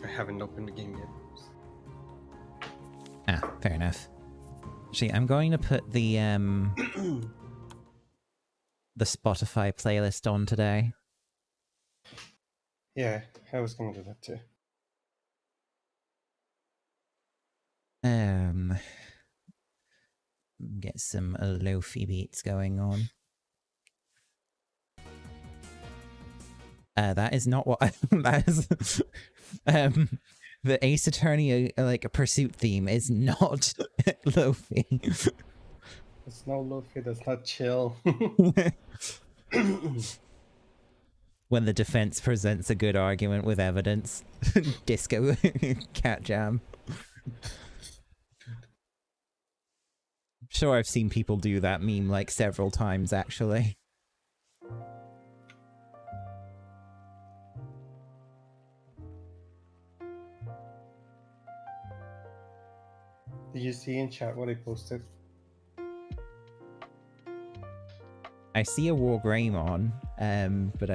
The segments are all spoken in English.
I haven't opened the game yet. Ah, fair enough. Actually, I'm going to put the Spotify playlist on today. Yeah, I was gonna do that too. Get some lo-fi beats going on. That is not what I... that is... the Ace Attorney, like, a pursuit theme is not lo-fi. It's no lo-fi, that's not chill. When the defense presents a good argument with evidence. Disco cat jam. I'm sure I've seen people do that meme like several times, actually. Did you see in chat what I posted? I see a War Greymon, but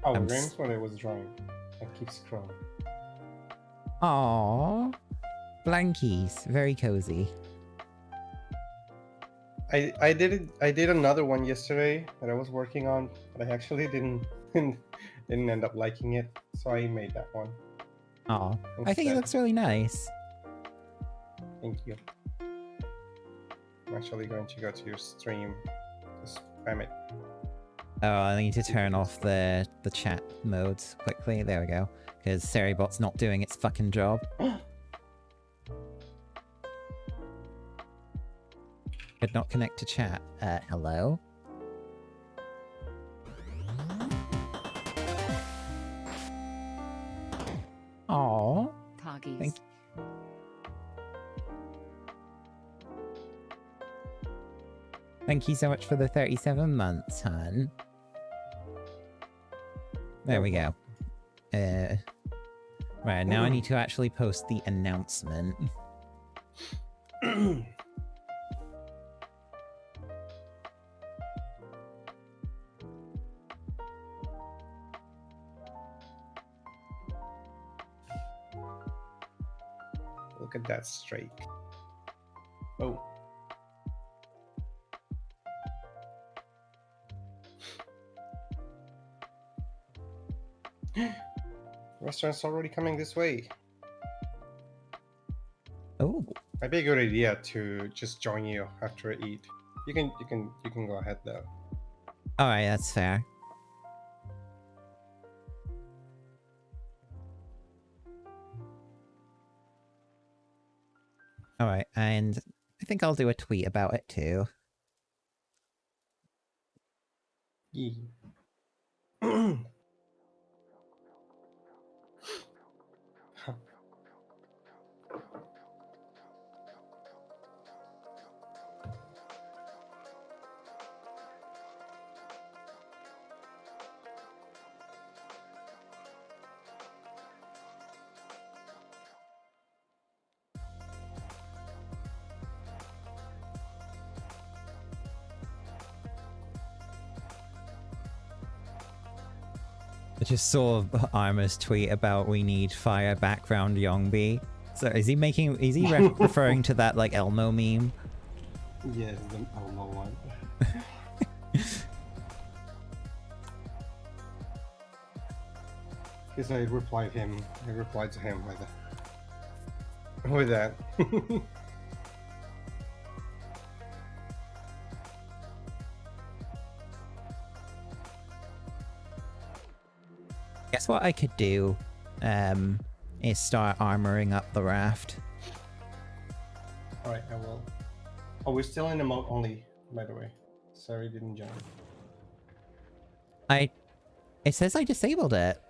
Oh, I'm Graham's what I was drawing. I keep scrolling. Aww. Blankies. Very cozy. I did another one yesterday that I was working on, but I actually didn't end up liking it, so I made that one. Aw. I think it looks really nice. Thank you. I'm actually going to go to your stream to spam it. Oh, I need to turn off the chat modes quickly. There we go. Because Seribot's not doing its fucking job. Could not connect to chat. Hello? Aww. Poggies. Thank you. Thank you so much for the 37 months, hon. There we go. Right, now I need to actually post the announcement. Look at that streak. Oh. Restaurant's already coming this way. Oh. Might be a good idea to just join you after I eat. You can go ahead though. Alright, that's fair. Alright, and I think I'll do a tweet about it too. Yeah. I just saw Arma's tweet about we need fire background Yongbi. So is he referring to that like Elmo meme? Yes, the Elmo one. Because I replied to him with that. Guess what I could do is start armoring up the raft. Alright, I will. Oh, we're still in emote only, by the way. Sorry, didn't join. It says I disabled it.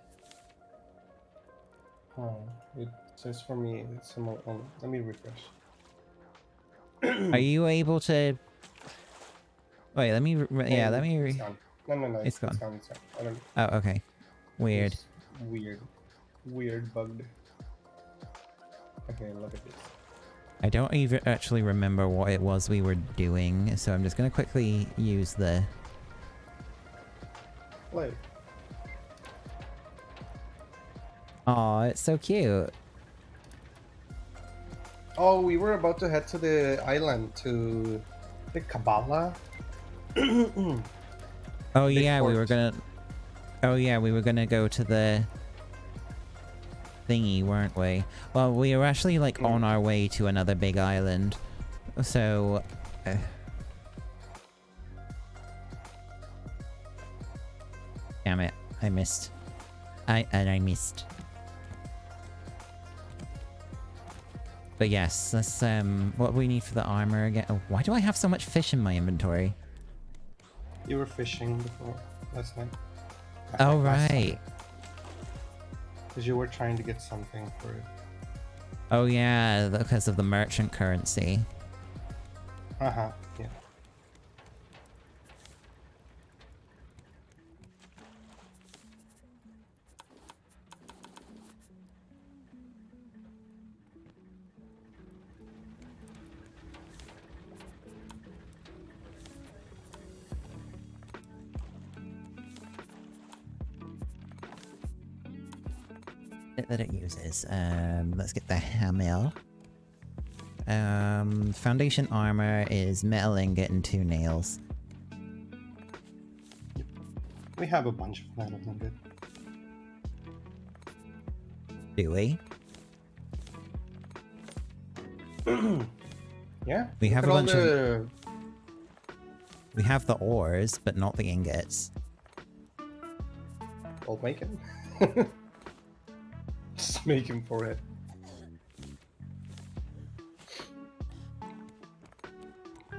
Oh, it says for me it's emote only. Let me refresh. Are you able to... Wait, let me... Yeah, let me... It's gone. No, It's gone. It's gone. I don't... Oh, okay. Weird. It's weird bugged. Okay, look at this. I don't even actually remember what it was we were doing, so I'm just gonna quickly use the... Play. Oh, it's so cute. Oh, we were about to head to the island to the Kabbalah. Oh Big yeah, we were port. gonna. Oh yeah, we were gonna go to the thingy, weren't we? Well, we were actually like Mm. on our way to another big island. So, damn it, I missed. I missed. But yes, that's what do we need for the armor again. Oh, why do I have so much fish in my inventory? You were fishing before last night. Oh right. Because you were trying to get something for it. Oh yeah, because of the merchant currency. Uh-huh, yeah. That it uses. Let's get the hammer. Foundation armor is metal ingot and 2 nails. We have a bunch of metal ingot. Do we? Yeah. We have look a at all bunch the... We have the ores, but not the ingots. I'll make him. Just make him for it.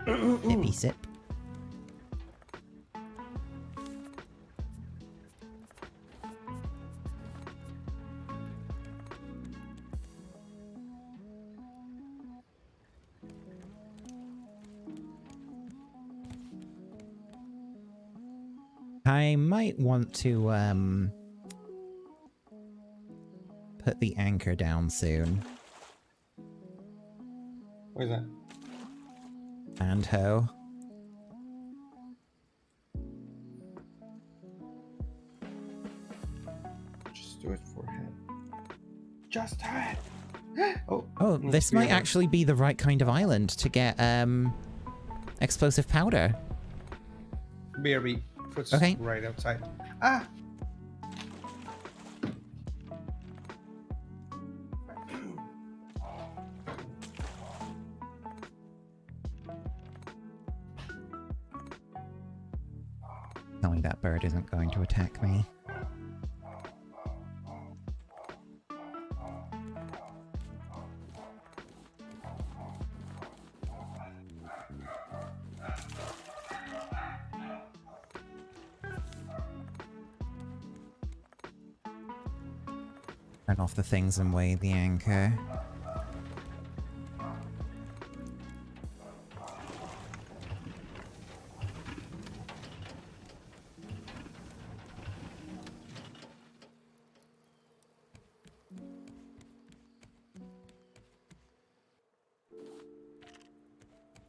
Sippy sip. I might want to put the anchor down soon. What is that? And hoe. Just do it for him. Just do it! Oh, Oh, needs this to be might alert. actually be the right kind of island to get explosive powder. BRB. Puts Okay. right outside. Ah! Tell me that bird isn't going to attack me. Turn off the things and weigh the anchor.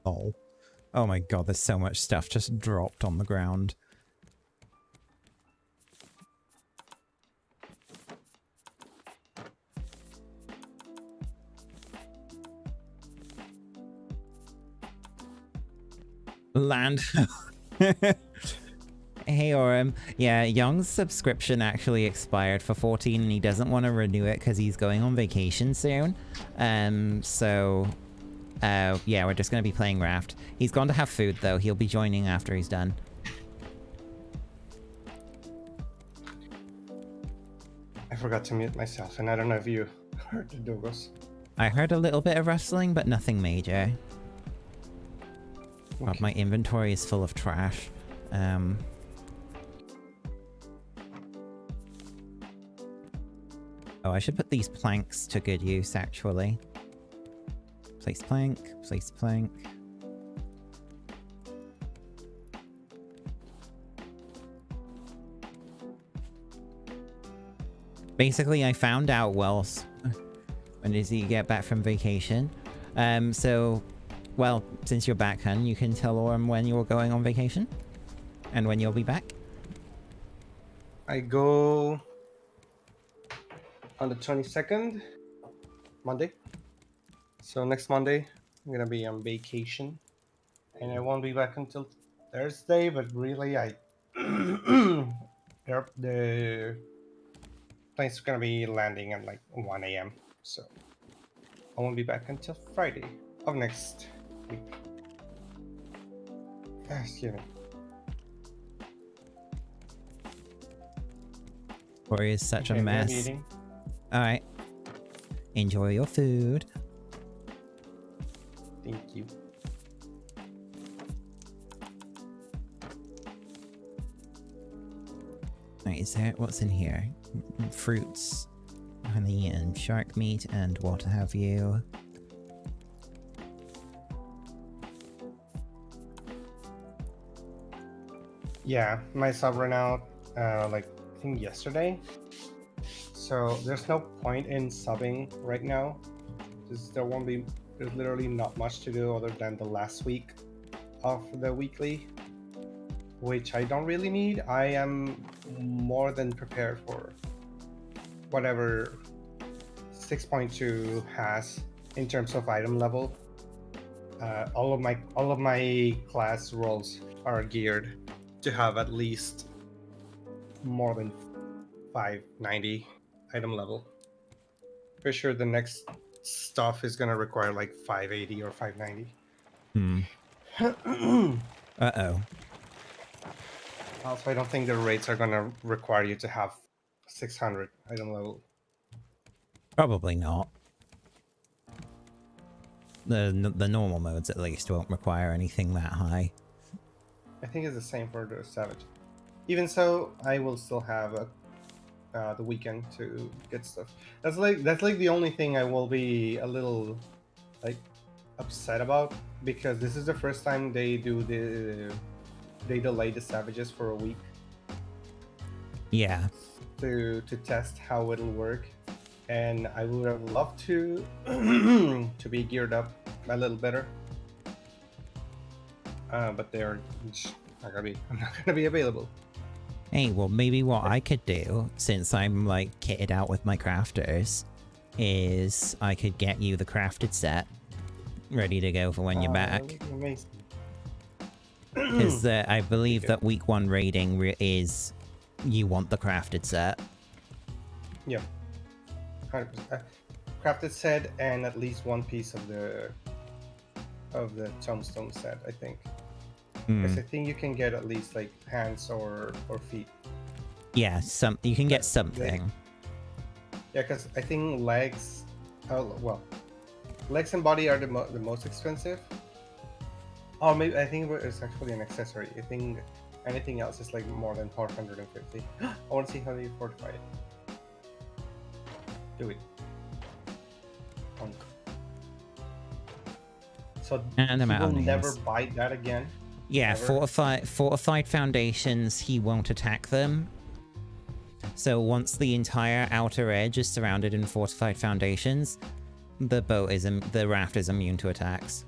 Oh. Oh my god, there's so much stuff just dropped on the ground. Land. Hey Orem, yeah, Young's subscription actually expired for 14 and he doesn't want to renew it because he's going on vacation soon. Yeah, we're just going to be playing Raft. He's gone to have food though, he'll be joining after he's done. I forgot to mute myself, and I don't know if you heard the dogos. I heard a little bit of rustling, but nothing major. God, Okay. my inventory is full of trash. Oh, I should put these planks to good use, actually. Place plank, place plank. Basically, I found out when does he get back from vacation? Well, since you're back, hun, you can tell Orm when you're going on vacation? And when you'll be back? I go on the 22nd, Monday. So next Monday, I'm gonna be on vacation, and I won't be back until Thursday. But really, the plane's gonna be landing at like 1 a.m. So I won't be back until Friday of next week. Excuse me. Corey is such a Okay, I'm gonna be mess. eating. Alright. Enjoy your food. Thank you. Right, is there what's in here? Fruits, honey, and shark meat, and what have you. Yeah, my sub ran out like I think yesterday. So there's no point in subbing right now. There's literally not much to do other than the last week of the weekly, which I don't really need. I am more than prepared for whatever 6.2 has in terms of item level. All of my class roles are geared to have at least more than 590 item level. For sure, the next stuff is gonna require like 580 or 590. Uh-oh. Also, I don't think the rates are gonna require you to have 600 item level. Probably not. The normal modes at least won't require anything that high. I think it's the same for the Savage. Even so, I will still have the weekend to get stuff. That's like the only thing I will be a little like upset about, because this is the first time they delay the Savages for a week Yeah. to test how it'll work, and I would have loved to to be geared up a little better, but they're just not gonna be. I'm not gonna be available. Hey, well, maybe what I could do, since I'm, like, kitted out with my crafters, is I could get you the crafted set ready to go for when you're back. Amazing. Because I believe Okay. that week 1 raiding is you want the crafted set. Yeah, 100%. Crafted set and at least one piece of the tombstone set, I think. Because I think you can get at least like hands or feet. Yeah, you can get But something. Yeah, because I think legs, legs and body are the most expensive. Oh, maybe I think it's actually an accessory. I think anything else is like more than 450. I want to see how you fortify it. Do it. So And I'm he out will of never names. buy that again. Yeah, Never. fortified foundations, he won't attack them. So once the entire outer edge is surrounded in fortified foundations, the raft is immune to attacks.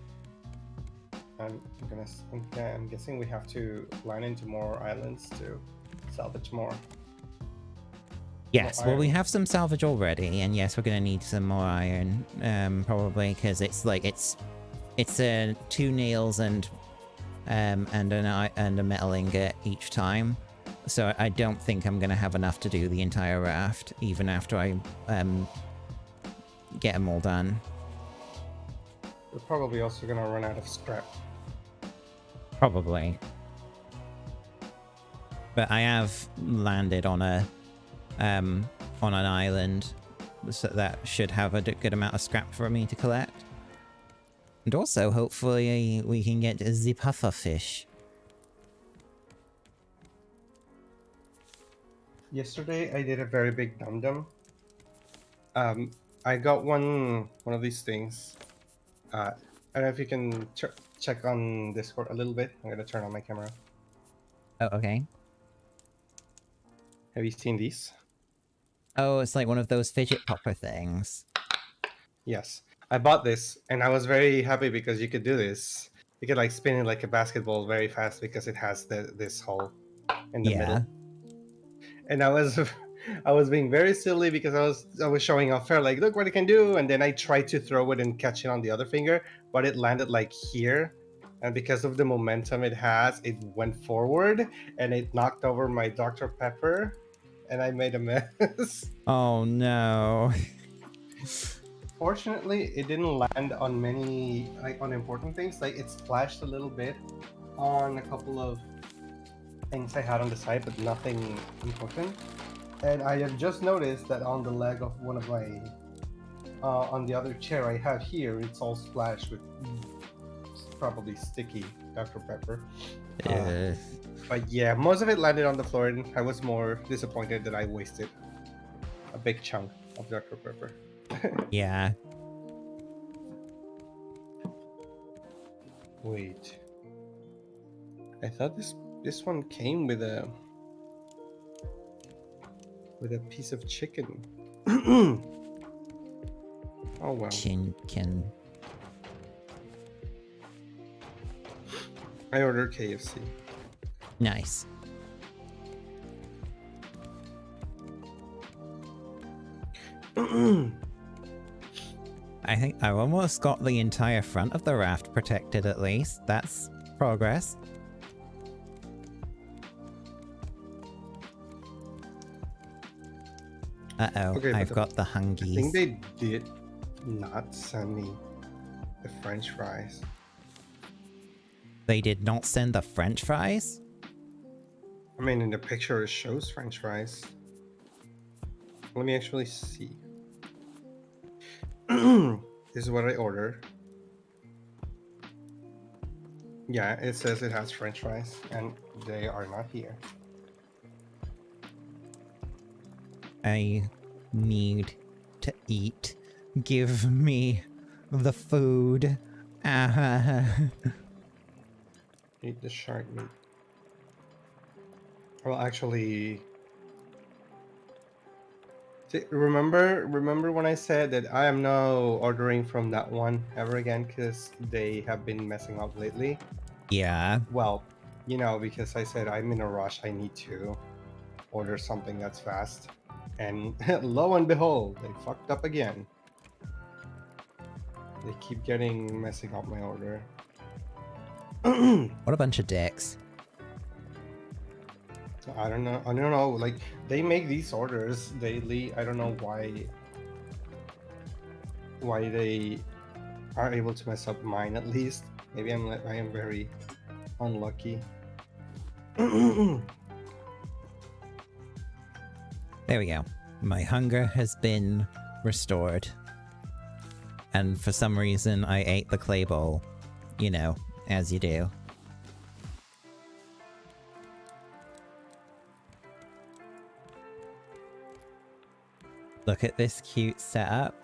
I'm guessing we have to line into more islands to salvage more. Yes, More well, we iron. have some salvage already, and yes, we're gonna need some more iron, probably, because it's like it's 2 nails and a metal ingot each time. So I don't think I'm gonna have enough to do the entire raft, even after I get them all done. We're probably also gonna run out of scrap. Probably. But I have landed on an island, so that should have a good amount of scrap for me to collect. And also, hopefully, we can get the puffer fish. Yesterday, I did a very big dum-dum. I got one of these things. I don't know if you can check on Discord a little bit. I'm gonna turn on my camera. Oh, okay. Have you seen these? Oh, it's like one of those fidget popper things. Yes, I bought this, and I was very happy because you could do this. You could like spin it like a basketball very fast because it has this hole in the Yeah. middle. And I was I was being very silly because I was showing off her like, look what I can do, and then I tried to throw it and catch it on the other finger, but it landed like here, and because of the momentum it has, it went forward and it knocked over my Dr. Pepper, and I made a mess. Oh no. Fortunately, it didn't land on many like on important things. Like it splashed a little bit on a couple of things I had on the side, but nothing important. And I have just noticed that on the leg of one of my, on the other chair I have here, it's all splashed with probably sticky Dr. Pepper. Ugh. But yeah, most of it landed on the floor, and I was more disappointed that I wasted a big chunk of Dr. Pepper. Yeah. Wait, I thought this one came with a piece of chicken. Oh well. Chinkin. I ordered KFC. Nice. I think I almost got the entire front of the raft protected at least. That's progress. Uh-oh, Okay, I've got the I think hungies. they did not send me the French fries. They did not send the French fries? I mean, in the picture it shows French fries. Let me actually see. This is what I ordered. Yeah, it says it has French fries, and they are not here. I need to eat. Give me the food. Ah. Eat the shark meat. Well, actually, remember when I said that I am no ordering from that one ever again because they have been messing up lately? Yeah. Well, because I said I'm in a rush, I need to order something that's fast. And lo and behold, they fucked up again. They keep messing up my order. What a bunch of dicks. I don't know. Like they make these orders daily. I don't know why they are able to mess up mine at least. Maybe I am very unlucky. There we go. My hunger has been restored. And for some reason, I ate the clay bowl. You know, as you do. Look at this cute setup.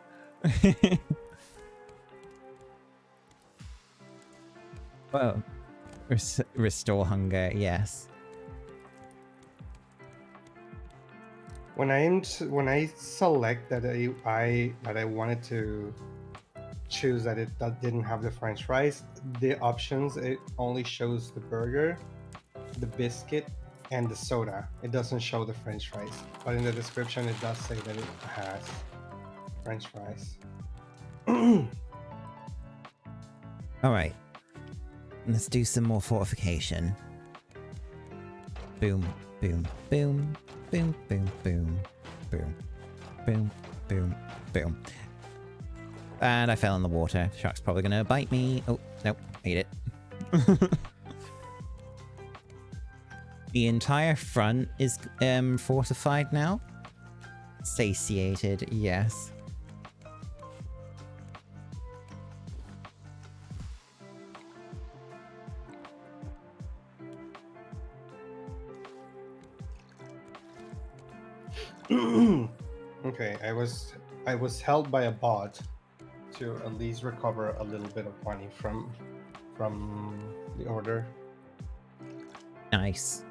Well, restore hunger, yes. When I select that I wanted to choose that didn't have the French fries, the options it only shows the burger, the biscuit, and the soda. It doesn't show the French fries, but in the description it does say that it has French fries. Alright. Let's do some more fortification. Boom, boom, boom, boom, boom, boom, boom, boom, boom, boom. And I fell in the water. Shark's probably gonna bite me. Oh, nope, ate it. The entire front is fortified now. Satiated, yes. Okay, I was held by a bot to at least recover a little bit of money from the order. Nice.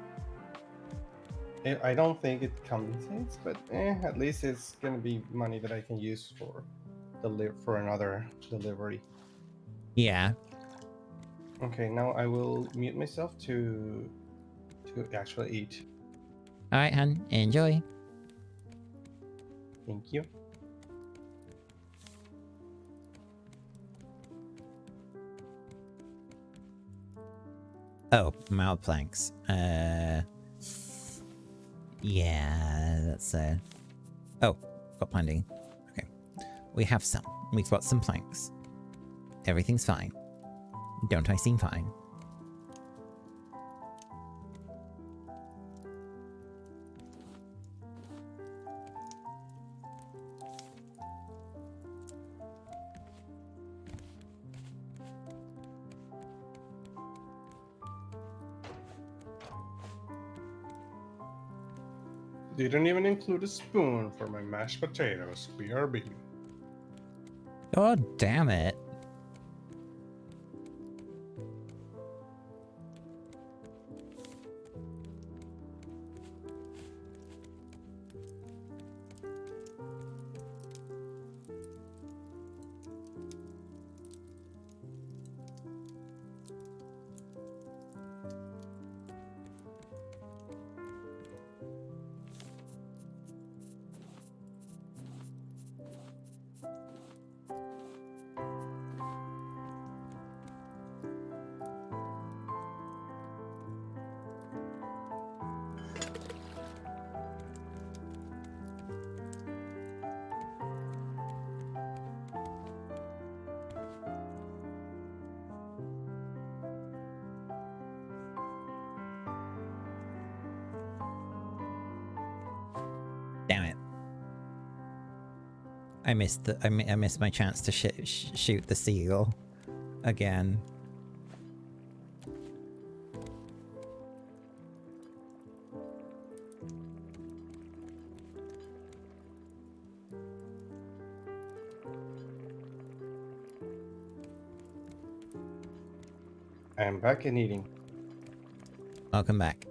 I don't think it compensates, but at least it's gonna be money that I can use for another delivery. Yeah. Okay, now I will mute myself to actually eat. Alright, hun. Enjoy. Thank you. Oh, mild planks. Yeah, that's oh, got planting. Okay. We have some. We've got some planks. Everything's fine. Don't I seem fine? Didn't even include a spoon for my mashed potatoes. BRB. God damn it. Damn it. I missed my chance to shoot the seal again. I'm back and eating. Welcome back.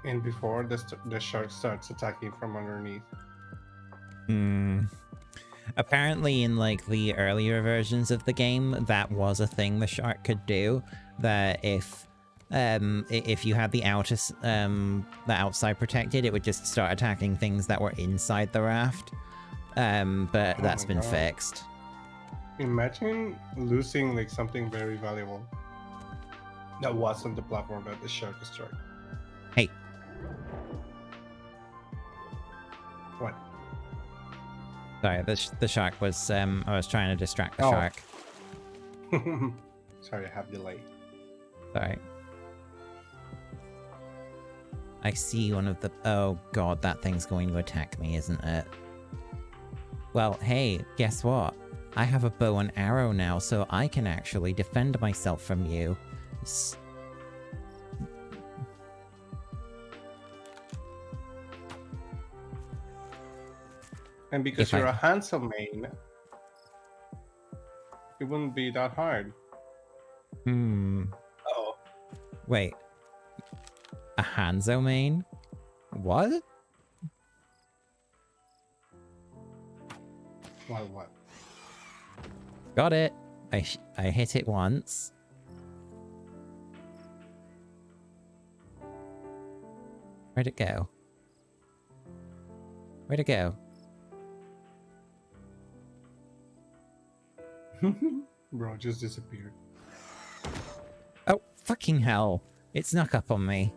And before the shark starts attacking from underneath. Hmm. Apparently in like the earlier versions of the game, that was a thing the shark could do. That if you had the the outside protected, it would just start attacking things that were inside the raft. But Oh that's my been God. fixed. Imagine losing like something very valuable that was on the platform that the shark struck. Hey, What? sorry, the shark was I was trying to distract the Oh. shark. Sorry, I have delay. Sorry. I see one of the... Oh god, that thing's going to attack me, isn't it? Well, hey, guess what? I have a bow and arrow now, so I can actually defend myself from you. And because you're a handsome man, it wouldn't be that hard. Oh. Wait. A Hanzo main? What? What? Got it. I hit it once. Where'd it go? Where'd it go? Bro, just disappeared. Oh, fucking hell. It snuck up on me.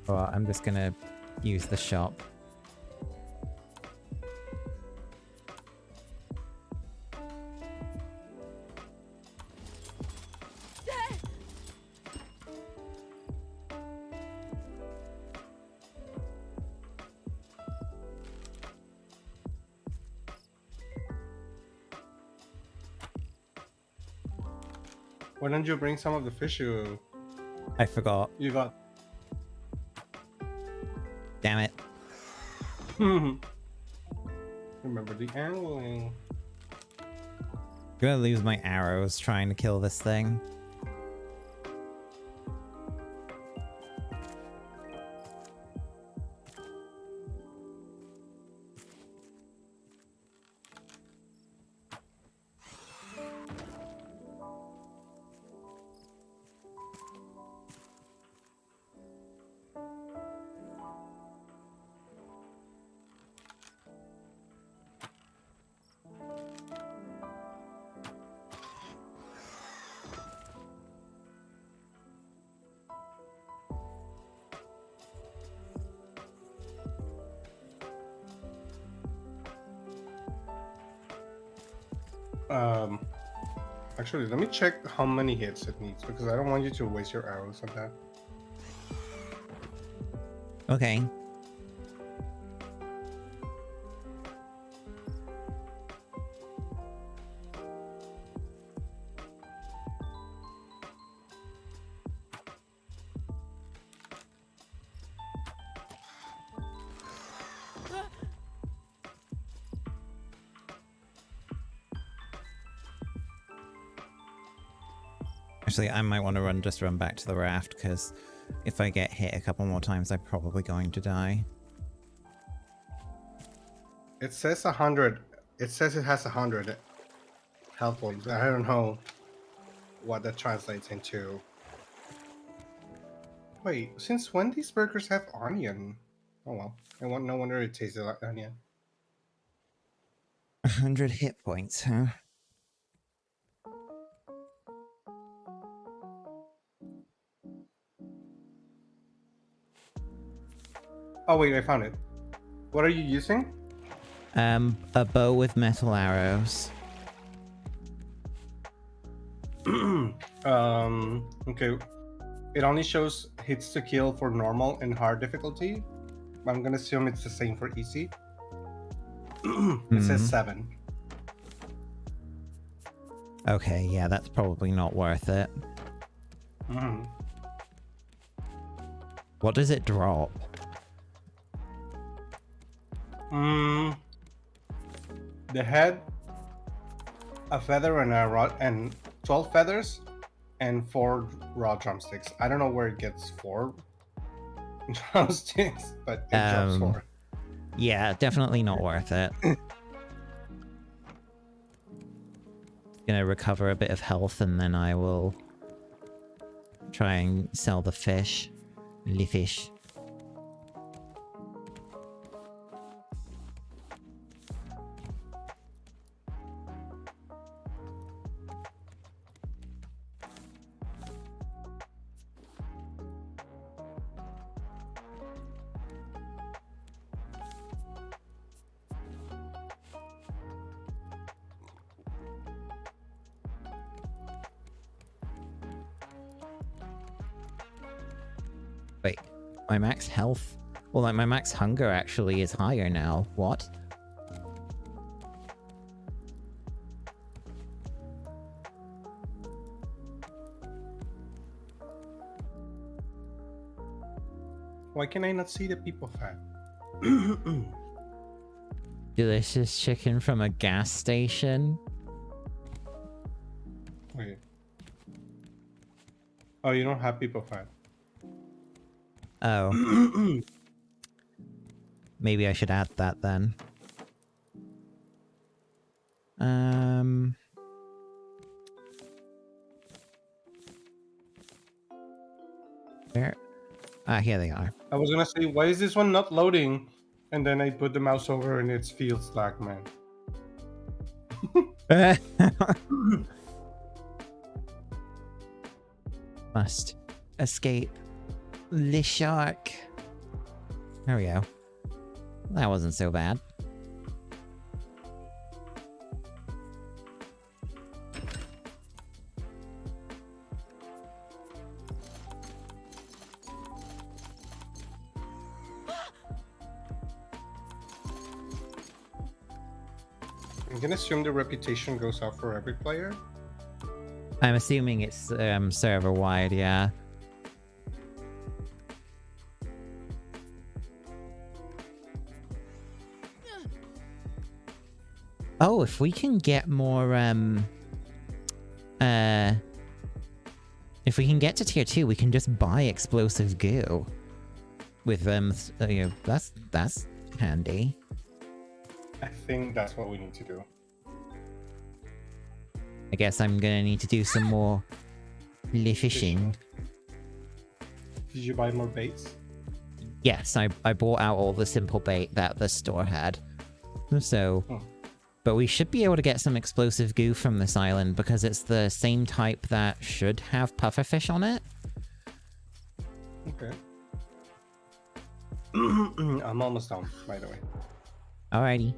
Well, I'm just gonna use the shop. Why don't you bring some of the fish I forgot. you got? Damn it. Remember the angling. I'm gonna lose my arrows trying to kill this thing. Actually, let me check how many hits it needs because I don't want you to waste your arrows on that. Okay. Actually, I might want to just run back to the raft, because if I get hit a couple more times, I'm probably going to die. It says 100. It says it has 100 health points. I don't know what that translates into. Wait, since when these burgers have onion? Oh well, no wonder it tasted like onion. 100 hit points, huh? Oh wait, I found it. What are you using? A bow with metal arrows. Okay. It only shows hits to kill for normal and hard difficulty. I'm gonna assume it's the same for easy. It says 7. Okay, yeah, that's probably not worth it. What does it drop? The head, a feather, and a rod, and 12 feathers, and 4 raw drumsticks. I don't know where it gets 4 drumsticks, but it drops 4. Yeah, definitely not worth it. Gonna recover a bit of health, and then I will try and sell the fish. The fish. Wait, my max health? Well, like, my max hunger actually is higher now. What? Why can I not see the people fat? Delicious chicken from a gas station? Wait. Oh, you don't have people fat. Oh. Maybe I should add that then. Where? Ah, here they are. I was gonna say, why is this one not loading? And then I put the mouse over and it feels like, man. Must escape the shark. There we go. That wasn't so bad. I'm gonna assume the reputation goes up for every player. I'm assuming it's server-wide, yeah. Oh, if we can get more, if we can get to tier 2, we can just buy explosive goo. With you know, that's handy. I think that's what we need to do. I guess I'm gonna need to do some more fishing. Did you buy more baits? Yes, I bought out all the simple bait that the store had. So... But we should be able to get some explosive goo from this island because it's the same type that should have pufferfish on it. Okay. I'm almost done, by the way. Alrighty.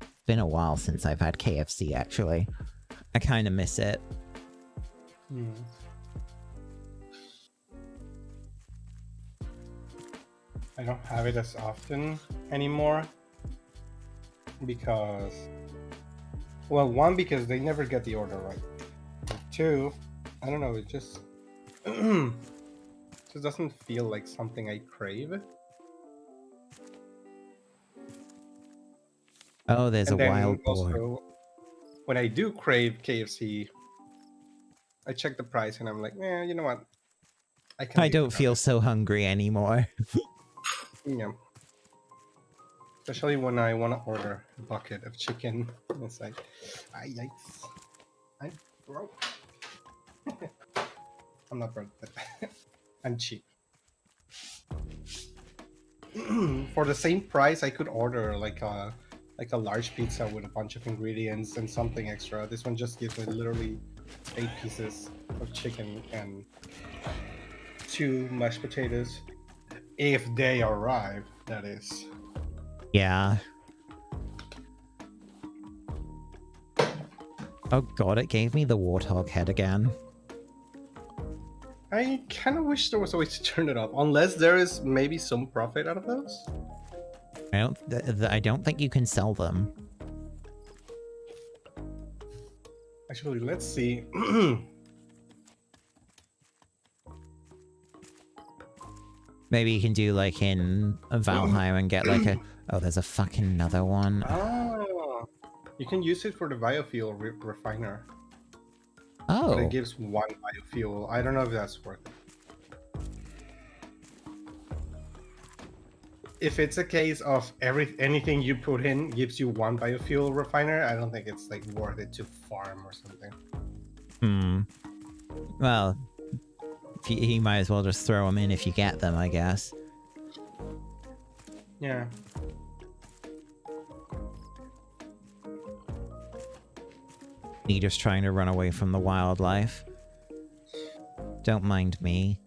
It's been a while since I've had KFC, actually. I kind of miss it. I don't have it as often anymore. Because, well, one, because they never get the order right. And two, I don't know, it just just doesn't feel like something I crave. Oh, there's And a then wild boar. also, when I do crave KFC, I check the price and I'm like, you know what? I don't feel so hungry anymore. Yeah. Especially when I want to order a bucket of chicken. It's like, yikes. I'm broke. I'm not broke, but I'm cheap. For the same price, I could order like a large pizza with a bunch of ingredients and something extra. This one just gives me literally 8 pieces of chicken and 2 mashed potatoes. If they arrive, that is. Yeah. Oh god, it gave me the warthog head again. I kind of wish there was a way to turn it off, unless there is maybe some profit out of those. I don't think you can sell them. Actually, let's see. Maybe you can do like in Valheim and get like a... Oh, there's a fucking another one. Oh, you can use it for the biofuel refiner. Oh. But it gives 1 biofuel. I don't know if that's worth it. If it's a case of anything you put in gives you 1 biofuel refiner, I don't think it's like worth it to farm or something. Well, you might as well just throw them in if you get them, I guess. Yeah. Me just trying to run away from the wildlife. Don't mind me.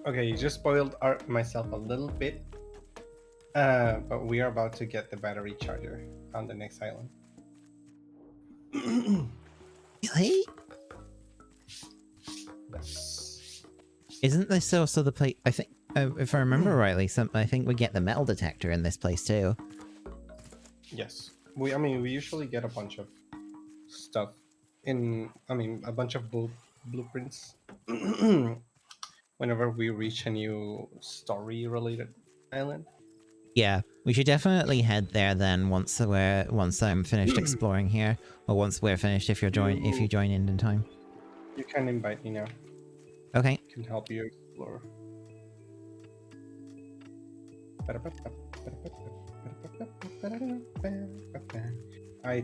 Okay, you just spoiled myself a little bit. But we are about to get the battery charger on the next island. Really? Yes. Isn't this also the place? I think, if I remember rightly, I think we get the metal detector in this place too. Yes. I mean, we usually get a bunch of stuff a bunch of blueprints whenever we reach a new story-related island. Yeah, we should definitely head there then once I'm finished exploring here, or once we're finished. If you join in time. You can invite me now. Okay. I can help you explore.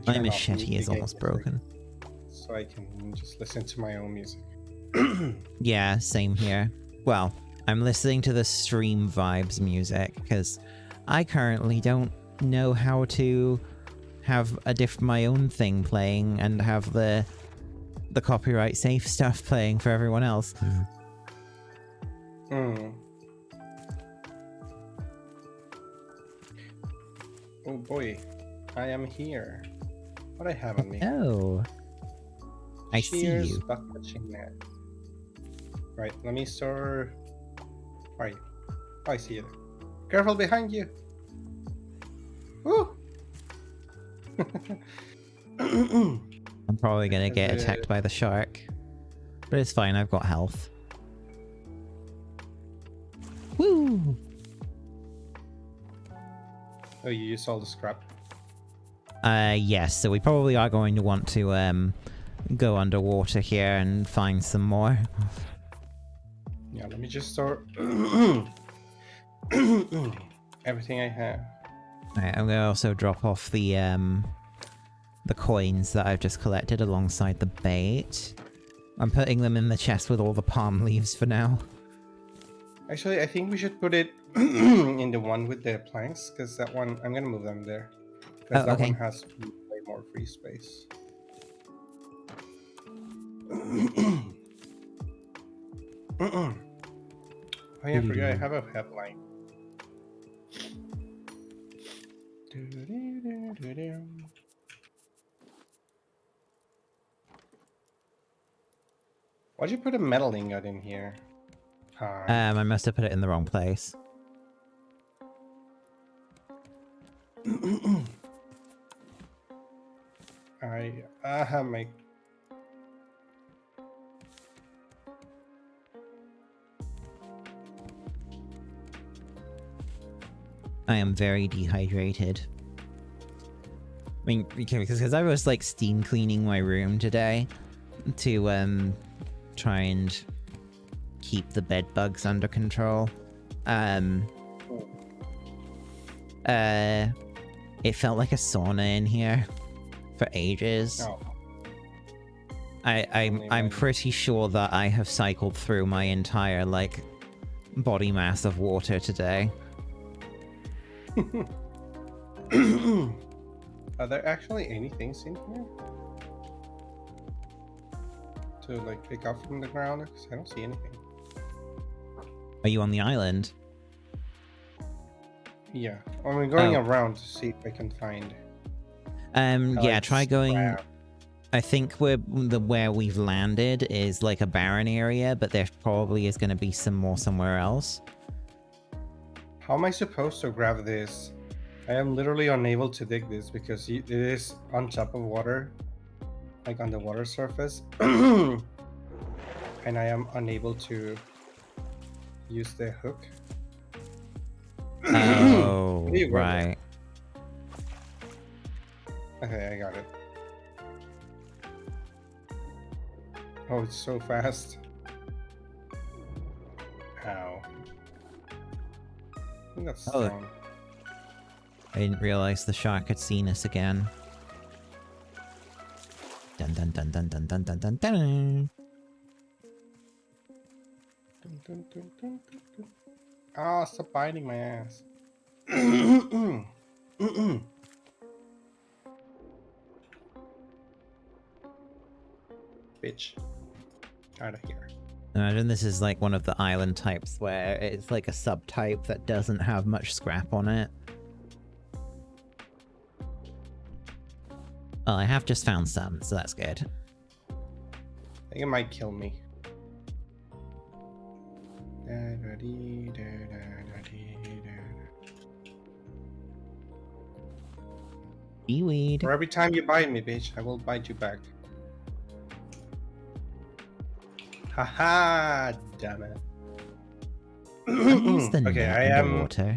My machete is almost broken. So I can just listen to my own music. Yeah, same here. Well, I'm listening to the stream vibes music because I currently don't know how to have my own thing playing and have the copyright safe stuff playing for everyone else. Hmm. Oh boy, I am here. What I have on me? Oh, I see Cheers, you. buck catching net. Right, let me store. Right, I see you. Careful behind you. Woo! I'm probably gonna Is get it? attacked by the shark, but it's fine. I've got health. Woo! Oh, you used all the scrap. Yes. So we probably are going to want to go underwater here and find some more. Yeah, let me just store everything I have. Alright, I'm gonna also drop off the coins that I've just collected alongside the bait. I'm putting them in the chest with all the palm leaves for now. Actually, I think we should put it in the one with the planks, because that one, I'm gonna move them there. Because Oh, that one okay. has way more free space. Oh yeah, I forgot I have a headline. Why'd you put a metal ingot in here? Hi. I must have put it in the wrong place. I my. I am very dehydrated. I mean, because I was like steam cleaning my room today to try and keep the bed bugs under control. It felt like a sauna in here for ages. Oh. I'm pretty sure that I have cycled through my entire like body mass of water today. Are there actually any things in here to like pick up from the ground? Because I don't see anything. Are you on the island? Yeah, I'm going Oh. around to see if I can find. Yeah, like, try going. scrap. I think where we've landed is like a barren area, but there probably is going to be some more somewhere else. How am I supposed to grab this? I am literally unable to dig this because it is on top of water, like on the water surface, and I am unable to use the hook. Oh, Where do you grab it? right. Okay, I got it. Oh, it's so fast. Ow. I think that's Oh. strong. I didn't realize the shark had seen us again. Dun dun dun dun dun dun dun dun dun. Dun, dun, dun, dun, dun, dun. Ah, stop biting my ass. Bitch. Out of here. Imagine this is like one of the island types where it's like a subtype that doesn't have much scrap on it. Well, I have just found some, so that's good. I think it might kill me. Seaweed. For every time you bite me, bitch, I will bite you back. Haha, damn it. Use the Okay, net underwater.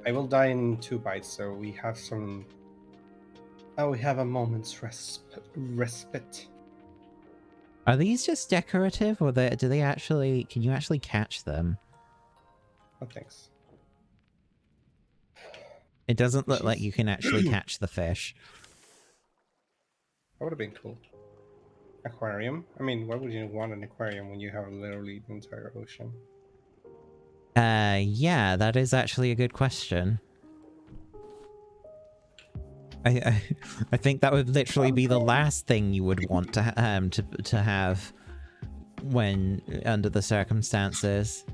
I will die in 2 bites, so we have some. Oh, we have a moment's respite. Are these just decorative, or do they actually? Can you actually catch them? Oh, thanks. It doesn't look like Jeez. you can actually catch the fish. That would have been cool. Aquarium? I mean, why would you want an aquarium when you have literally the entire ocean? Yeah, that is actually a good question. I think that would literally be the last thing you would want to to have when under the circumstances.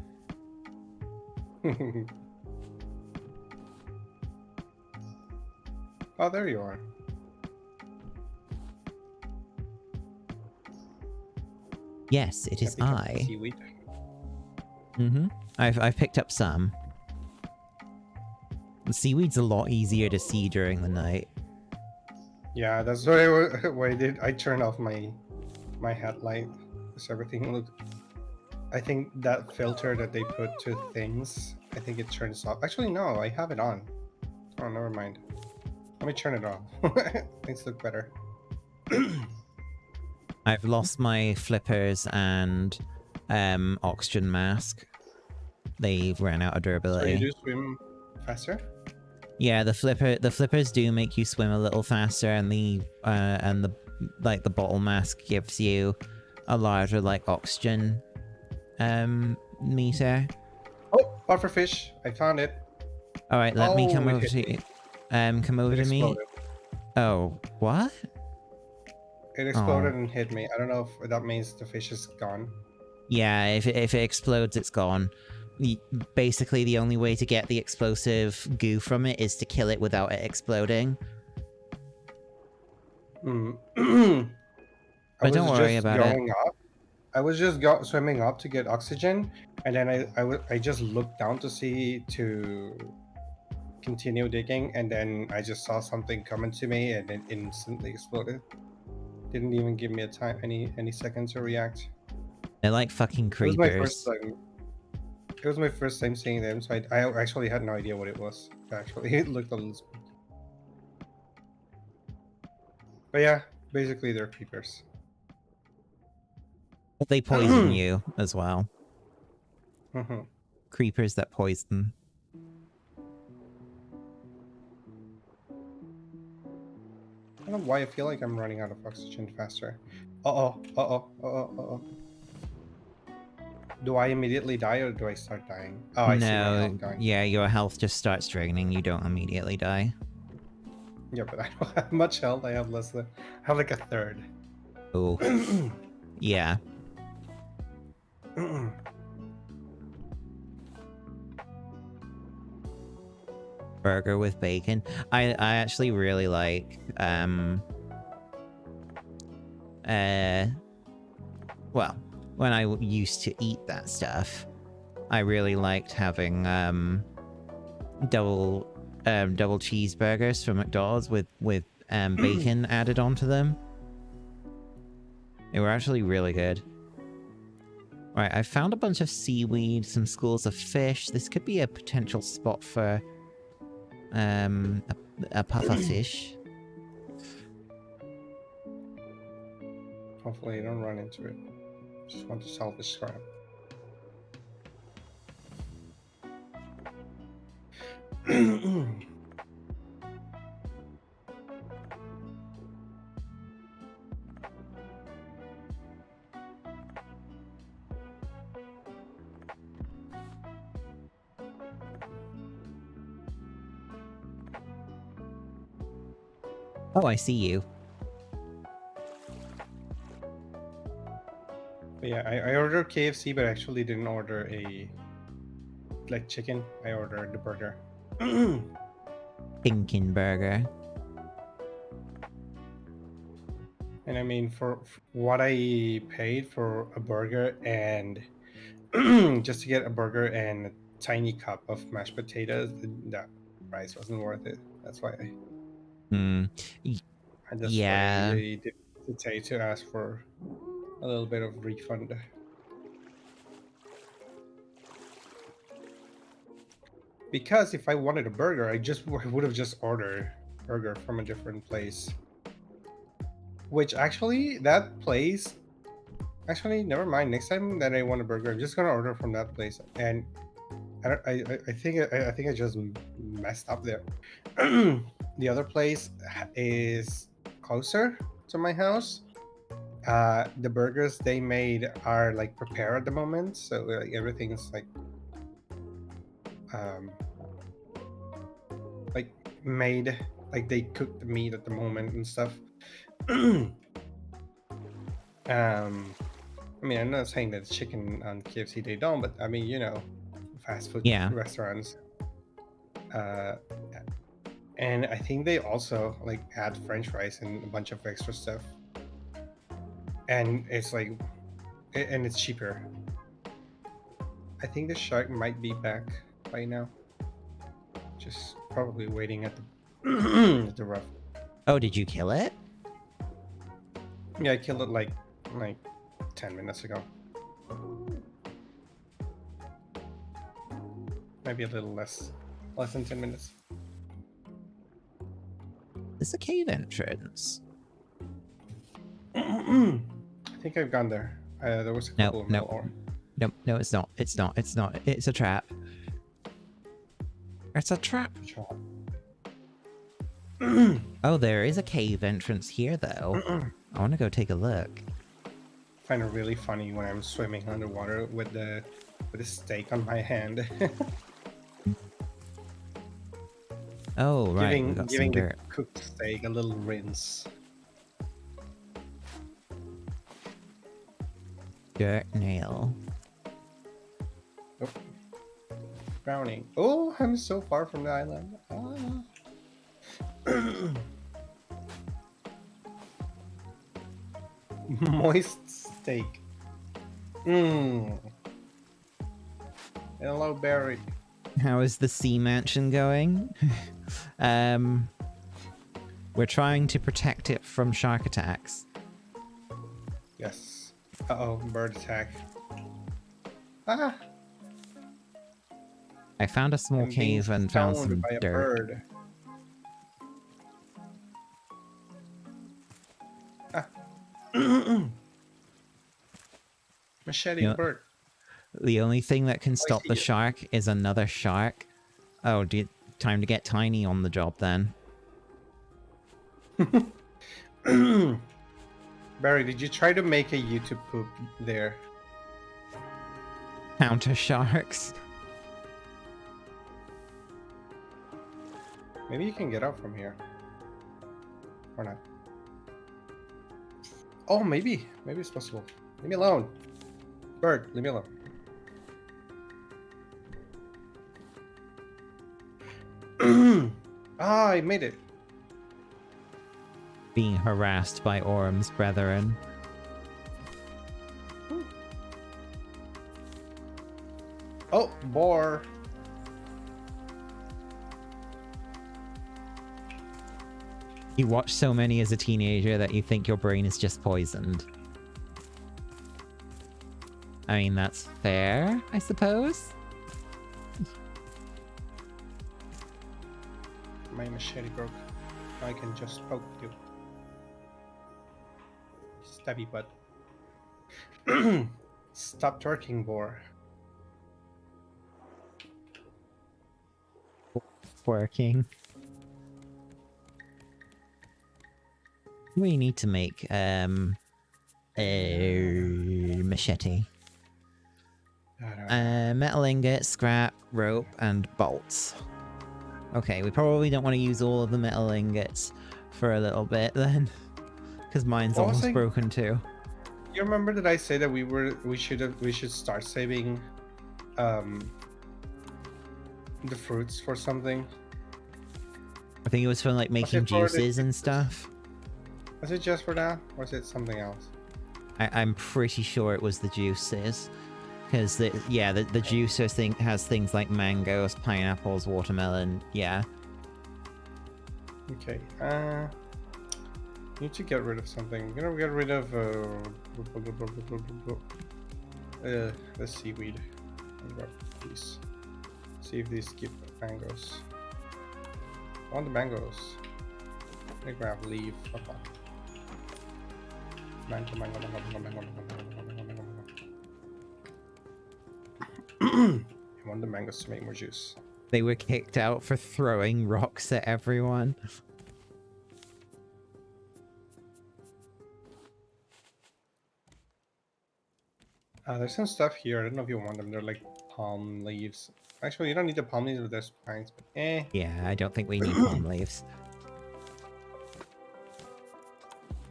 Oh, there you are. Yes, it is Pick up I. seaweed. Mm-hmm. I've picked up some. The seaweed's a lot easier to see during the night. Yeah, that's why I turned off my headlight, because everything looked. I think that filter that they put to things, I think it turns off. Actually, no, I have it on. Oh, never mind. Let me turn it off. Things look better. I've lost my flippers and oxygen mask. They've ran out of So durability. you do swim faster? Yeah, the flippers do make you swim a little faster, and the bottle mask gives you a larger like oxygen meter. Oh, pufferfish! I found it. All right, let me come it over hit to me. come over It to me. exploded. Oh, what? It exploded and hit me. I don't know if that means the fish is gone. Yeah, if it explodes, it's gone. Basically, the only way to get the explosive goo from it is to kill it without it exploding. But don't worry about it. Going up. I was just swimming up to get oxygen, and then I just looked down to continue digging, and then I just saw something coming to me, and it instantly exploded. Didn't even give me a time any second to react. They're like fucking It was my first creepers. time. It was my first time seeing them, so I actually had no idea what it was. Actually, it looked a little spooky. But yeah, basically they're creepers. But they poison you as well. Creepers that poison. I don't know why I feel like I'm running out of oxygen faster. Uh-oh. Do I immediately die or do I start dying? Oh, I see my No, health going. yeah, your health just starts draining. You don't immediately die. Yeah, but I don't have much health. I have less than... I have like a third. Oh. Yeah. Burger with bacon. I actually really like well, when I used to eat that stuff, I really liked having double cheeseburgers from McDonald's with bacon added onto them. They were actually really good. Right, I found a bunch of seaweed, some schools of fish. This could be a potential spot for a puffer fish. Hopefully I don't run into it. Just want to salvage scrap. Oh, I see you. But yeah, I ordered KFC, but I actually didn't order like chicken. I ordered the burger. Pinkin burger. And I mean, for what I paid for a burger and just to get a burger and a tiny cup of mashed potatoes, that price wasn't worth it. That's why that's why Yeah. I did say to ask for a little bit of refund. Because if I wanted a burger, I would have just ordered burger from a different place. Which actually, that place. Actually, never mind. Next time that I want a burger, I'm just gonna order from that place. And I think I just messed up there. The other place is closer to my house. The burgers they made are like prepared at the moment, so like everything is like um, like made, like they cook the meat at the moment and stuff. I mean, I'm not saying that chicken on KFC they don't, but I mean, you know, fast food Yeah. restaurants. Uh, and I think they also like add French fries and a bunch of extra stuff, and it's like, and it's cheaper. I think the shark might be back by now, just probably waiting at the at the rough. Oh, did you kill it? Yeah, I killed it like 10 minutes ago. Maybe a little less than 10 minutes. It's a cave entrance. I think I've gone there. There was a couple of metal ore. No, it's not. It's not. It's not. It's a trap. It's a trap. Oh, there is a cave entrance here, though. I want to go take a look. I find it really funny when I'm swimming underwater with the steak on my hand. Oh, right. We got giving some the dirt. cooked steak a little rinse. Dirt nail. Oh. Drowning. Oh, I'm so far from the island. Ah. Moist steak. Mmm. Hello, Barry. How is the sea mansion going? We're trying to protect it from shark attacks. Yes. Uh-oh, bird attack. Ah! I found a small I'm being cave and found stoned some by a dirt. bird. Ah. Machete Yeah. bird. The only thing that can stop see the it. shark is another shark. Oh, time to get Tiny on the job then. Barry, did you try to make a YouTube poop there? Counter sharks. Maybe you can get out from here. Or not. Oh, maybe. Maybe it's possible. Leave me alone. Bird, leave me alone. Ah, I made it. Being harassed by Orm's brethren. Oh, boar. You watch so many as a teenager that you think your brain is just poisoned. I mean, that's fair, I suppose. My machete broke. I can just poke you. Stabby butt. Stop twerking, boar. Working. We need to make a machete. Metal ingot, scrap, rope, and bolts. Okay, we probably don't want to use all of the metal ingots for a little bit then, because mine's almost broken too. You remember that I said that we should start saving the fruits for something? I think it was for like making juices and stuff. Was it just for that, or was it something else? I'm pretty sure it was the juices, because the juicer thing has things like mangoes, pineapples, watermelon. Yeah. Okay. Need to get rid of something. I'm gonna get rid of the seaweed. I'll grab these. See if these give mangoes. I want the mangoes. Let me grab leaf. Okay. Mango, mango, mango, mango, mango, mango, mango, mango, mango, mango. I want the mangoes to make more juice. They were kicked out for throwing rocks at everyone. There's some stuff here. I don't know if you want them. They're like palm leaves. Actually, you don't need the palm leaves with those pines, but Yeah, I don't think we need palm leaves.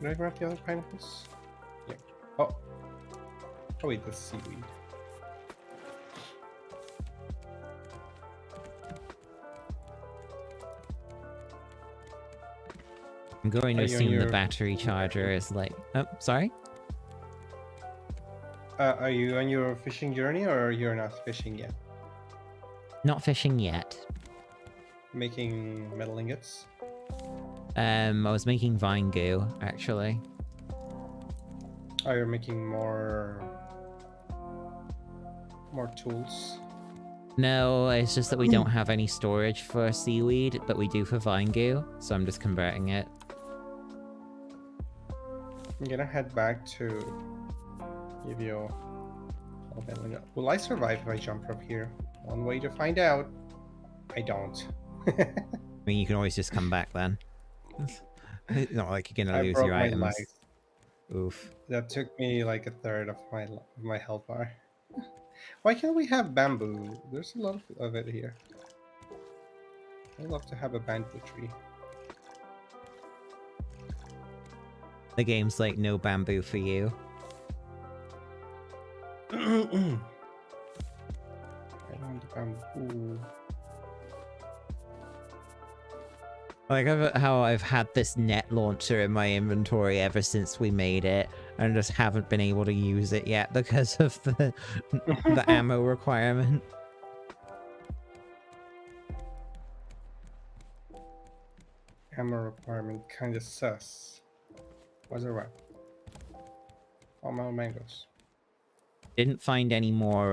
Did I grab the other pineapples? Yeah. Oh. Oh wait, that's seaweed. I'm going to Are you on assume the your battery charger is like... Oh, sorry? Are you on your fishing journey, or you're not fishing yet? Not fishing yet. Making metal ingots? I was making vine goo, actually. Oh, you're making more tools. No, it's just that we don't have any storage for seaweed, but we do for vine goo, so I'm just converting it. I'm gonna head back to give you a metal ingot. Will I survive if I jump up here? One way to find out. I don't. I mean, you can always just come back then. It's not like you're gonna I lose broke your my items. legs. Oof. That took me like a third of my health bar. Why can't we have bamboo? There's a lot of it here. I'd love to have a bamboo tree. The game's like, no bamboo for you. I don't want bamboo. Like how I've had this net launcher in my inventory ever since we made it, and just haven't been able to use it yet because of the ammo requirement. Ammo requirement kinda sus. What's it right? Oh, my mangoes. Didn't find any more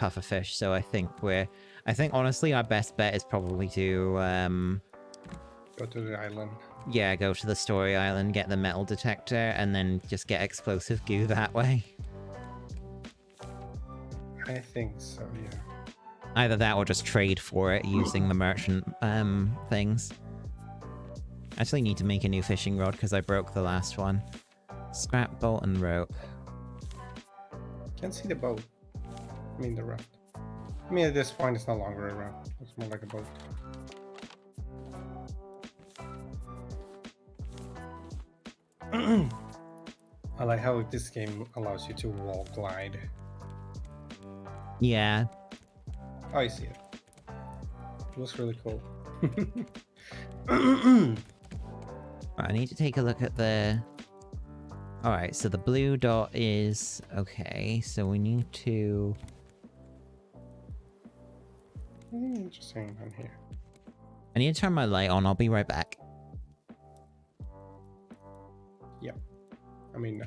pufferfish, so I think honestly our best bet is probably to Go to the island. yeah, go to the story island, get the metal detector, and then just get explosive goo that way. I think so, yeah. Either that or just trade for it using the merchant things. I actually need to make a new fishing rod because I broke the last one. Scrap, bolt, and rope. Can't see the boat. I mean the raft. I mean at this point it's no longer a raft. It's more like a boat. I like how this game allows you to wall glide. Yeah. Oh, I see it. It looks really cool. I need to take a look at the... Alright, so the blue dot is... Okay, so we need to... Interesting on here. I need to turn my light on, I'll be right back. Yep. I mean, no.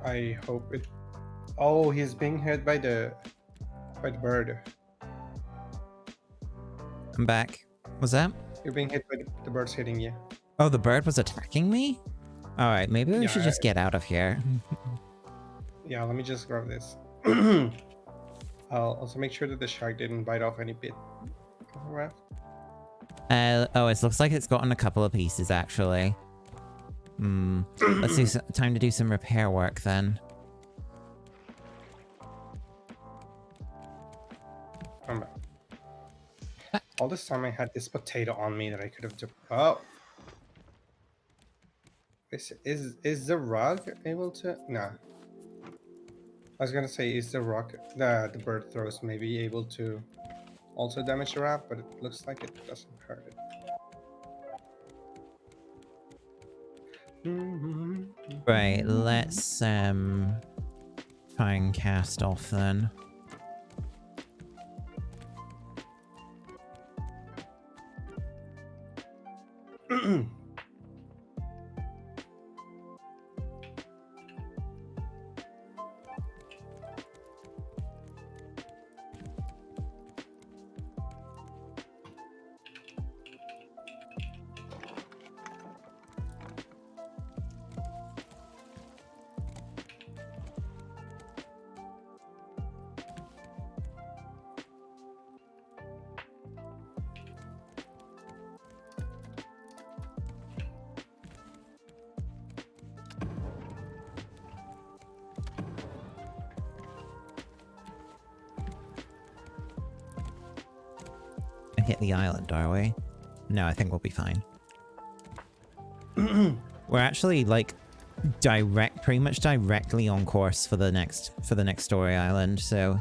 I hope it. Oh, he's being hit by the bird. I'm back. What's that? You're being hit by the bird's hitting you. Oh, the bird was attacking me? Alright, maybe we should just get out of here. Yeah, let me just grab this. I'll also make sure that the shark didn't bite off any bit of the raft. Oh, it looks like it's gotten a couple of pieces, actually. Let's do time to do some repair work, then. I'm back. All this time I had this potato on me that I could have took. Oh! Is the rug able to? Nah. I was gonna say, is the rock the bird throws maybe able to also damage the raft, but it looks like it doesn't hurt it. Right, let's try and cast off then. Hit the island, are we? No, I think we'll be fine. We're actually like pretty much directly on course for the next story island, so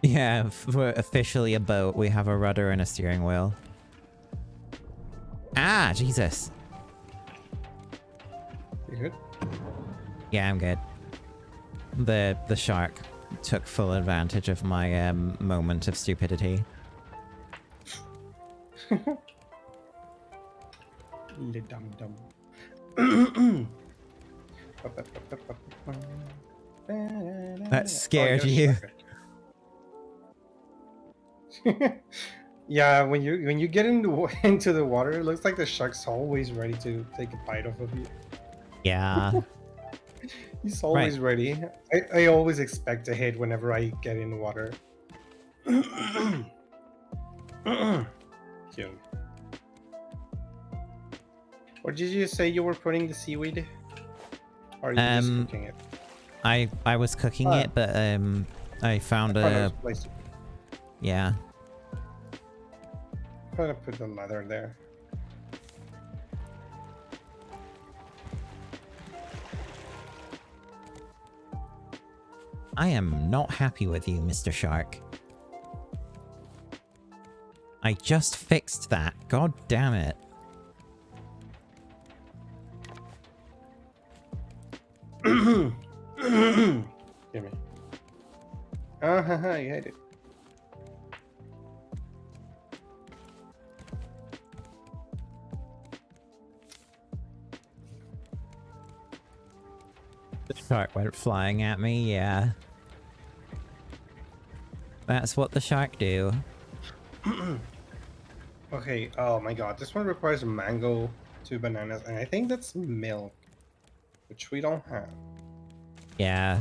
yeah, we're officially a boat. We have a rudder and a steering wheel. Ah, Jesus. You good? Yeah, I'm good. The shark took full advantage of my moment of stupidity. Le dum dum. That scared you. Yeah, when you get into the water, it looks like the shark's always ready to take a bite off of you. Yeah. He's always ready. I always expect a hit whenever I get in the water. Kill. Or did you say you were putting the seaweed? Or are you just cooking it? I was cooking it, but I found a yeah. I'm gonna put the leather there. I am not happy with you, Mr. Shark. I just fixed that. God damn it. Give me. Ah, haha, you hate it. The shark went flying at me, yeah. That's what the shark do. Okay, oh my god, this one requires mango, 2 bananas, and I think that's milk, which we don't have. Yeah,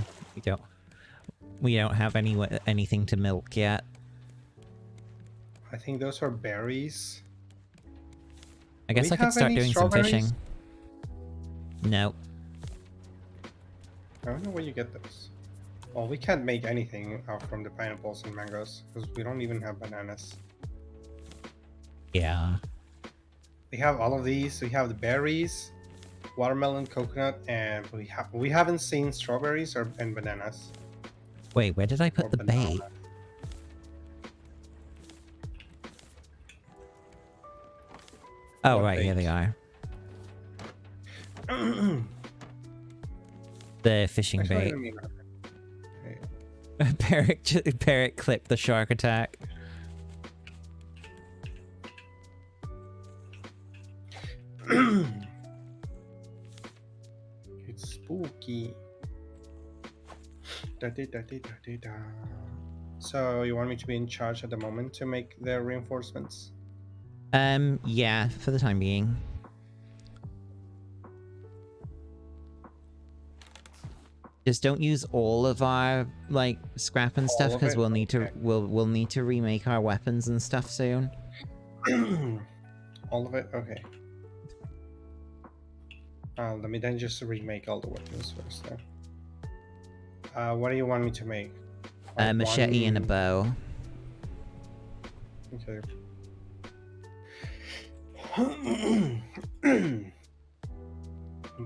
we don't have anything to milk yet. I think those are berries. I guess I could start doing some fishing. No. I don't know where you get those. Well, we can't make anything out from the pineapples and mangoes because we don't even have bananas. Yeah. We have all of these. We have the berries, watermelon, coconut, and we haven't seen strawberries and bananas. Wait, where did I put the bait? Oh, What right, bait? here they are. The fishing bait. Parrot clipped the shark attack. It's spooky. So you want me to be in charge at the moment to make the reinforcements? Yeah, for the time being. Just don't use all of our like scrap and stuff because we'll need to we'll need to remake our weapons and stuff soon. All of it? Okay. Let me then just remake all the weapons first then. What do you want me to make? A machete and a bow. Okay.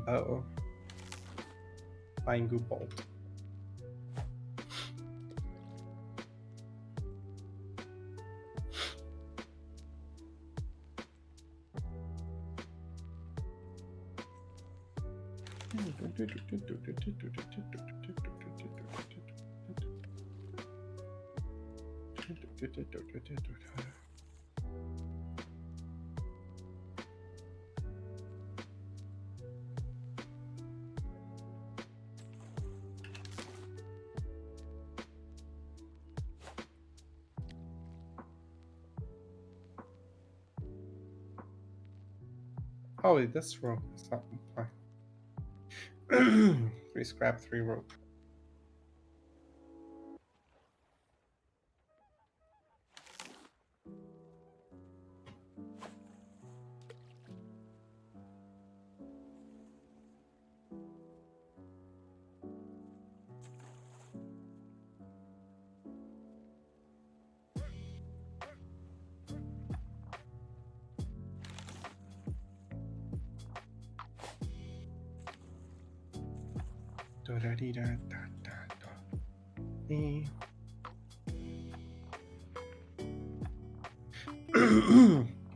Bow. Fine good bolt. Oh, this rope is not fine. 3 scrap, 3 rope.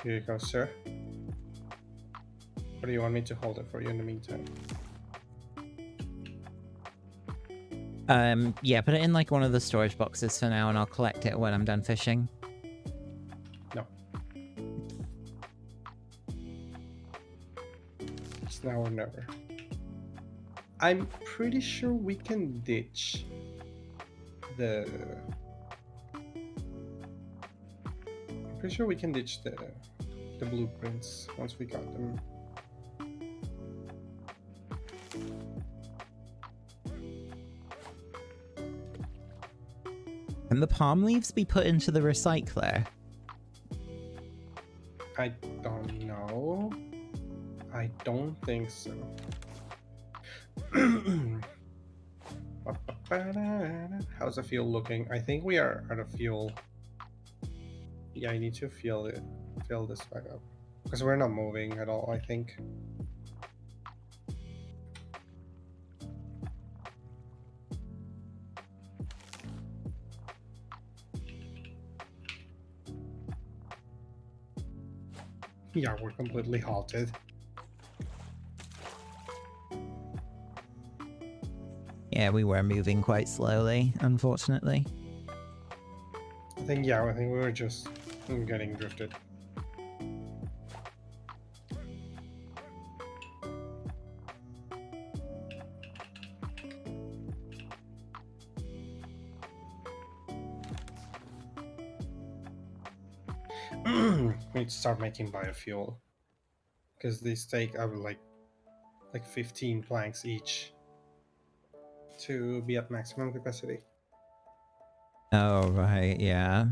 Here you go, sir. Or do you want me to hold it for you in the meantime? Yeah, put it in like one of the storage boxes for now and I'll collect it when I'm done fishing. No. It's now or never. I'm pretty sure we can ditch the... I'm pretty sure we can ditch the blueprints once we got them. Can the palm leaves be put into the recycler? I don't know. I don't think so. How's the fuel looking? I think we are out of fuel. Yeah, I need to fill this back up. Because we're not moving at all, I think. Yeah, we're completely halted. Yeah, we were moving quite slowly, unfortunately. I think we were just getting drifted. We need to start making biofuel. Because these take like 15 planks each to be at maximum capacity. Oh, right, yeah.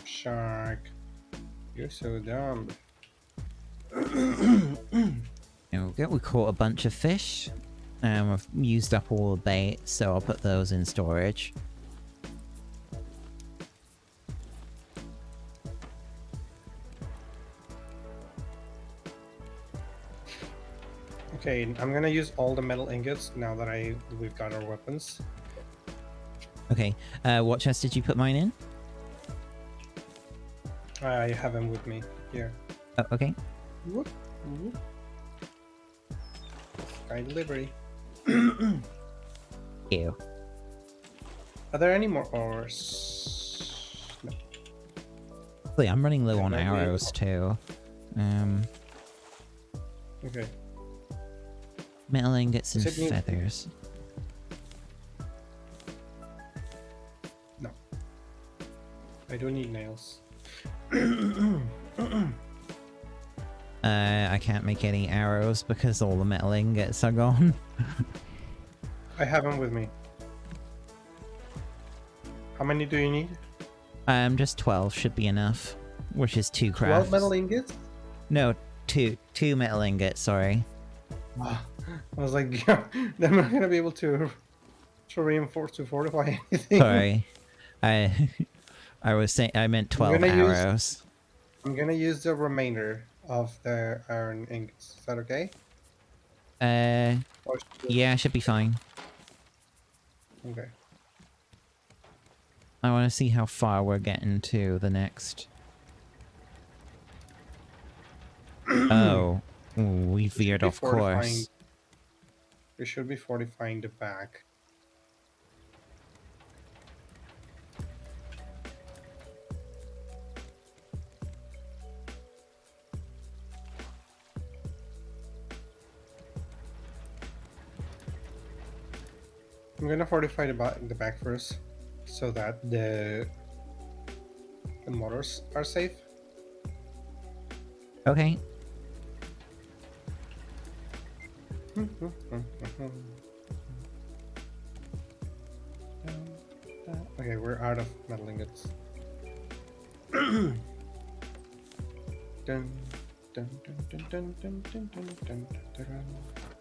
Shark. You're so dumb. Okay, we caught a bunch of fish. I've used up all the bait, so I'll put those in storage. Okay, I'm gonna use all the metal ingots now that we've got our weapons. Okay. What chest did you put mine in? I have them with me here. Oh, okay. Whoop, whoop. Sky delivery. Ew. Are there any more ores? No. Wait, I'm running low Okay, on maybe- arrows too. Okay. Metal ingots and Does it need- feathers. No. I don't need nails. I can't make any arrows because all the metal ingots are gone. I have them with me. How many do you need? Just 12 should be enough, which is 2 crafts. 12 metal ingots? No, two metal ingots. Sorry. I was like, yeah, they're not gonna be able to reinforce to fortify anything. Sorry, I was saying I meant 12 arrows. I'm gonna use the remainder of the iron ingots. Is that okay? Or should we- Yeah, it should be fine. Okay. I want to see how far we're getting to the next. Oh, we veered off course. We should be fortifying the back. I'm gonna fortify the back first, so that the motors are safe. Okay. Okay, we're out of metal ingots. Dun, dun, dun, dun, dun, dun, dun, dun, dun, dun, dun.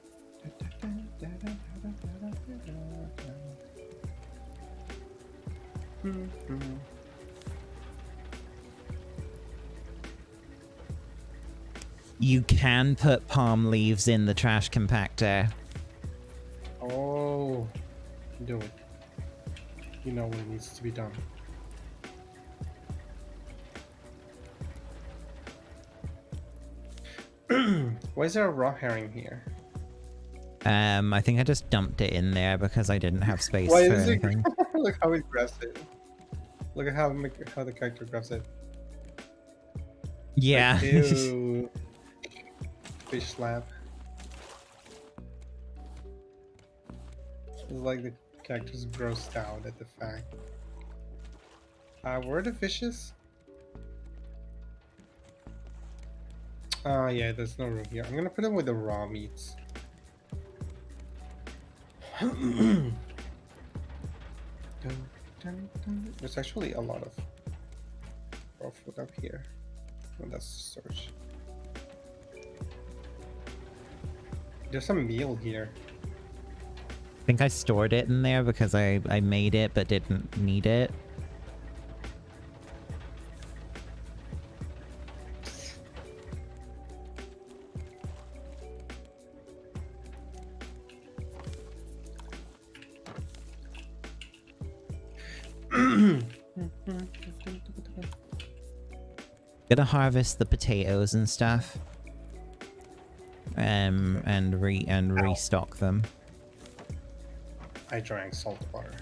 You can put palm leaves in the trash compactor. Oh, do it. You know what needs to be done. Why is there a raw herring here? I think I just dumped it in there because I didn't have space Why for is it? anything. Look how it grabs it. Look at how the character grabs it. Yeah. Like, ew. Fish slap. It's like the character's grossed out at the fact. Where are the fishes? Yeah, there's no room here. I'm gonna put them with the raw meats. There's actually a lot of raw food up here. Oh, that's storage. There's some meal here. I think I stored it in there because I made it but didn't need it. Gonna harvest the potatoes and stuff. And restock them. I drank salt water.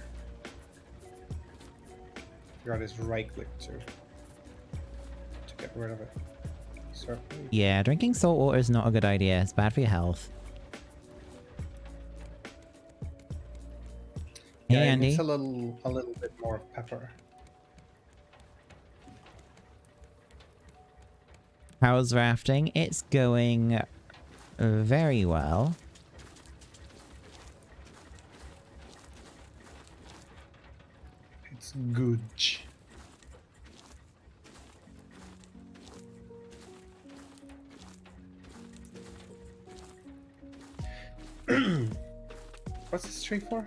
Forgot his right click to get rid of it. Certainly. Yeah, drinking salt water is not a good idea. It's bad for your health. Hey, Yeah, it Andy. needs a little bit more pepper. How's rafting? It's going very well. It's good. What's this tree for?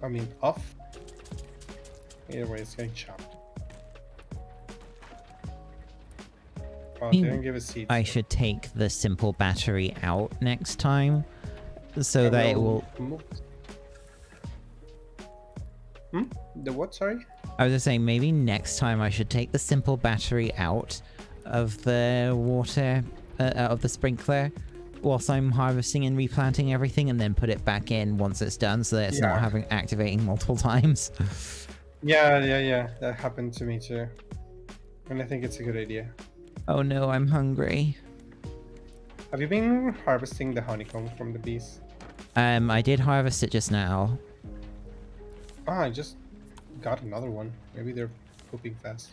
I mean, off. Either way, it's getting chopped. Oh, they didn't give us seeds. I so should take the simple battery out next time so I that it will... move. The what? Sorry. I was just saying, maybe next time I should take the simple battery out of the water, out of the sprinkler, whilst I'm harvesting and replanting everything, and then put it back in once it's done, so that it's not having activating multiple times. Yeah. That happened to me too, and I think it's a good idea. Oh no, I'm hungry. Have you been harvesting the honeycomb from the bees? I did harvest it just now. Ah, I just got another one. Maybe they're pooping fast.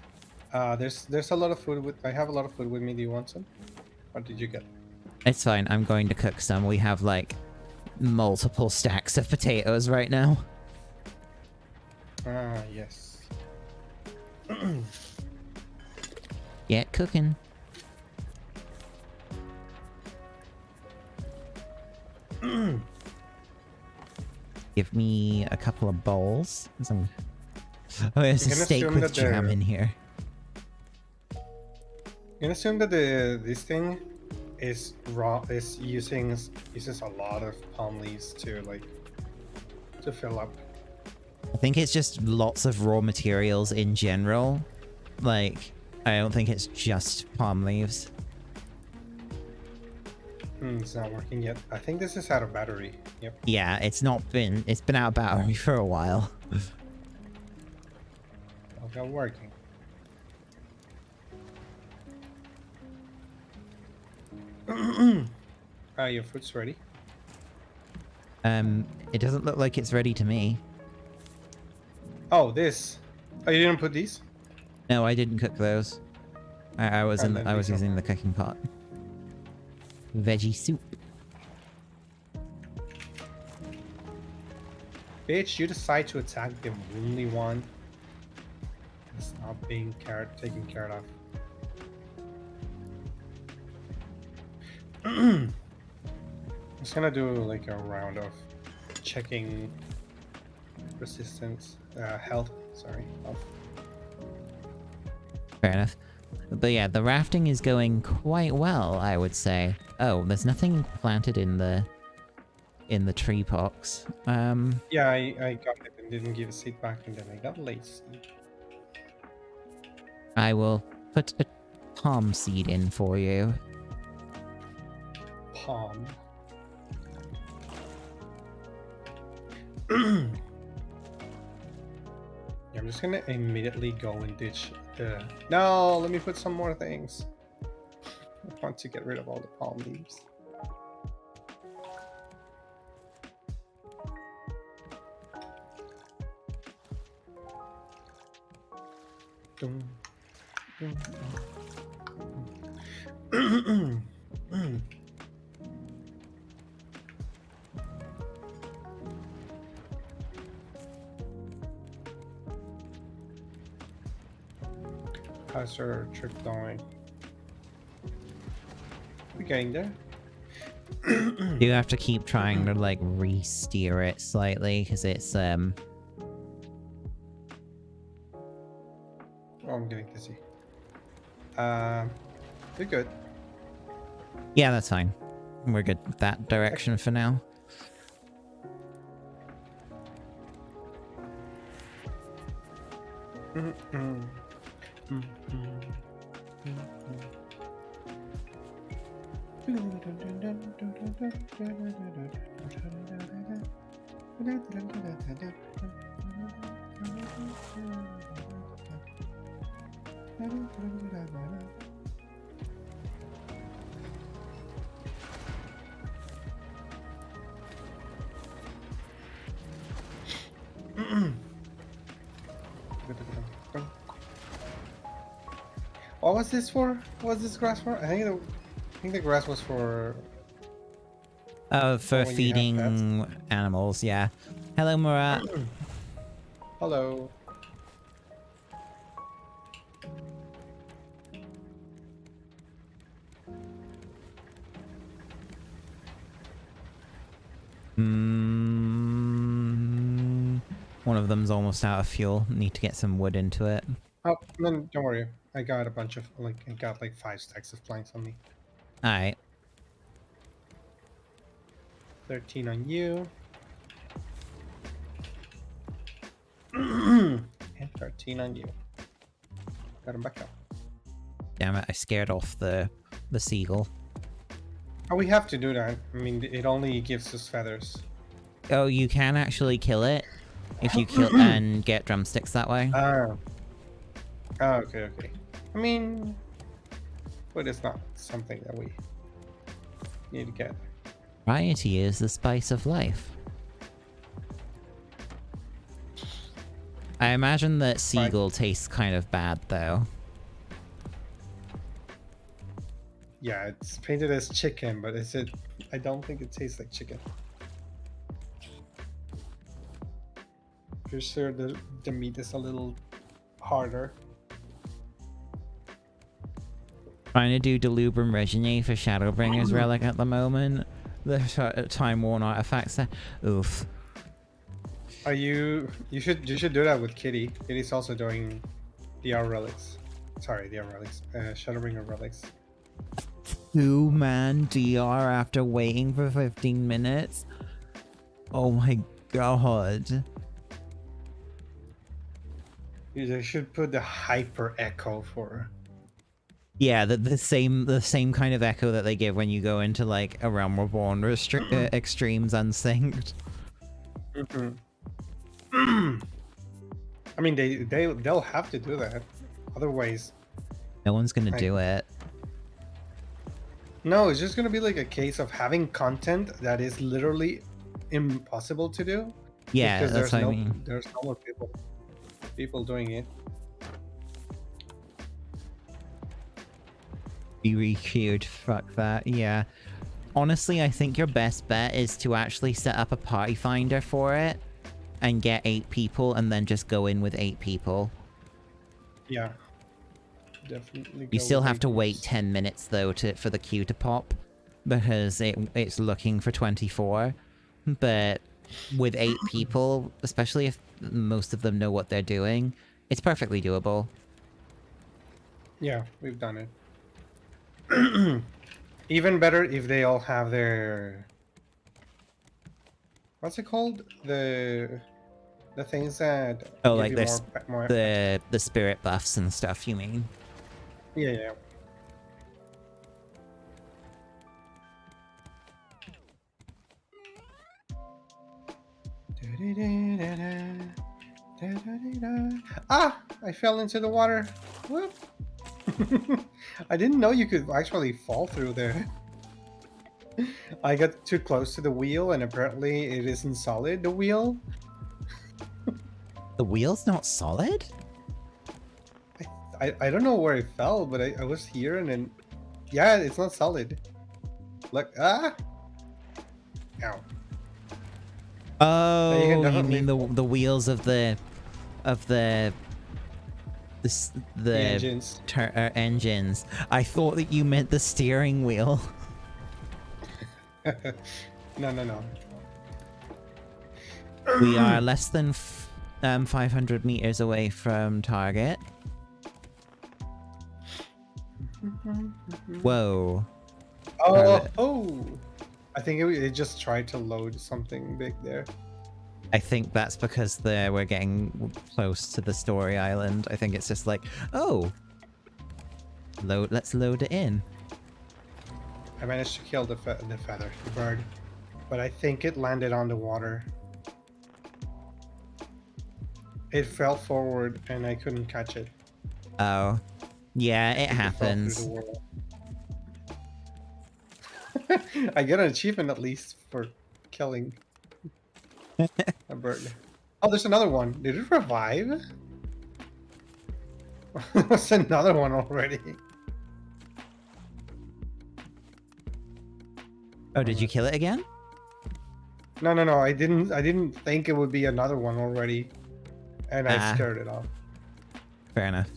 There's a lot of food with. I have a lot of food with me. Do you want some? What did you get? It's fine, I'm going to cook some. We have, like, multiple stacks of potatoes right now. Ah, yes. Get cooking. Give me a couple of bowls. Oh, there's a steak with jam in here. You can assume that this thing is uses a lot of palm leaves to fill up. I think it's just lots of raw materials in general. Like, I don't think it's just palm leaves. It's not working yet. I think this is out of battery. Yep. Yeah, it's been out of battery for a while. Okay, working. Your fruit's ready. It doesn't look like it's ready to me. Oh, this. Oh, you didn't put these? No, I didn't cook those. I was using the cooking pot. Veggie soup. Bitch, you decide to attack the only one that's not being taken care of. I'm just gonna do like a round of checking resistance, health. Sorry, health. Fair enough. But yeah, the rafting is going quite well, I would say. Oh, there's nothing planted in the tree box. Yeah, I got it and didn't give a seed back, and then I got lazy. I will put a palm seed in for you. Palm. Yeah, I'm just gonna immediately go and ditch the... No, let me put some more things. I want to get rid of all the palm leaves. Dum, dum, dum. How's your trip going? We're getting there. You have to keep trying to like re-steer it slightly because it's Oh, I'm getting dizzy. We're good. Yeah, that's fine. We're good with that direction for now. What was this for? What was this grass for? I think the grass was for For when you have feeding animals, yeah. Hello, Murat. Hello. One of them's almost out of fuel. Need to get some wood into it. Oh, then don't worry. I got a bunch of I got like 5 stacks of planks on me. Alright. 13 on you. And 13 on you. Got him back up. Damn it, I scared off the seagull. Oh, we have to do that. I mean, it only gives us feathers. Oh, you can actually kill it if you kill and get drumsticks that way. Oh, okay. I mean, but it's not something that we need to get. Variety is the spice of life. I imagine that seagull tastes kind of bad, though. Yeah, it's painted as chicken, but is it? I don't think it tastes like chicken. For sure, the meat is a little harder. Trying to do Delubrum Regine for Shadowbringer's Relic at the moment. The time-worn artifacts there. Oof. Are you? You should do that with Kitty. Kitty's also doing DR relics. Sorry, DR relics. Shadowbringer relics. 2-man DR after waiting for 15 minutes? Oh my god. You should put the hyper echo for. Yeah, the same kind of echo that they give when you go into like a Realm Reborn extremes unsynced. I mean, they'll have to do that, otherwise. No one's gonna do it. No, it's just gonna be like a case of having content that is literally impossible to do. Yeah, because that's what I mean. There's no more people doing it. Be re-queued, fuck that, yeah. Honestly, I think your best bet is to actually set up a party finder for it and get 8 people and then just go in with 8 people. Yeah. Definitely. You still have to wait 10 minutes though for the queue to pop because it's looking for 24. But with 8 people, especially if most of them know what they're doing, it's perfectly doable. Yeah, we've done it. Even better if they all have their, what's it called? The things that Oh, give like you this, more the spirit buffs and stuff, you mean? Yeah. Ah! I fell into the water. Whoop. I didn't know you could actually fall through there. I got too close to the wheel and apparently it isn't solid, the wheel. The wheel's not solid? I don't know where I fell, but I was here and then... Yeah, it's not solid. Look, ah! Ow. Oh, you mean the wheels of the engines. Engines. I thought that you meant the steering wheel. No. We are less than 500 meters away from target. Whoa. Oh! I think it just tried to load something big there. I think that's because we're getting close to the story island. I think it's just like, oh, let's load it in. I managed to kill the bird, but I think it landed on the water. It fell forward and I couldn't catch it. Oh, yeah, it happens. I get an achievement at least for killing a bird. Oh, there's another one. Did it revive? There's another one already. Oh, did you kill it again? No. I didn't think it would be another one already, and I scared it off. Fair enough.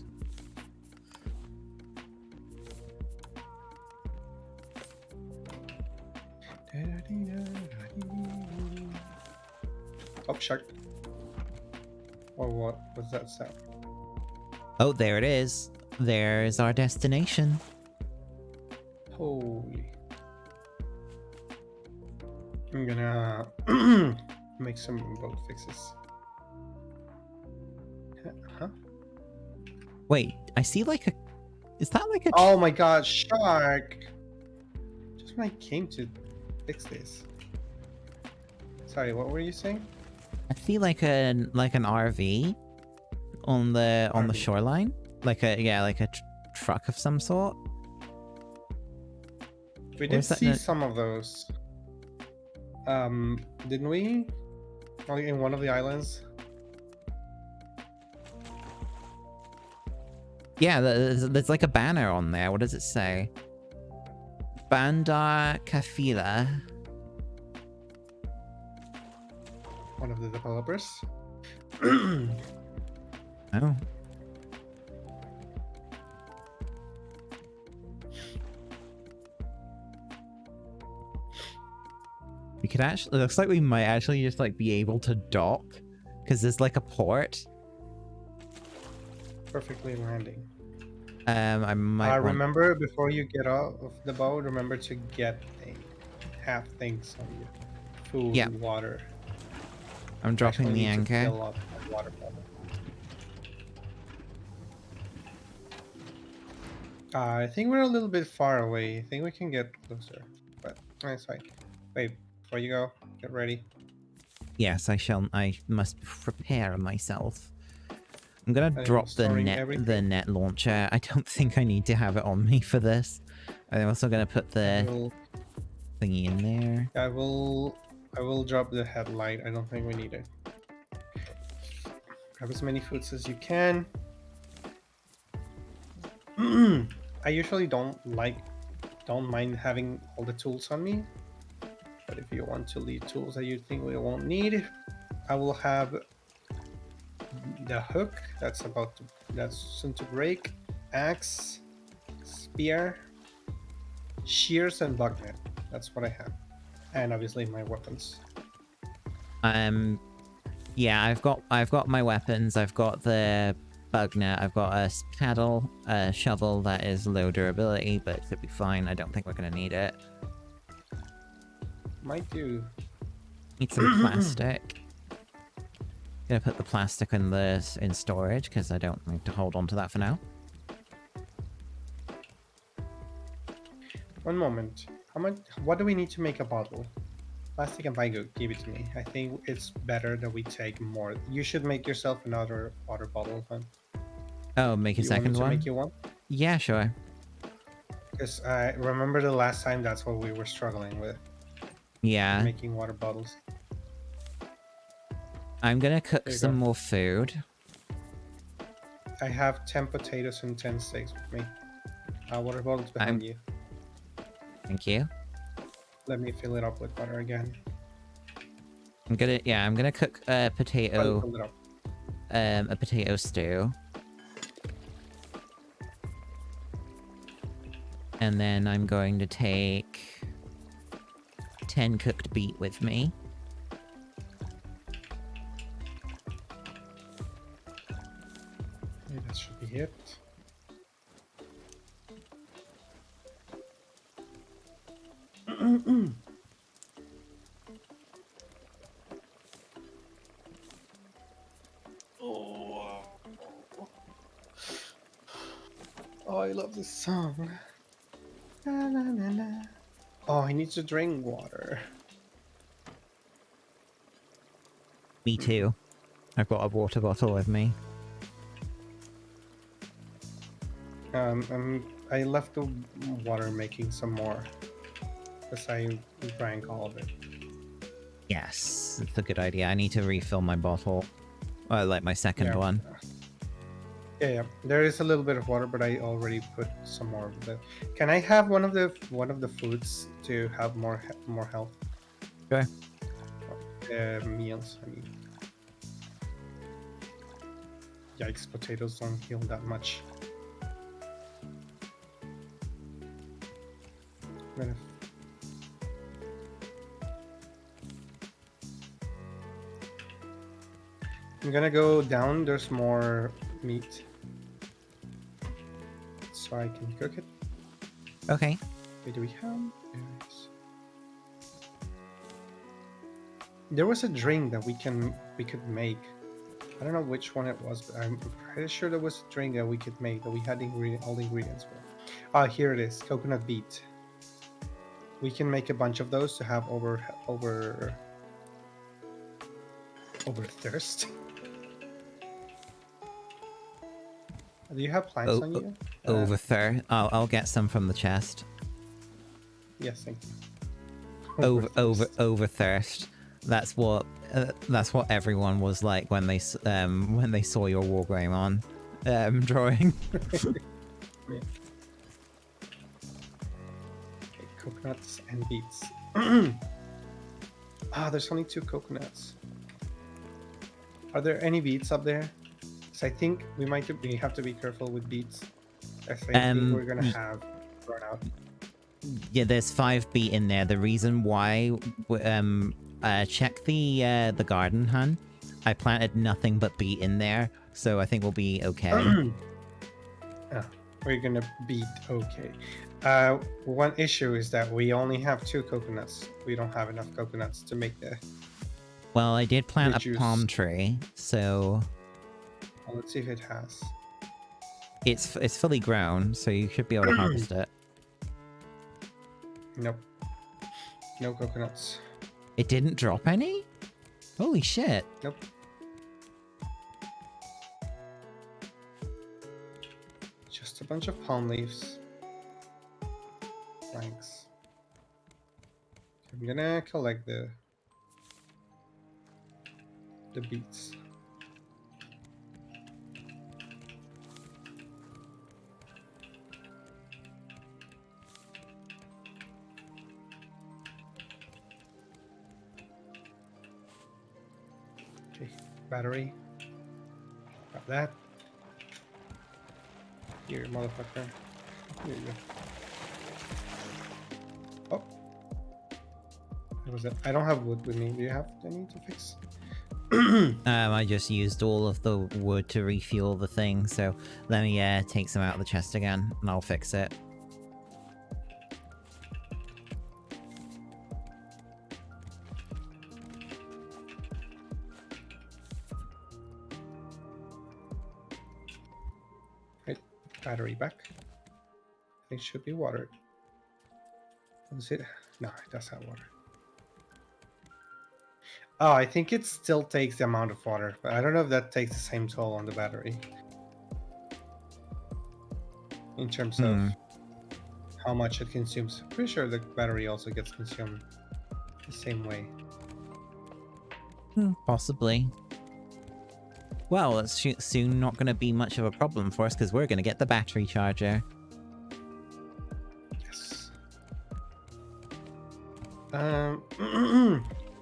Oh, shark. Or what was that sound? Oh, there it is. There's our destination. Holy. I'm gonna make some boat fixes. Huh? Wait, I see like a... Is that like a... Oh my god, shark! Just when I came to fix this. Sorry, what were you saying? I see like an RV on the RV. shoreline. Like a like a truck of some sort. We Or did is that see some of those. Didn't we? Like in one of the islands. Yeah, there's like a banner on there. What does it say? Bandar Kafila. One of the developers. Oh. We could actually... It looks like we might actually just like be able to dock. Because there's like a port. Perfectly landing. I might want... Remember, before you get off of the boat, remember to get have things on you. Food, Yeah. water. I'm dropping the Need to anchor. fill up a water bottle. I think we're a little bit far away. I think we can get closer, but that's fine. Wait, before you go, get ready. Yes, I must prepare myself. I'm gonna I'm drop the storing net everything. launcher. I don't think I need to have it on me for this. I'm also gonna put the thingy in there. I will drop the headlight. I don't think we need it. Grab as many foods as you can. I usually don't mind having all the tools on me, but if you want to leave tools that you think we won't need, I will have the hook that's soon to break, axe, spear, shears, and bucknet. That's what I have, and obviously my weapons. Yeah, I've got my weapons. I've got the bugnet. I've got a paddle, a shovel that is low durability, but it should be fine. I don't think we're gonna need it. Might do. Need some plastic. Gonna put the plastic in storage because I don't need to hold on to that for now. One moment. How much? What do we need to make a bottle? Plastic and Vigo, give it to me. I think it's better that we take more. You should make yourself another water bottle, huh? Oh, make a second one? Make you one? Yeah, sure. Because I remember the last time that's what we were struggling with. Yeah. Making water bottles. I'm gonna cook some more food. I have 10 potatoes and 10 steaks with me. Water bottles behind you. Thank you. Let me fill it up with butter again. I'm gonna cook a potato stew. And then I'm going to take 10 cooked beet with me. Okay, that should be it. Oh, I love this song. La, la, la, la. Oh, he needs to drink water. Me too. I've got a water bottle with me. I left the water making some more because I drank all of it. Yes, it's a good idea. I need to refill my bottle. Like my second one. Yeah, there is a little bit of water, but I already put some more of it. Can I have one of the foods to have more health? Sure. Meals. I mean, yikes! Potatoes don't heal that much. I'm gonna go down. There's more meat. so I can cook it. Okay. Wait, do we have? There was a drink that we could make. I don't know which one it was, but I'm pretty sure there was a drink that we could make that we had all the ingredients for. Ah, here it is, coconut beet. We can make a bunch of those to have over thirst. Do you have planks on you? Overthir. I'll get some from the chest. Yes, thank you. Overthirst. That's what everyone was like when they saw your Wargreymon drawing. Yeah. Okay, coconuts and beets. There's only 2 coconuts. Are there any beets up there? So I think we have to be careful with beets. I think we're gonna have run out. Yeah, there's 5 beet in there. The reason why, check the garden, hun. I planted nothing but beet in there, so I think we'll be okay. We're gonna be okay. One issue is that we only have 2 coconuts. We don't have enough coconuts to make the. Well, I did plant a juice. palm tree, so. Well, let's see if it has. It's fully grown, so you should be able to harvest it. Nope. No coconuts. It didn't drop any? Holy shit. Nope. Just a bunch of palm leaves. Thanks. I'm gonna collect the beets. Okay, battery. Got that. Here, motherfucker. Here you go. Oh. What was that? I don't have wood with me. Do you have any to fix? I just used all of the wood to refuel the thing, so let me take some out of the chest again, and I'll fix it. Right, battery back. It should be watered. Is it? No, it does have water. Oh, I think it still takes the amount of water, but I don't know if that takes the same toll on the battery. In terms of how much it consumes. Pretty sure the battery also gets consumed the same way. Possibly. Well, it's soon not going to be much of a problem for us because we're going to get the battery charger. Yes.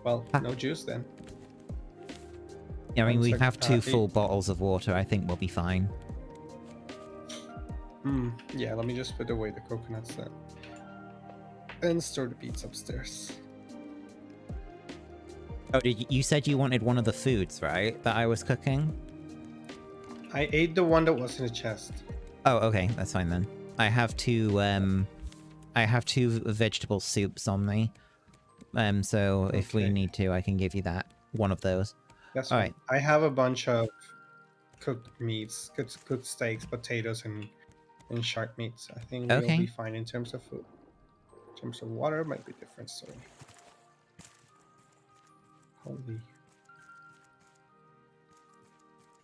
Well, no juice then. Yeah, I mean, we have 2 full bottles of water. I think we'll be fine. Yeah, let me just put away the coconuts then. And store the beets upstairs. Oh, you said you wanted one of the foods, right? That I was cooking? I ate the one that was in the chest. Oh, okay. That's fine then. I have 2 vegetable soups on me. So if we need to, I can give you that. One of those. That's all right. I have a bunch of cooked meats, cooked steaks, potatoes, and shark meats. I think we'll be fine in terms of food. In terms of water, might be a different story. Holy.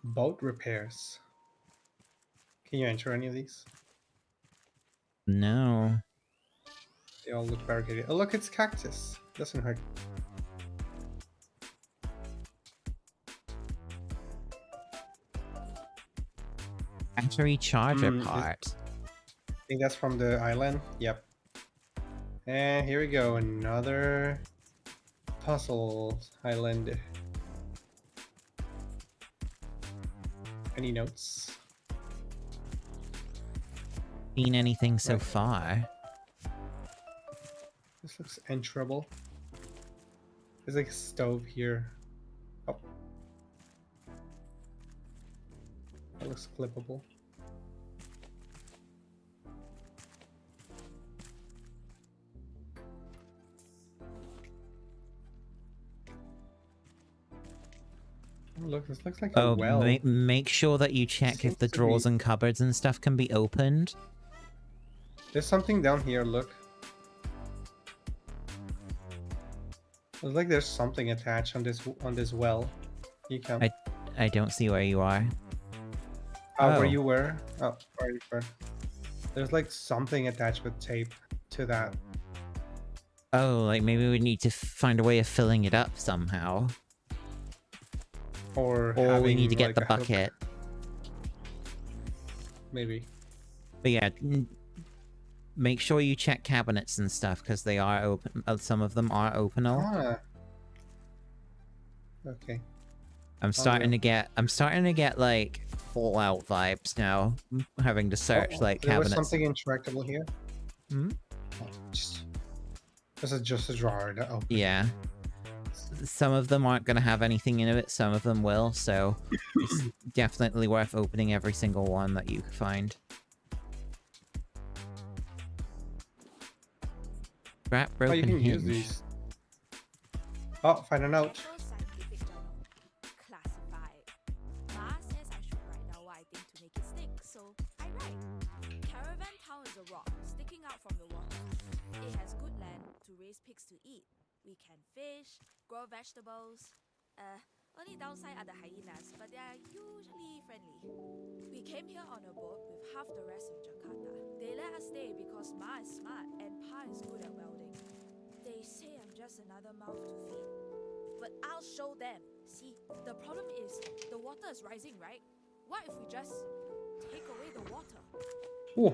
Boat repairs. Can you enter any of these? No. They all look barricaded. Oh, look, it's cactus. Doesn't hurt. Battery charger part. I think that's from the island. Yep. And here we go. Another puzzle island. Any notes? Seen anything so far? This looks enterable. There's like a stove here. Oh. That looks clippable. Look, this looks like a Oh, well. make sure that you check if Seems the to be. drawers and cupboards and stuff can be opened. There's something down here. Look. Looks like there's something attached on this well. You come. I don't see where you are. Where Oh. you were? Oh, where you were. There's like something attached with tape to that. Oh, like maybe we need to find a way of filling it up somehow. Or we need to get like, the a hook, bucket. maybe. But yeah, make sure you check cabinets and stuff because they are open. Some of them are openable. Ah. Okay. I'm starting to get like Fallout vibes now, having to search like there was cabinets. something interactable here. Hmm? Oh, this is just a drawer to open. Yeah. Some of them aren't going to have anything in it, some of them will, so it's definitely worth opening every single one that you find. Scrap broken you can hinge. use these. Oh, find a note. Scientific journal. Classified. Ma says I should write down what I think to make it stick, so I write. Caravan town is a rock sticking out from the water. It has good land to raise pigs to eat. We can fish, grow vegetables. Only downside are the hyenas, but they are usually friendly. We came here on a boat with half the rest in Jakarta. They let us stay because Ma is smart and Pa is good at welding. They say I'm just another mouth to feed. But I'll show them. See, the problem is the water is rising, right? What if we just take away the water? Oh,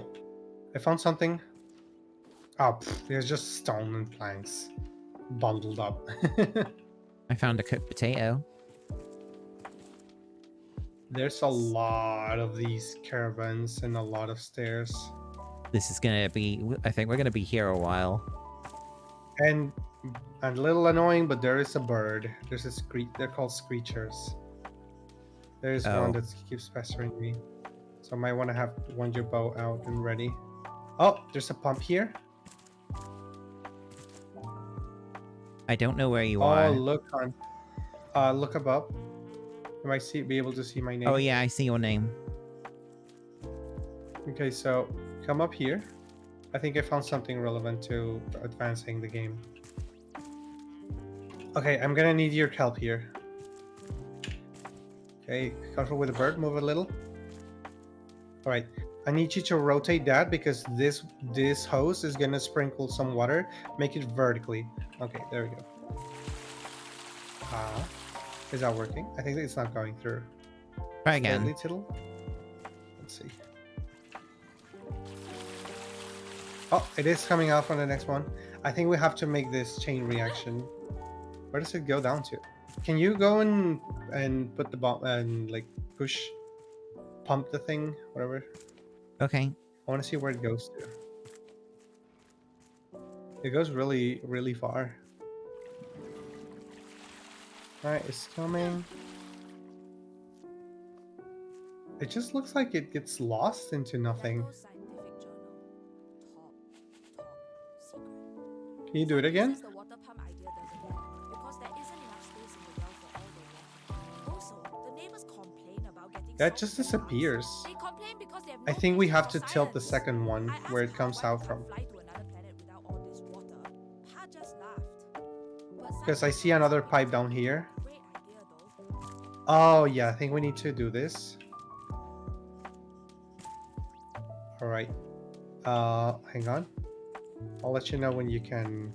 I found something. Oh, there's just stone and planks bundled up. I found a cooked potato. There's a lot of these caravans and a lot of stairs. This is gonna be, I think we're gonna be here a while. And a little annoying, but there is a bird. There's a they're called screechers. There's one that keeps pestering me. So I might want to have your bow out and ready. Oh, there's a pump here. I don't know where you are. Oh, look look above. You might be able to see my name. Oh yeah, I see your name. Okay, so come up here. I think I found something relevant to advancing the game. Okay, I'm gonna need your help here. Okay, careful with the bird, move a little. Alright, I need you to rotate that because this hose is gonna sprinkle some water. Make it vertically. Okay, there we go. Is that working? I think it's not going through. Try again. Let's see. Oh, it is coming out on the next one. I think we have to make this chain reaction. Where does it go down to? Can you go and put the bomb and like pump the thing, whatever? Okay. I want to see where it goes to. It goes really, really far. Alright, it's coming. It just looks like it gets lost into nothing. Scientific journal. Top secret. Can you do it again? The water pump idea doesn't work because there isn't enough space in the well for all the water. Also, the neighbors complain about getting That just disappears. They complain because they have I no think we patience have to for tilt the silence. second one I where asked it Pa comes why out we from. can't fly to another planet without all this water. Pa just laughed. But Because I see another pipe down here. great idea though. Oh yeah, I think we need to do this. Alright. Hang on. I'll let you know when you can.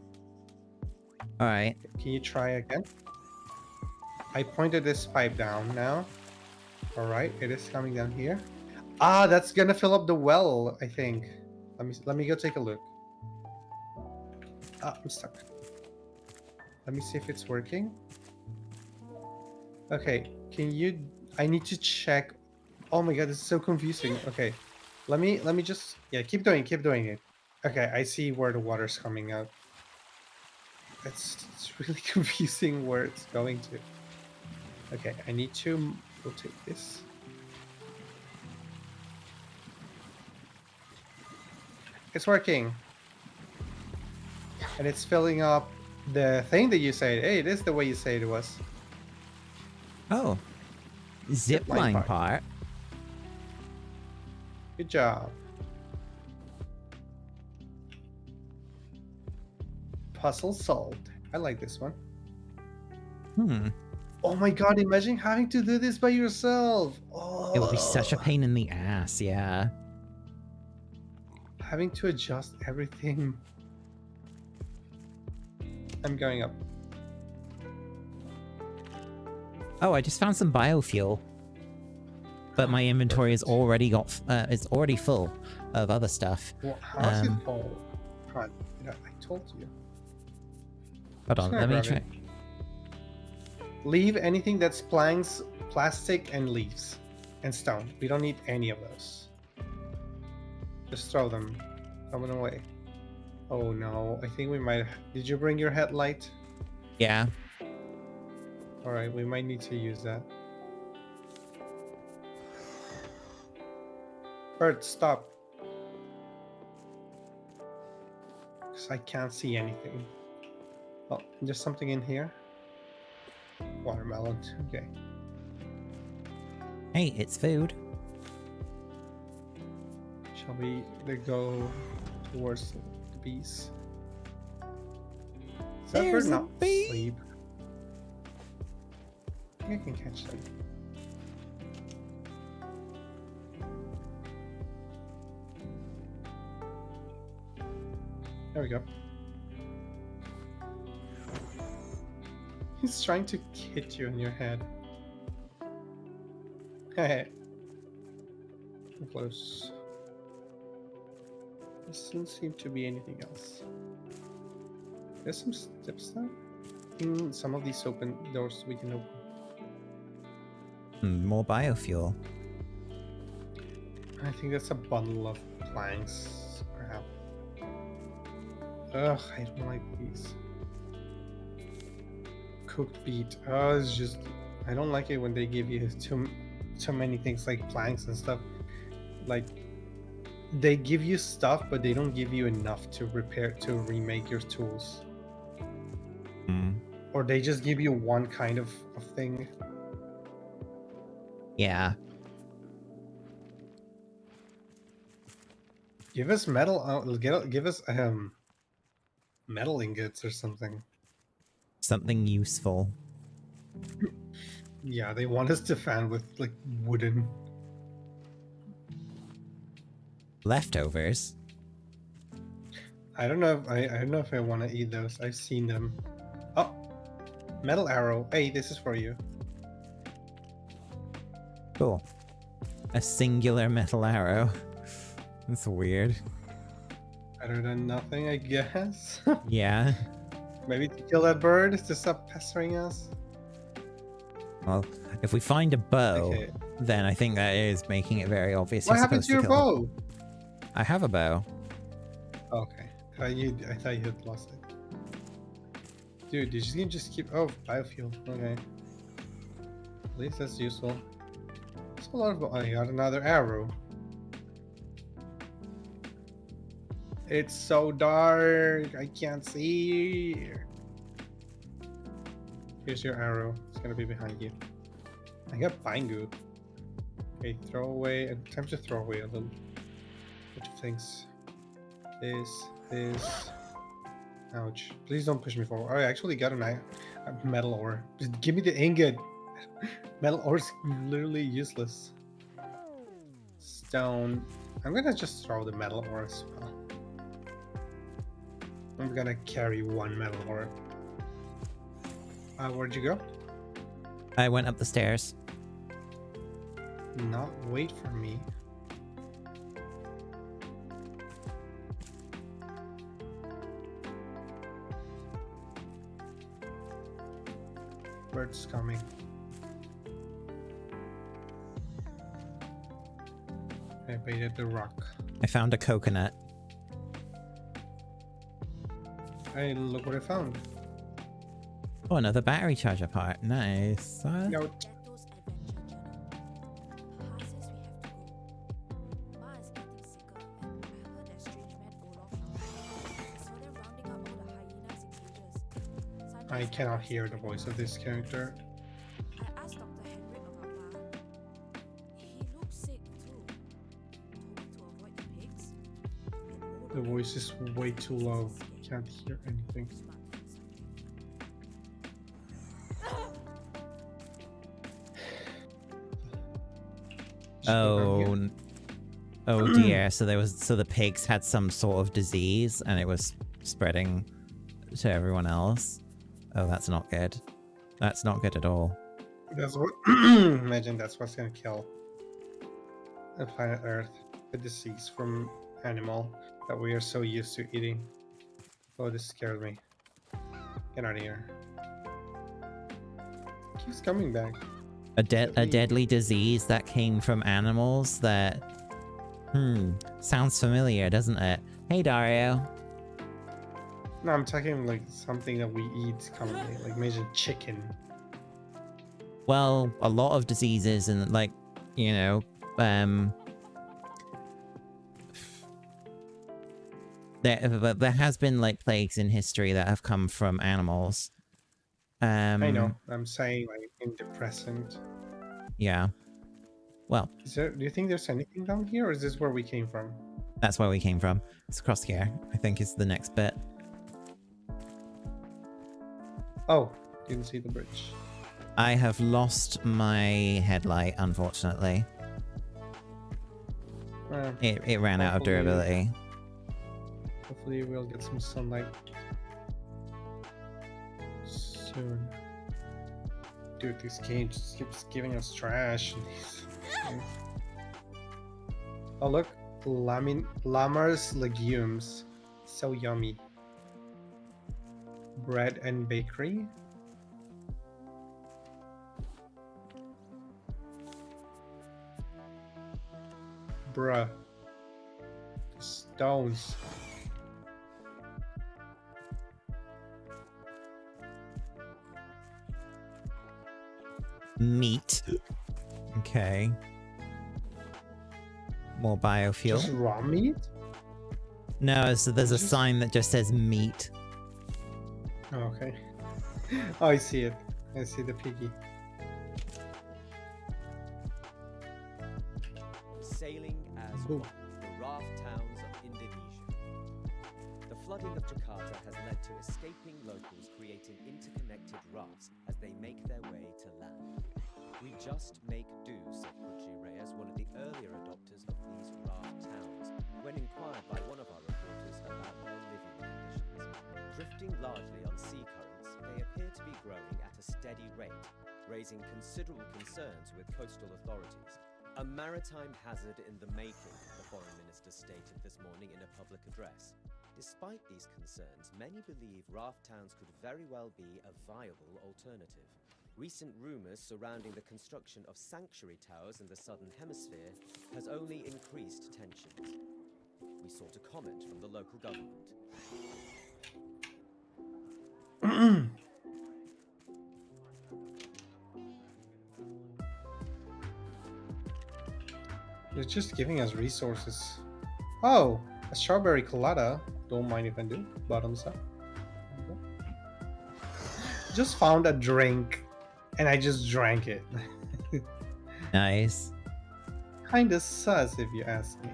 Alright. Can you try again? I pointed this pipe down now. Alright, it is coming down here. Ah, that's gonna fill up the well, I think. Let me go take a look. Ah, I'm stuck. Let me see if it's working. Okay, I need to check. Oh my god, this is so confusing. Okay. Let me just keep doing it. Okay, I see where the water's coming out. It's really confusing where it's going to. Okay, I need to rotate this. It's working. And it's filling up the thing that you said. Hey, it is the way you say it was. Oh. Zipline part. Good job. Puzzle solved. I like this one. Hmm. Oh my god, imagine having to do this by yourself. Oh. It would be such a pain in the ass, yeah. Having to adjust everything. I'm going up. Oh, I just found some biofuel. But my inventory is already it's already full of other stuff. Well, how is it full? God, I told you. Hold on, let me grab try. it. Leave anything that's planks, plastic, and leaves. And stone. We don't need any of those. Just throw them. Throw them away. Oh no, I think we might... Did you bring your headlight? Yeah. Alright, we might need to use that. Bert, stop. Because I can't see anything. Oh, there's something in here. Watermelon. Okay. Hey, it's food. Shall we go towards the bees? Is that There's bird a not bee. asleep? I think I can catch them. There we go. He's trying to hit you in your head. Hey. Too close. There doesn't seem to be anything else. There's some steps there. Some of these open doors we can open. More biofuel. I think that's a bundle of planks, perhaps. Ugh, I don't like these. Cooked beet. Oh, it's just... I don't like it when they give you too many things like planks and stuff. Like, they give you stuff, but they don't give you enough to remake your tools. Or they just give you one kind of thing. Yeah. Give us metal. Give us metal ingots or something. Something useful. Yeah, they want us to fan with like wooden Leftovers. I don't know. I don't know if I want to eat those. I've seen them. Oh, metal arrow. Hey, this is for you. Cool. A singular metal arrow. That's weird. Better than nothing, I guess. Yeah. Maybe to kill that bird to stop pestering us. Well, if we find a bow, Okay. then I think that is making it very obvious What you're happened supposed to your kill them. bow? I have a bow. Okay. I thought you had lost it. Dude, did you just keep... Oh, biofuel. Okay. At least that's useful. It's a lot of... I got another arrow. It's so dark. I can't see. Here's your arrow. It's gonna be behind you. I got Bangu. Okay, throw away. Time to throw away a little bunch of things. This. Ouch. Please don't push me forward. Oh, I actually got a metal ore. Just give me the ingot. Metal ore is literally useless. Stone. I'm gonna just throw the metal ore as well. I'm gonna carry one metal ore. Where'd you go? I went up the stairs. Not wait for me. Bird's coming. I baited the rock. I found a coconut. Hey, look what I found. Oh, another battery charger part. Nice. Yo, Ghetto's adventure journal. Pa says we have to go. Ma is getting sicker, and I heard that strange man Olaf down there. I saw them rounding up all the hyenas in cages. I cannot hear the voice of this character. I asked Dr. Henrik about Ma. The voice is way too low. Can't hear anything. Oh, oh dear. So the pigs had some sort of disease and it was spreading to everyone else. Oh, that's not good. That's not good at all. That's what. Imagine that's what's gonna kill the planet Earth. The disease from animal that we are so used to eating. Oh, this scares me. Get out of here. Keeps coming back. A deadly disease that came from animals that... sounds familiar, doesn't it? Hey, Dario. No, I'm talking like something that we eat commonly, like imagine chicken. Well, a lot of diseases and like, you know, there has been like plagues in history that have come from animals. I know. I'm saying like antidepressant. Yeah. Well, Do you think there's anything down here, or is this where we came from? that's where we came from. It's across here. I think is the next bit. Oh, didn't see the bridge. I have lost my headlight, unfortunately. It ran out of durability. Hopefully we'll get some sunlight soon. Dude, this game just keeps giving us trash. Oh look, Lammer's legumes. So yummy. Bread and bakery. Bruh. Stones. Meat. Okay. More biofuel. Just raw meat? No, so there's a sign that just says meat. Oh, okay. Oh, I see it. I see the piggy. Sailing as Boom. one, the raft towns of Indonesia. The flooding of Jakarta has led to escaping locals creating interconnected rafts as they make their way to land. We just make do, said Pucci Reyes, one of the earlier adopters of these raft towns, when inquired by one of our reporters about their living conditions. Drifting largely on sea currents, they appear to be growing at a steady rate, raising considerable concerns with coastal authorities. A maritime hazard in the making, the foreign minister stated this morning in a public address. Despite these concerns, many believe raft towns could very well be a viable alternative. Recent rumors surrounding the construction of sanctuary towers in the southern hemisphere has only increased tensions. We sought a comment from the local government. They're just giving us resources. Oh, a strawberry colada. Don't mind if I do. Bottoms up. Just found a drink, and I just drank it. Nice. Kinda sus, if you ask me.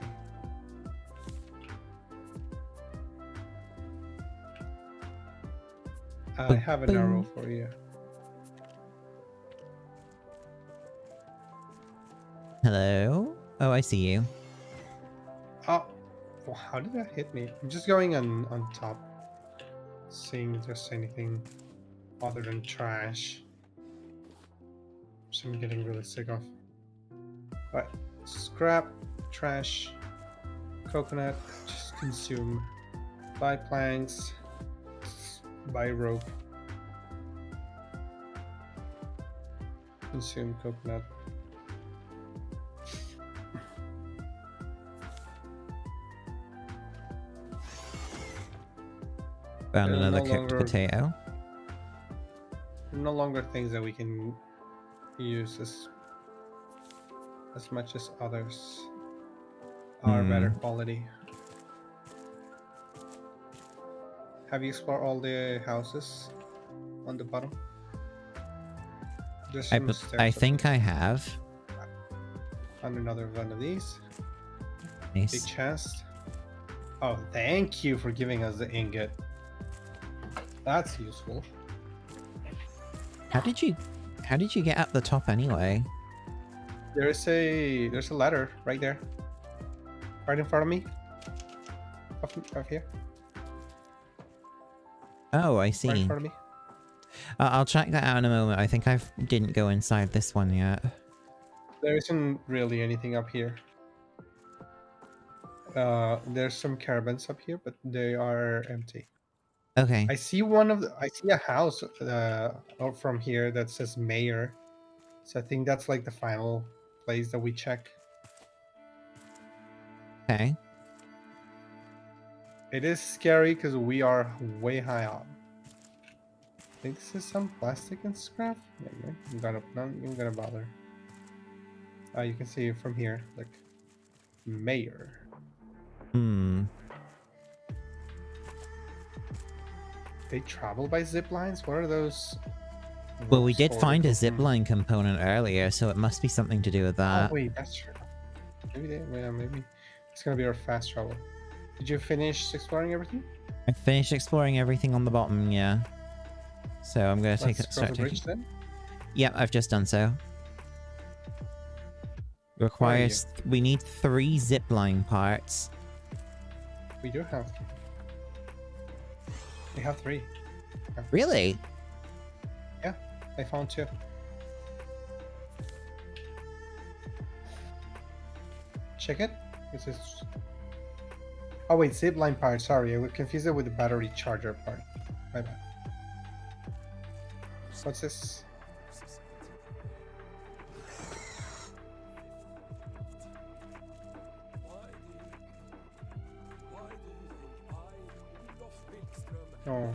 I have an arrow for you. Hello? Oh, I see you. Oh, well, how did that hit me? I'm just going on top, seeing if there's anything other than trash. Which I'm getting really sick of. But scrap, trash, coconut, just consume. Buy planks, buy rope. Consume coconut. Found They're another no cooked longer- potato. No longer things that we can use as much as others are better quality. Have you explored all the houses on the bottom? There's some stairs I up think I have. there. Found another one of these. Big Nice. chest. Oh, thank you for giving us the ingot. That's useful. How did you get up the top anyway? There's a ladder right there, right in front of me. Up here, Oh, I right in see. front of me. I'll check that out in a moment. I think I didn't go inside this one yet. There isn't really anything up here. There's some caravans up here, but they are empty. Okay. I see I see a house out from here that says mayor. So I think that's like the final place that we check. Okay. It is scary because we are way high up. I think this is some plastic and scrap. Maybe. Not even gonna bother. You can see it from here, like mayor. Hmm. They travel by zip lines. What are those? Well, we ropes did for that find go a from- zipline component earlier, so it must be something to do with Oh that. wait, that's true. Maybe it's gonna be our fast travel. Did you finish exploring everything? I finished exploring everything on the bottom, yeah. So I'm gonna Let's cross the bridge then. Yep, I've just done so. Where are you? Requires. We need 3 zipline parts. We do have 3. We have 3. Really? Yeah, I found 2. Check it. This is. Oh wait, zipline part. Sorry, I would confuse it with the battery charger part. My bad. What's this? Oh.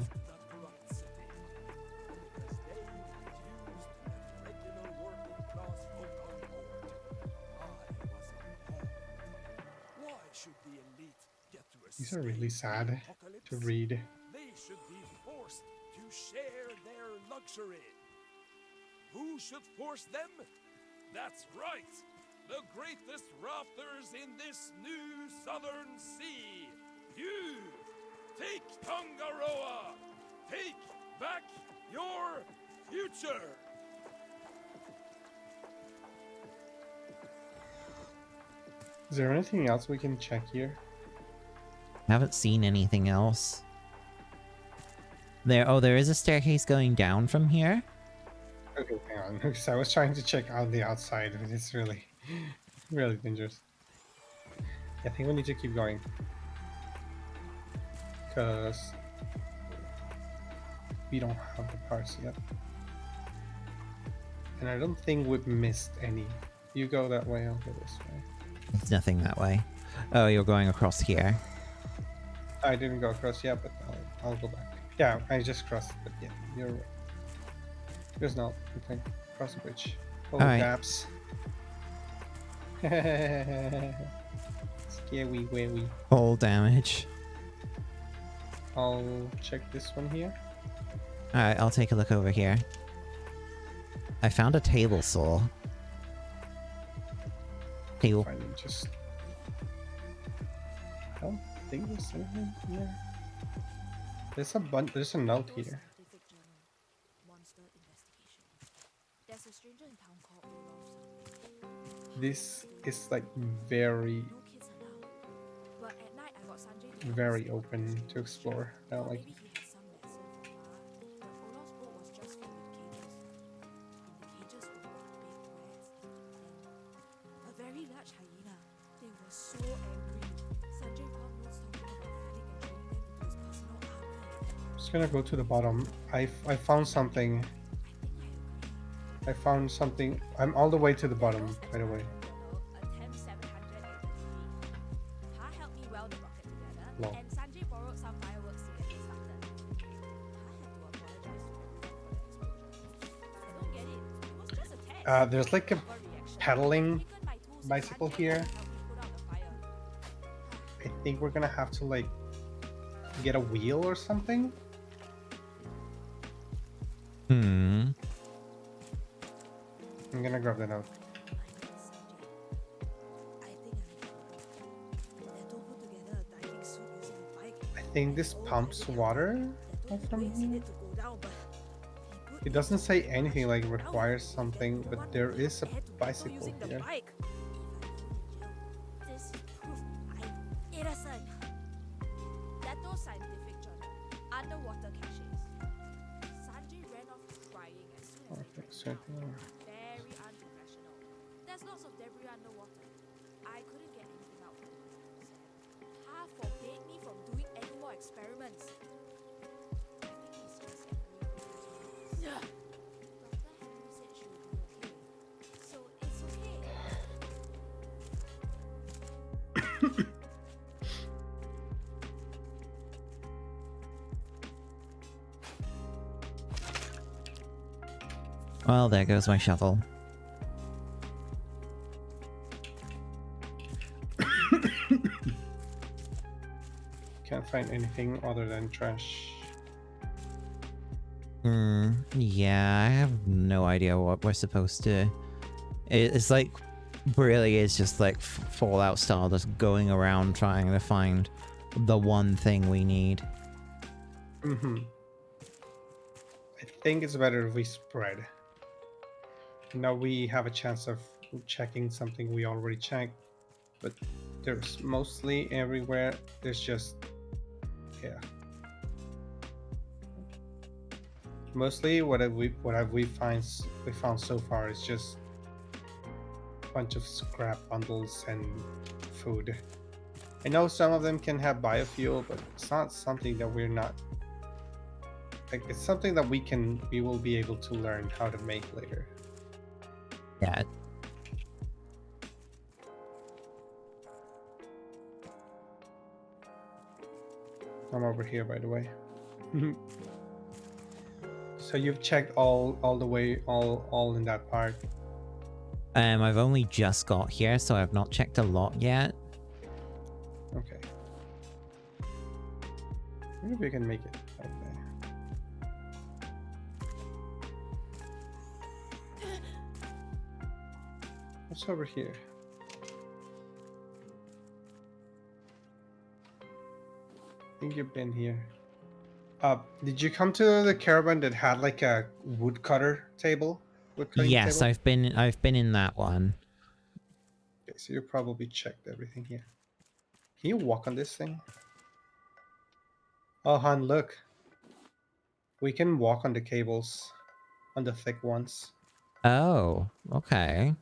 These are really sad to read. They should be forced to share their luxury. Who should force them? That's right, the greatest rafters in this new southern sea. You, take Tongaroa! Take back your future! Is there anything else we can check here? Haven't seen anything else. There is a staircase going down from here. Okay, hang on. Because I was trying to check out the outside, but it's really, really dangerous. I think we need to keep going. Because we don't have the parts yet. And I don't think we've missed any. You go that way, I'll go this way. There's nothing that way. Oh, you're going across here. I didn't go across yet, but I'll go back. Yeah, I just crossed, but yeah, you're right. There's not. Okay, cross the bridge. Oh, All right. gaps. Scary, wary. All damage. I'll check this one here. Alright, I'll take a look over here. I found a table saw. Table. Fine, just. I don't think there's anything here. There's a bunch. There's a note here. Scientific journal, monster investigation. There's a stranger in town called Olaf. This is like very, No kids allowed. But at night I got Sanjay to very open to explore. I don't like it. Maybe he has some medicine for Ma, but Olaf's boat was just filled with cages. In the cages were big rats and a very large hyena. They were so angry. Sanjay found notes talking about feeding and training them into his personal army. I'm just gonna go to the bottom. I found something. I think I agree. I found something. I'm all the way to the bottom, by the way. Attempt 783. Pa helped me weld the rocket together, Lol. and Sanjay borrowed some fireworks to get it started. Pa had to apologize to everyone for the explosion. I don't get it. It was just a test. There's like a Overreaction. pedaling Taken my tools to bicycle Sanjay here. to help me put out the fire. I think we're gonna have to like get a wheel or something. Hmm. I'm gonna grab the note. My name is Sanjay. I think I'm a hero. Leto put together a diving suit think this pumps water from here. It doesn't say anything like requires something, but there is a bicycle here. This is proof I'm innocent. Leto Scientific Journal. Underwater caches. Sanjay ran off crying as soon as I Okay, drank so down. Very unprofessional. There's lots of debris underwater. I couldn't get anything out. Pa forbade me from doing any more experiments. I think he's just angry. Dr. Henry said she would be okay. So it's okay. Well, there goes my shovel. Can't find anything other than trash. Yeah, I have no idea what we're supposed to... It's like, really is just like Fallout style, just going around trying to find the one thing we need. I think it's better if we spread. Now we have a chance of checking something we already checked, but there's mostly everywhere. There's just, yeah. Mostly what we found so far is just a bunch of scrap bundles and food. I know some of them can have biofuel, but it's not something that we're not like. It's something that we will be able to learn how to make later. Yeah. I'm over here, by the way. So you've checked all the way, all in that part. I've only just got here, so I've not checked a lot yet. Okay. Maybe we can make it out there. What's over here? I think you've been here. Did you come to the caravan that had like a woodcutter table? Woodcutting Yes, table? I've been in that one. Okay, so you probably checked everything here. Can you walk on this thing? Oh, Han, look. We can walk on the cables, on the thick ones. Oh, okay.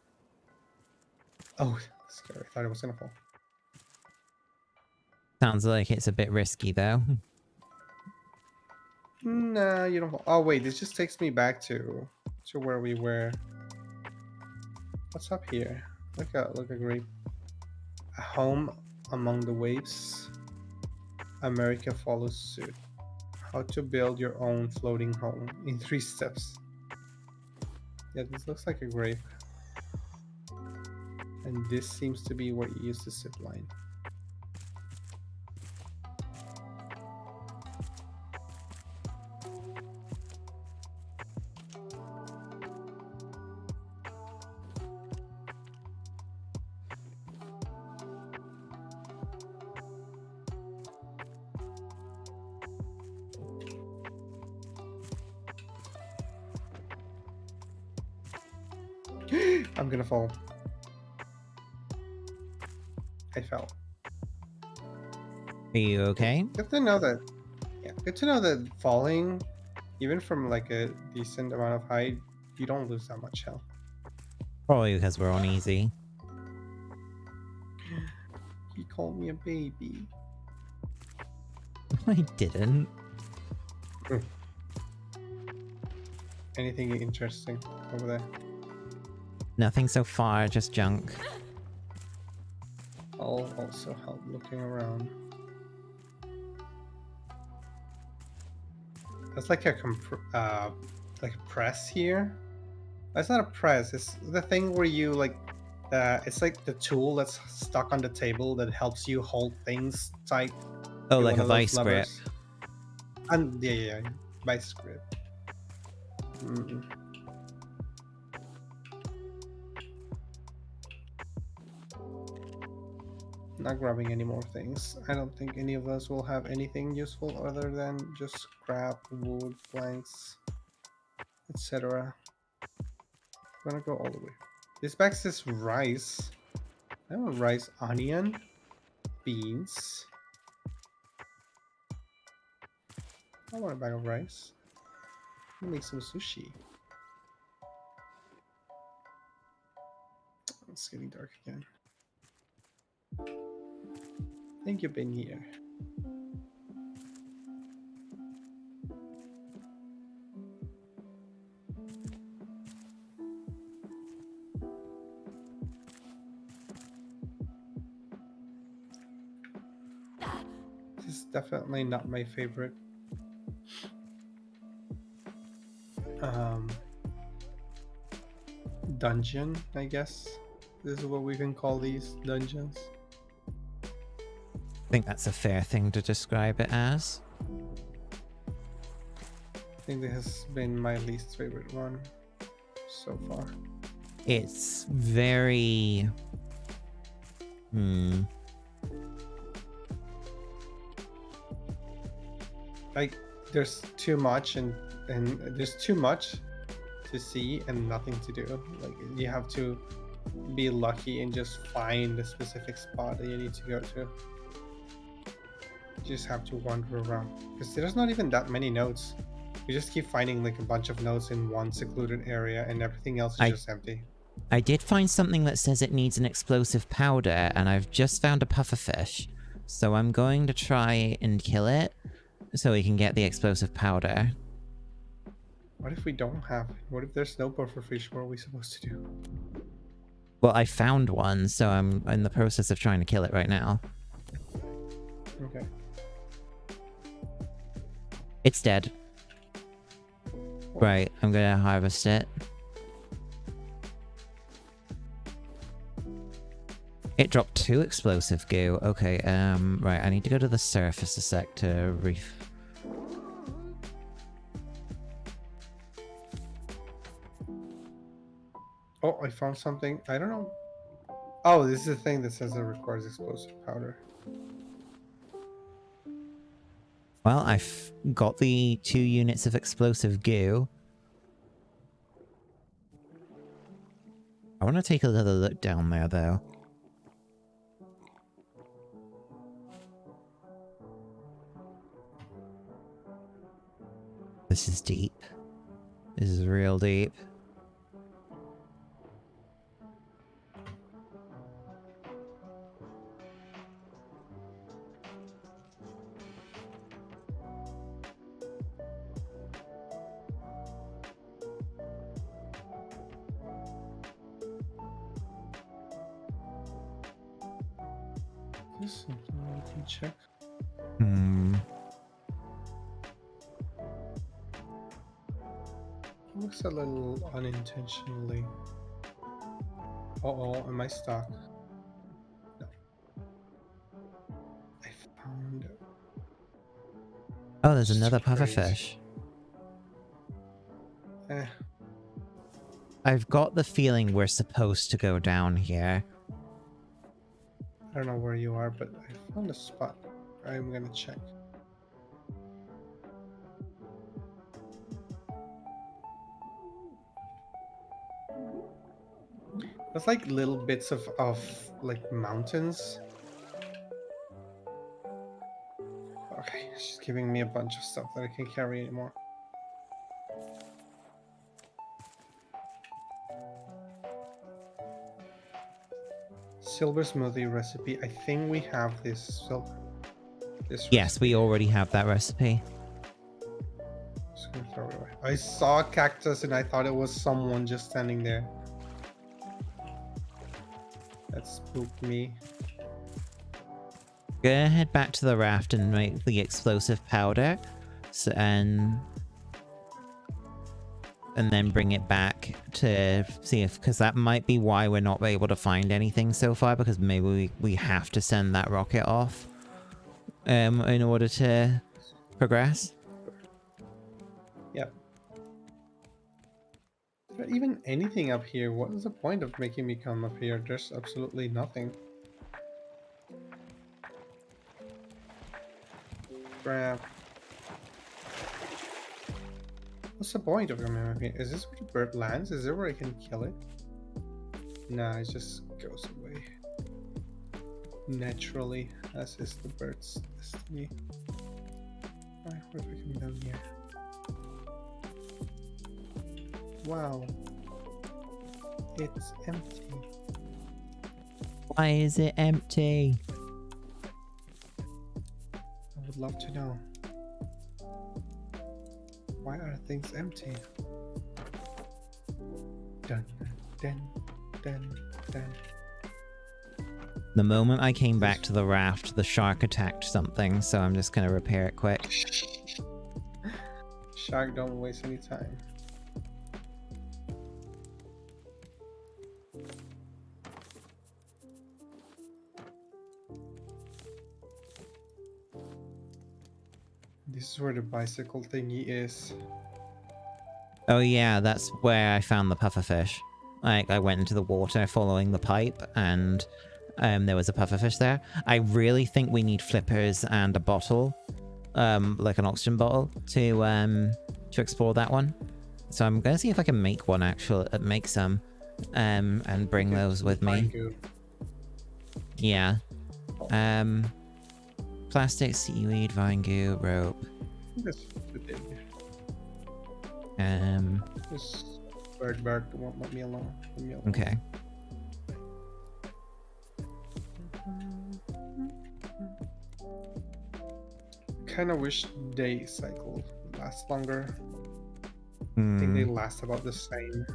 Oh, scary. I thought it was gonna fall. Sounds like it's a bit risky though. Nah, you don't fall. Oh, wait, this just takes me back to where we were. What's up here? Look a great. A home among the waves. America follows suit. How to build your own floating home in 3 steps. Yeah, this looks like a grave. And this seems to be where you use the zip line. I'm gonna fall. I fell. Are you okay? Good to know that. Yeah, good to know that falling, even from like a decent amount of height, you don't lose that much health. Probably because we're on easy. He called me a baby. I didn't. Anything interesting over there? Nothing so far, just junk. I'll also help looking around. That's like a like a press here. That's not a press. It's the thing where you like. It's like the tool that's stuck on the table that helps you hold things tight. Oh, with like one a of those vice grip. levers. And yeah, vice grip. Not grabbing any more things. I don't think any of us will have anything useful other than just scrap, wood, planks, etc. I'm gonna go all the way. This bag says rice. I want rice, onion, beans. I want a bag of rice. Make some sushi. It's getting dark again. Thank you, been here. This is definitely not my favorite dungeon, I guess. This is what we can call these dungeons. I think that's a fair thing to describe it as. I think this has been my least favorite one so far. It's very... Like, there's too much and there's too much to see and nothing to do. Like, you have to be lucky and just find the specific spot that you need to go to. You just have to wander around because there's not even that many notes. You just keep finding like a bunch of notes in one secluded area and everything else is just empty. I did find something that says it needs an explosive powder, and I've just found a pufferfish. So I'm going to try and kill it so we can get the explosive powder. What if we don't have it? What if there's no pufferfish? What are we supposed to do? Well, I found one, so I'm in the process of trying to kill it right now. Okay. It's dead. Right, I'm gonna harvest it. It dropped 2 explosive goo. Okay, right, I need to go to the surface a sec to Oh, I found something. I don't know. Oh, this is the thing that says it requires explosive powder. Well, I've got the 2 units of explosive goo. I want to take a little look down there, though. This is deep. This is real deep. This is something I need to check. Looks a little unintentionally. Uh-oh, am I stuck? No. I found it. Oh, there's another pufferfish. I've got the feeling we're supposed to go down here. I don't know where you are, but I found a spot. I'm gonna check. There's like little bits of like mountains. Okay, she's giving me a bunch of stuff that I can't carry anymore. Silver smoothie recipe. I think we have this silver. Yes, we already have that recipe. Just gonna throw it away. I saw a cactus and I thought it was someone just standing there. That spooked me. Gonna head back to the raft and make the explosive powder, so, and then bring it back to see if, because that might be why we're not able to find anything so far, because maybe we have to send that rocket off in order to progress. Yep. Is there even anything up here? What is the point of making me come up here? There's absolutely nothing. Crap. What's the point of him? Is this where the bird lands? Is there where I can kill it? Nah, it just goes away. Naturally, as is the bird's destiny. Alright, what if I come down here? Wow. It's empty. Why is it empty? I would love to know. Why are things empty? Dun dun dun dun. The moment I came back to the raft, the shark attacked something, so I'm just gonna repair it quick. Shark, don't waste any time. This is where the bicycle thingy is. Oh yeah, that's where I found the pufferfish. Like, I went into the water following the pipe, and there was a pufferfish there. I really think we need flippers and a bottle, like an oxygen bottle, to explore that one. So I'm gonna see if I can make one make some, and bring those with me. Yeah. Plastic, seaweed, vine goo, rope. This it. This bird won't let me alone. Leave me alone. Okay. Kind of wish day cycle lasts longer. I think Hmm. they last about the same.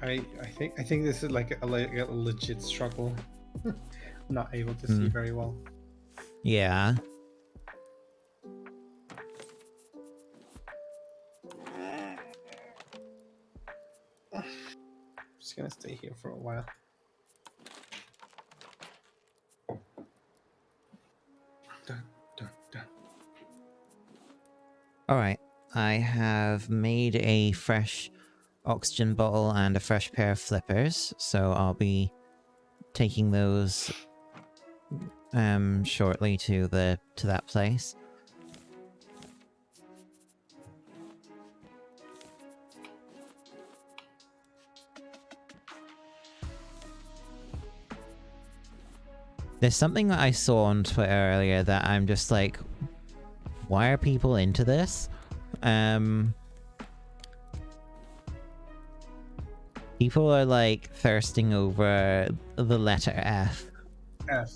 I think this is like a legit struggle. Not able to see very well. Yeah. Just gonna stay here for a while. Dun, dun, dun. Alright. I have made a fresh oxygen bottle and a fresh pair of flippers, so I'll be taking those shortly to that place. There's something that I saw on Twitter earlier that I'm just like, why are people into this? People are like thirsting over the letter F. F.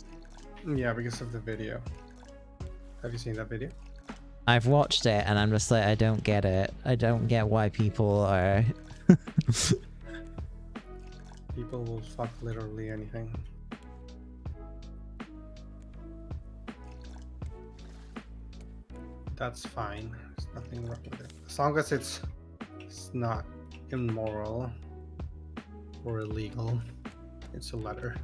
Yeah, because of the video. Have you seen that video? I've watched it and I'm just like, I don't get it. I don't get why people are... People will fuck literally anything. That's fine. There's nothing wrong with it. As long as it's not immoral or illegal. It's a letter.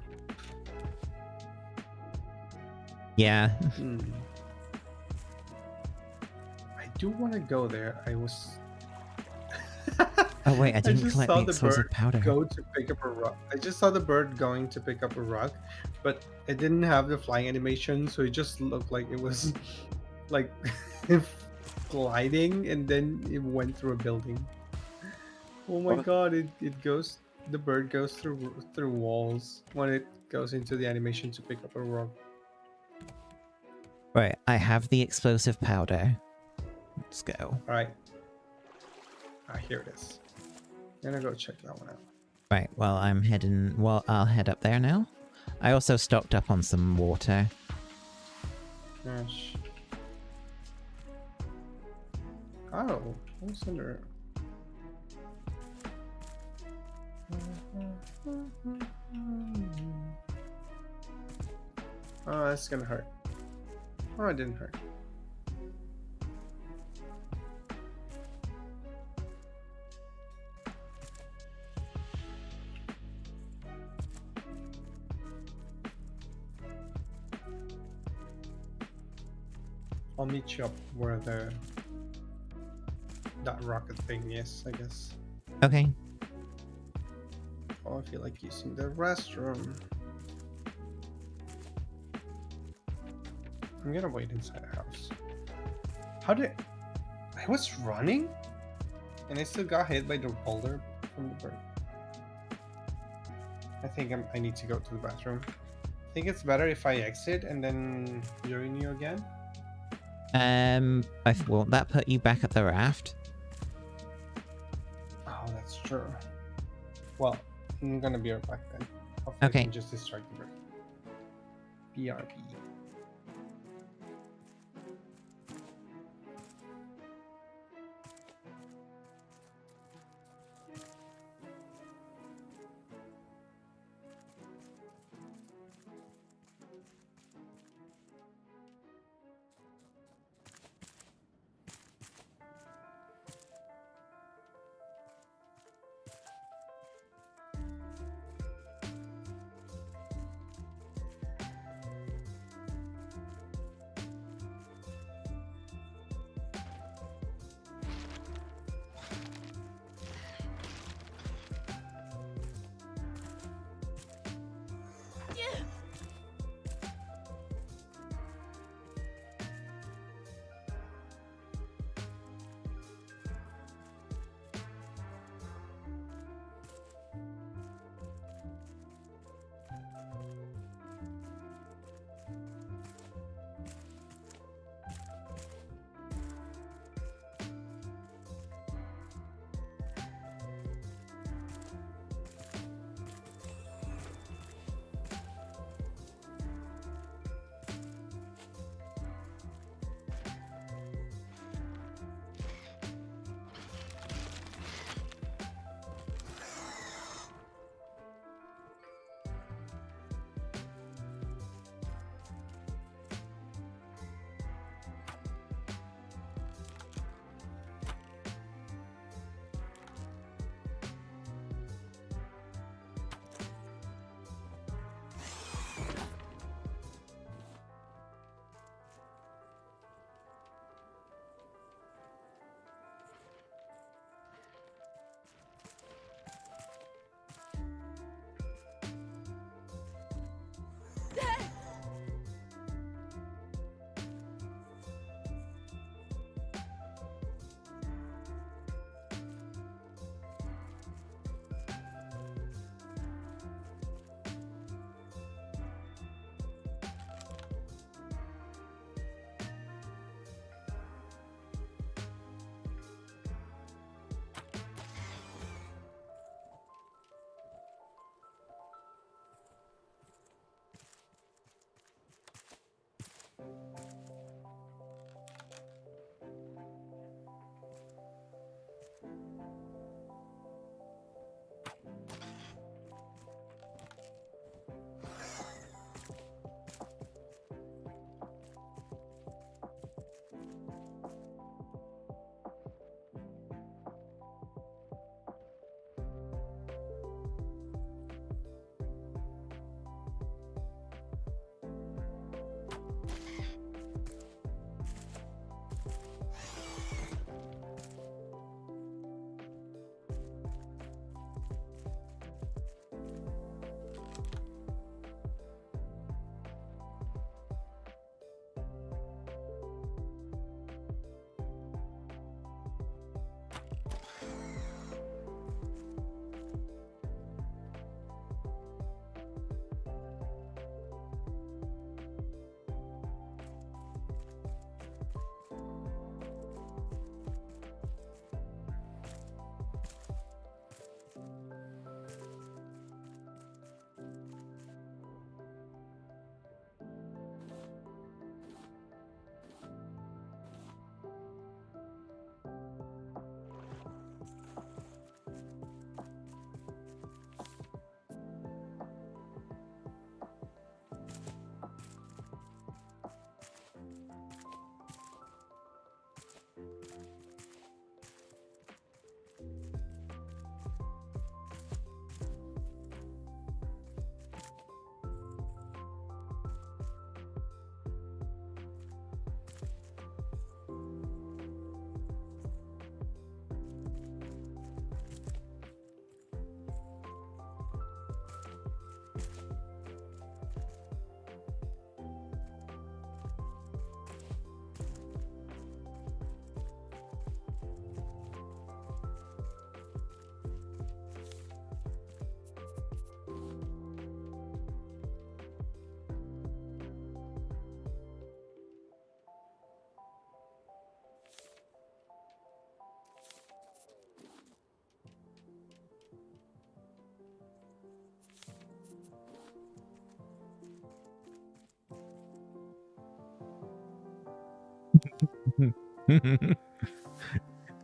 Yeah. I do want to go there. I was... Oh wait, I didn't just collect saw the explosive powder. Go to pick up a rock. I just saw the bird going to pick up a rock, but it didn't have the flying animation, so it just looked like it was like gliding, and then it went through a building. Oh my god! It goes. The bird goes through walls when it goes into the animation to pick up a rock. Right, I have the explosive powder. Let's go. All right. Ah, here it is. I'm gonna go check that one out. Right, well, I'm heading... Well, I'll head up there now. I also stocked up on some water. Gosh. Oh, what's under? Oh, that's gonna hurt. Oh, it didn't hurt. I'll meet you up where that rocket thing is, I guess. Okay. Oh, Oh, I feel like using the restroom. I'm gonna wait inside the house. How did I was running, and I still got hit by the boulder from the bird. I think I need to go to the bathroom. I think it's better if I exit and then join you again. Won't that put you back at the raft? Oh, that's true. Well, I'm gonna be right back then. Hopefully I Okay. can just distract the bird. BRB.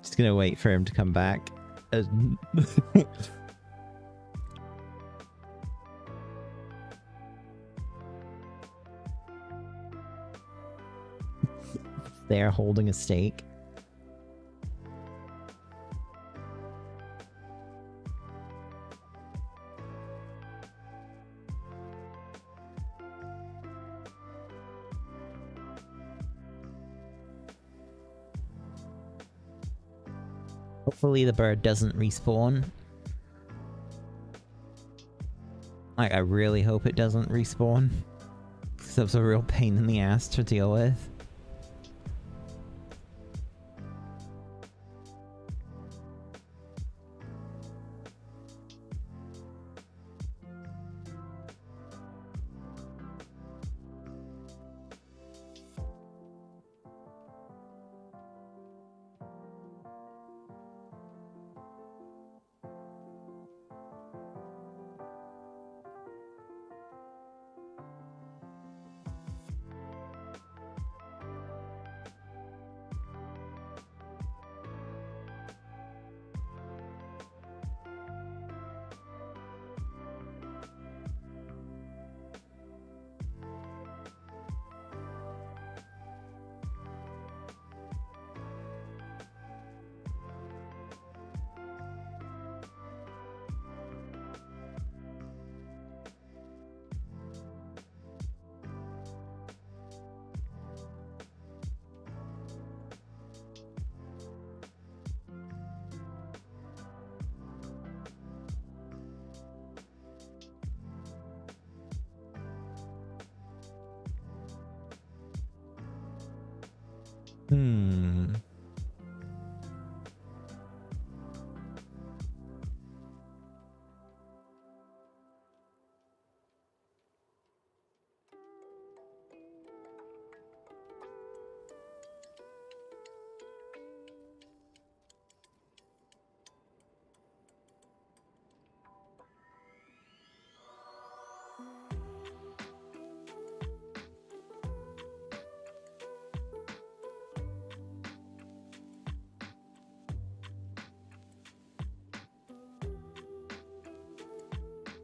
Just gonna wait for him to come back. They're holding a stake. Hopefully the bird doesn't respawn. Like, I really hope it doesn't respawn. Because that was a real pain in the ass to deal with.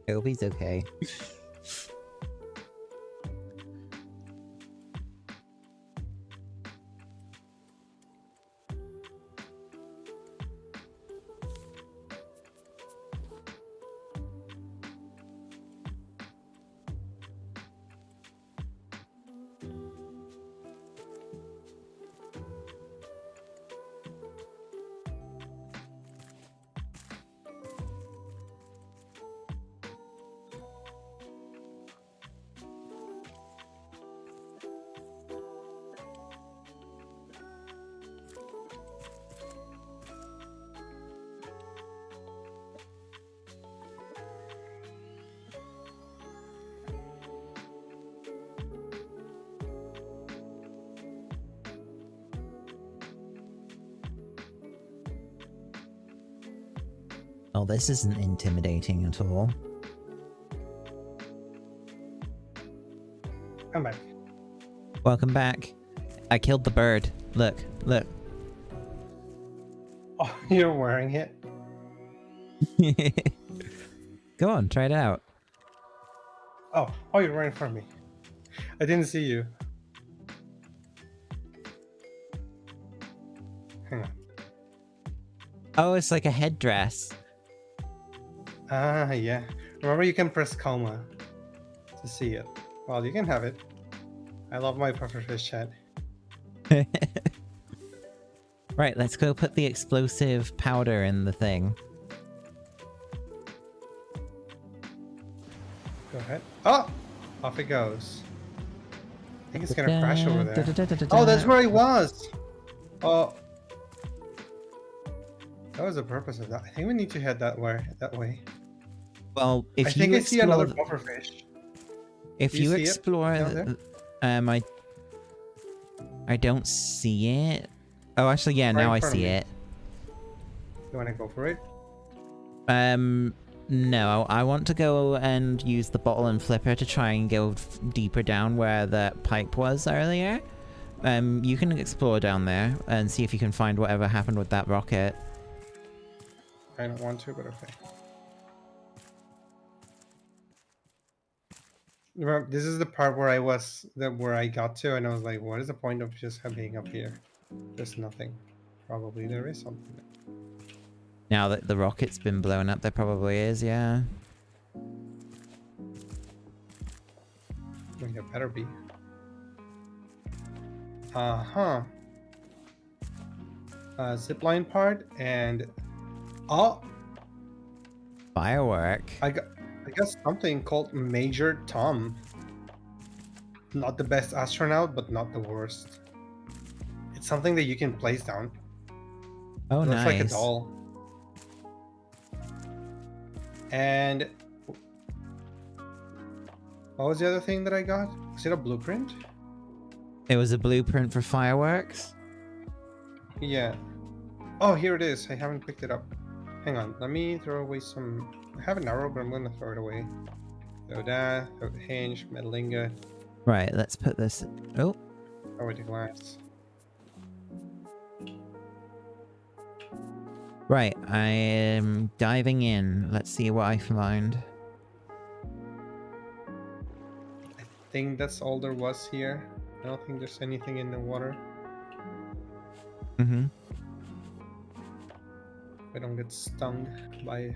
I hope he's okay. Oh, this isn't intimidating at all. I'm back. Welcome back. I killed the bird. Look, look. Oh, you're wearing it? Go on, try it out. Oh, you're right in front of me. I didn't see you. Hang on. Oh, it's like a headdress. Ah, yeah. Remember, you can press coma to see it. Well, you can have it. I love my pufferfish chat. Right, let's go put the explosive powder in the thing. Go ahead. Oh! Off it goes. I think it's gonna crash over there. Oh, that's where it was! Oh. That was the purpose of that. I think we need to head that way. Well, if I you think I see explore another pufferfish. if Do you you see it explore down there? I don't see it. Oh, actually, yeah, Right now in I front of see me. it. You wanna go for it? No, I want to go and use the bottle and flipper to try and go deeper down where the pipe was earlier. You can explore down there and see if you can find whatever happened with that rocket. I don't want to, but okay. Remember, this is the part where where I got to, and I was like, what is the point of just being up here? There's nothing. Probably there is something. Now that the rocket's been blown up, there probably is, yeah. I mean, there better be. Uh-huh. Zipline part, and... Oh! Firework. I got something called Major Tom. Not the best astronaut, but not the worst. It's something that you can place down. Oh, It looks nice. like a doll. And what was the other thing that I got? Is it a blueprint? It was a blueprint for fireworks? Yeah. Oh, here it is. I haven't picked it up. Hang on. Let me throw away some... I have an arrow, but I'm going to throw it away. Throw that. Throw the hinge. Metal ingot. Right, let's put this... Oh. Throw away the glass. Right, I am diving in. Let's see what I find. I think that's all there was here. I don't think there's anything in the water. Mm-hmm. I don't get stung by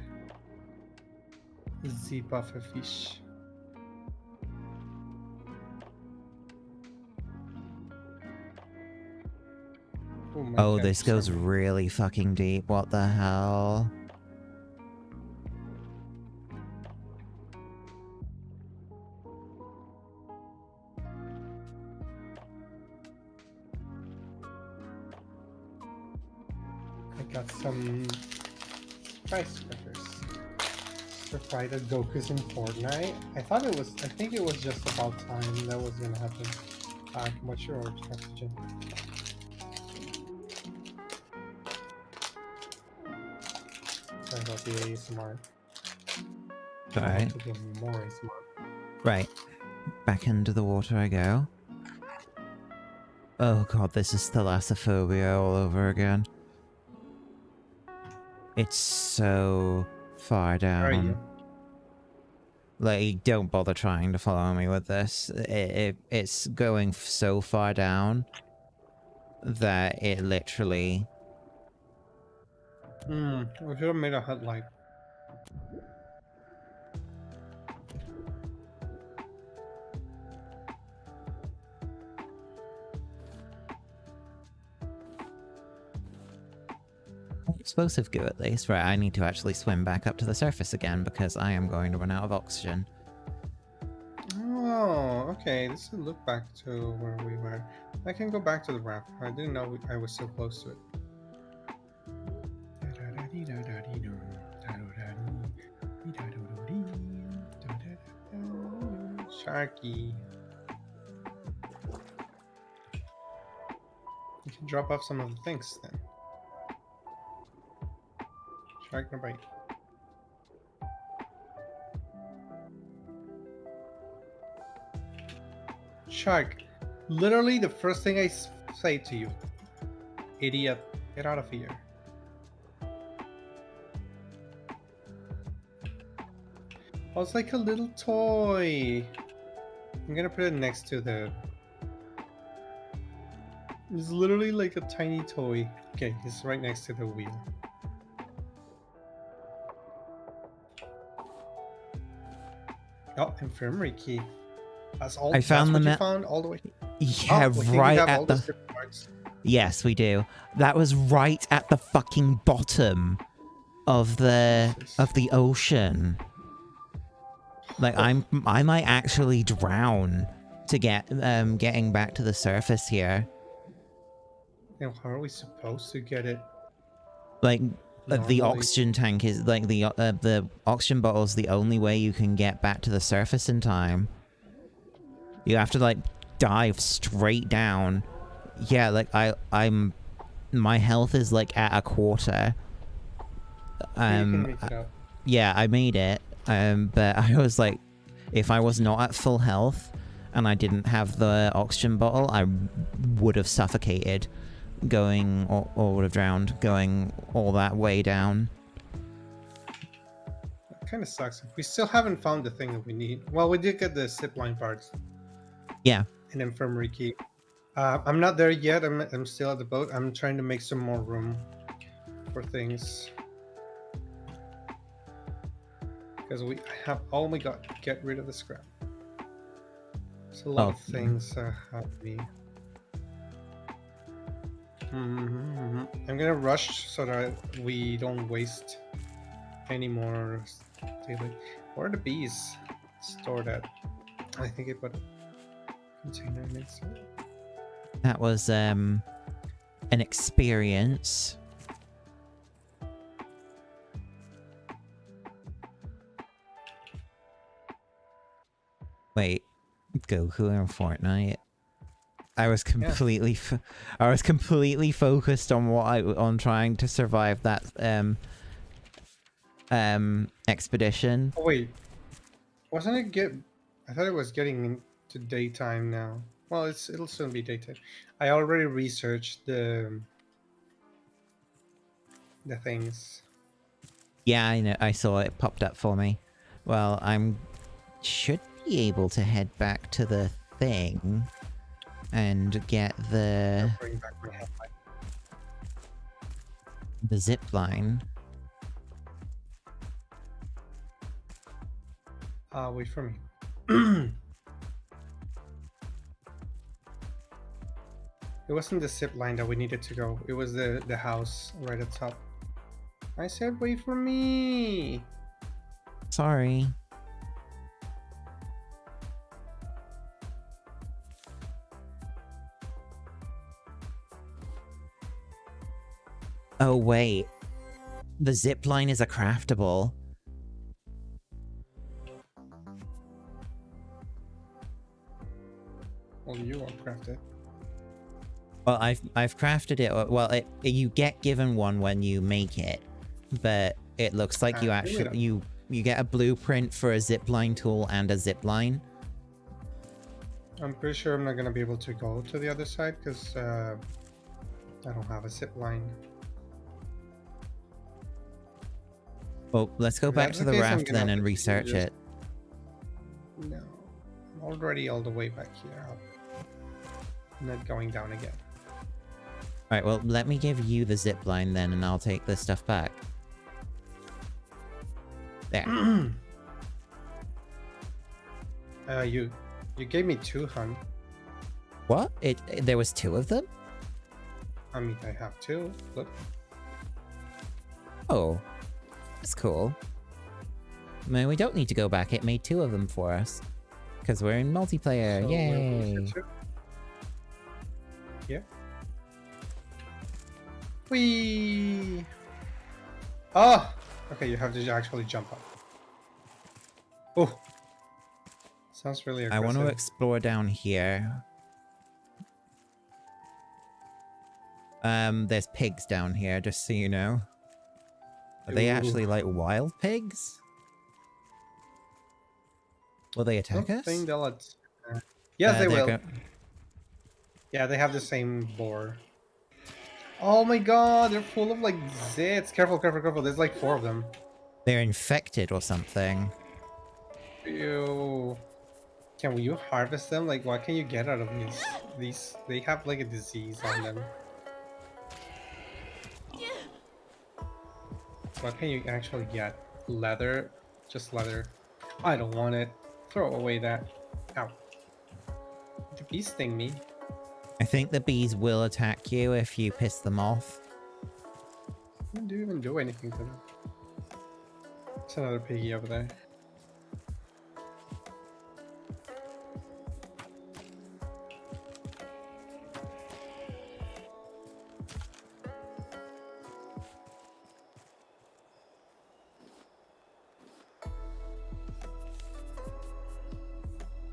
the puffer fish. Oh, this goes really fucking deep. What the hell? I got some skyscrapers. Provided Goku's in Fortnite. I think it was just about time that was gonna happen. What's your oxygen? Sorry about the ASMR. Alright. To get more ASMR. Right. Back into the water I go. Oh god, this is thalassophobia all over again. It's so far down. Where are you? Like, don't bother trying to follow me with this. It's going so far down that it literally... We should have made a headlight. Explosive goo at least. Right, I need to actually swim back up to the surface again because I am going to run out of oxygen. Oh, okay. This is a look back to where we were. I can go back to the raft. I didn't know I was so close to it. Sharky. You can drop off some of the things then. Shark no bite. Shark, literally the first thing I say to you. Idiot, get out of here. Oh, it's like a little toy. I'm gonna put it next to the... It's literally like a tiny toy. Okay, it's right next to the wheel. Oh, infirmary key. That's all. I found that's the what you found all the way. Yeah, Oh, we right have at all the... those different parts. Yes, we do. That was right at the fucking bottom of the ocean. Like I might actually drown to get getting back to the surface here. And how are we supposed to get it? Like the Normally. oxygen tank is like the oxygen bottle is the only way you can get back to the surface in time. You have to like dive straight down. Yeah, like I'm my health is like at a quarter. You can make it up. Yeah, I made it. But I was like, if I was not at full health, and I didn't have the oxygen bottle, I would have suffocated going, or would have drowned going all that way down. It kind of sucks. We still haven't found the thing that we need. Well, we did get the zipline parts. Yeah. An infirmary key. I'm not there yet. I'm still at the boat. I'm trying to make some more room for things. Because we have... Oh my god, get rid of the scrap. There's a lot of things have me. I'm gonna rush so that we don't waste any more. Where are the bees? Store that. I think I put a container next to it. That was an experience. Wait, Goku in Fortnite. I was completely, I was completely focused on on trying to survive that expedition. Oh wait, wasn't it I thought it was getting into daytime now. Well, it'll soon be daytime. I already researched the things. Yeah, I know. I saw it popped up for me. Well, should be able to head back to the thing and get the Bring back my headlight. zip line. Wait for me. It wasn't the zip line that we needed to go. It was the house right at top. I said, wait for me. Sorry. Oh wait, the zip line is a craftable. Well, you won't craft it. Well, I've crafted it. Well, you get given one when you make it, but it looks like you actually you get a blueprint for a zipline tool and a zipline. I'm pretty sure I'm not gonna be able to go to the other side because I don't have a zipline. Well, let's go back to the raft then and research it. No, I'm already all the way back here. I'm not going down again. Alright, well, let me give you the zip line then, and I'll take this stuff back. There. You gave me 2, hun. What? There was 2 of them? I mean, I have 2. Look. Oh. That's cool. I mean, we don't need to go back. It made 2 of them for us. Because we're in multiplayer. So yay! Yeah. Whee! Oh! Okay, you have to actually jump up. Oh! Sounds really aggressive. I want to explore down here. There's pigs down here, just so you know. Are they actually like wild pigs? Will they attack us? Yes, they will. Yeah, they have the same boar. Oh my god, they're full of like zits. Careful, careful, careful. There's like 4 of them. They're infected or something. Ew. Can you harvest them? Like, what can you get out of these? They have like a disease on them. What can you actually get? Leather? Just leather. I don't want it. Throw away that. Ow. The bees sting me. I think the bees will attack you if you piss them off. I didn't even do anything to them. There's another piggy over there.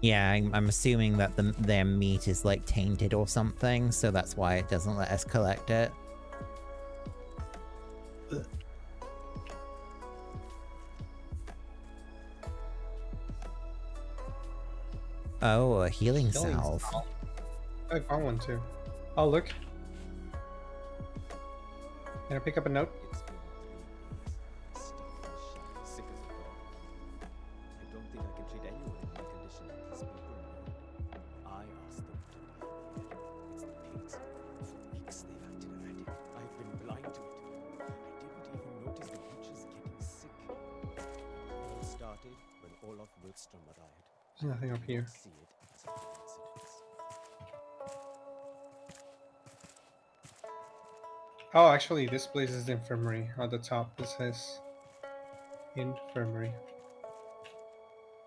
Yeah, I'm assuming that their meat is like tainted or something, so that's why it doesn't let us collect it. Oh, a healing Healing salve. salve. I found one too. Oh, look. Can I pick up a note? It's been 3 years. Stuck in a shed, sick as a dog. I don't think I can treat anyone in my condition like these people need. I asked them to leave me. It's the pigs. For weeks they've acted erratic. I've been blind to it. I didn't even notice the butchers getting sick. It all started when Olaf Wildstrom arrived. There's nothing up here. See it as a coincidence. Oh, actually, this place is the infirmary. On the top, it says infirmary.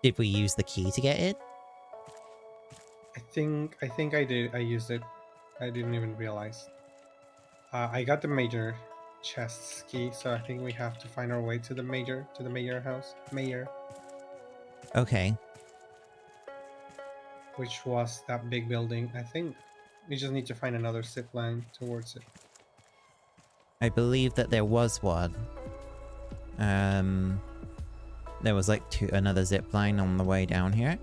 Did we use the key to get it? I think I did. I used it. I didn't even realize. I got the major chest's key, so I think we have to find our way to the mayor house. Mayor, Okay. which was that big building. I think we just need to find another zip line towards it. I believe that there was one. There was like another zip line on the way down here.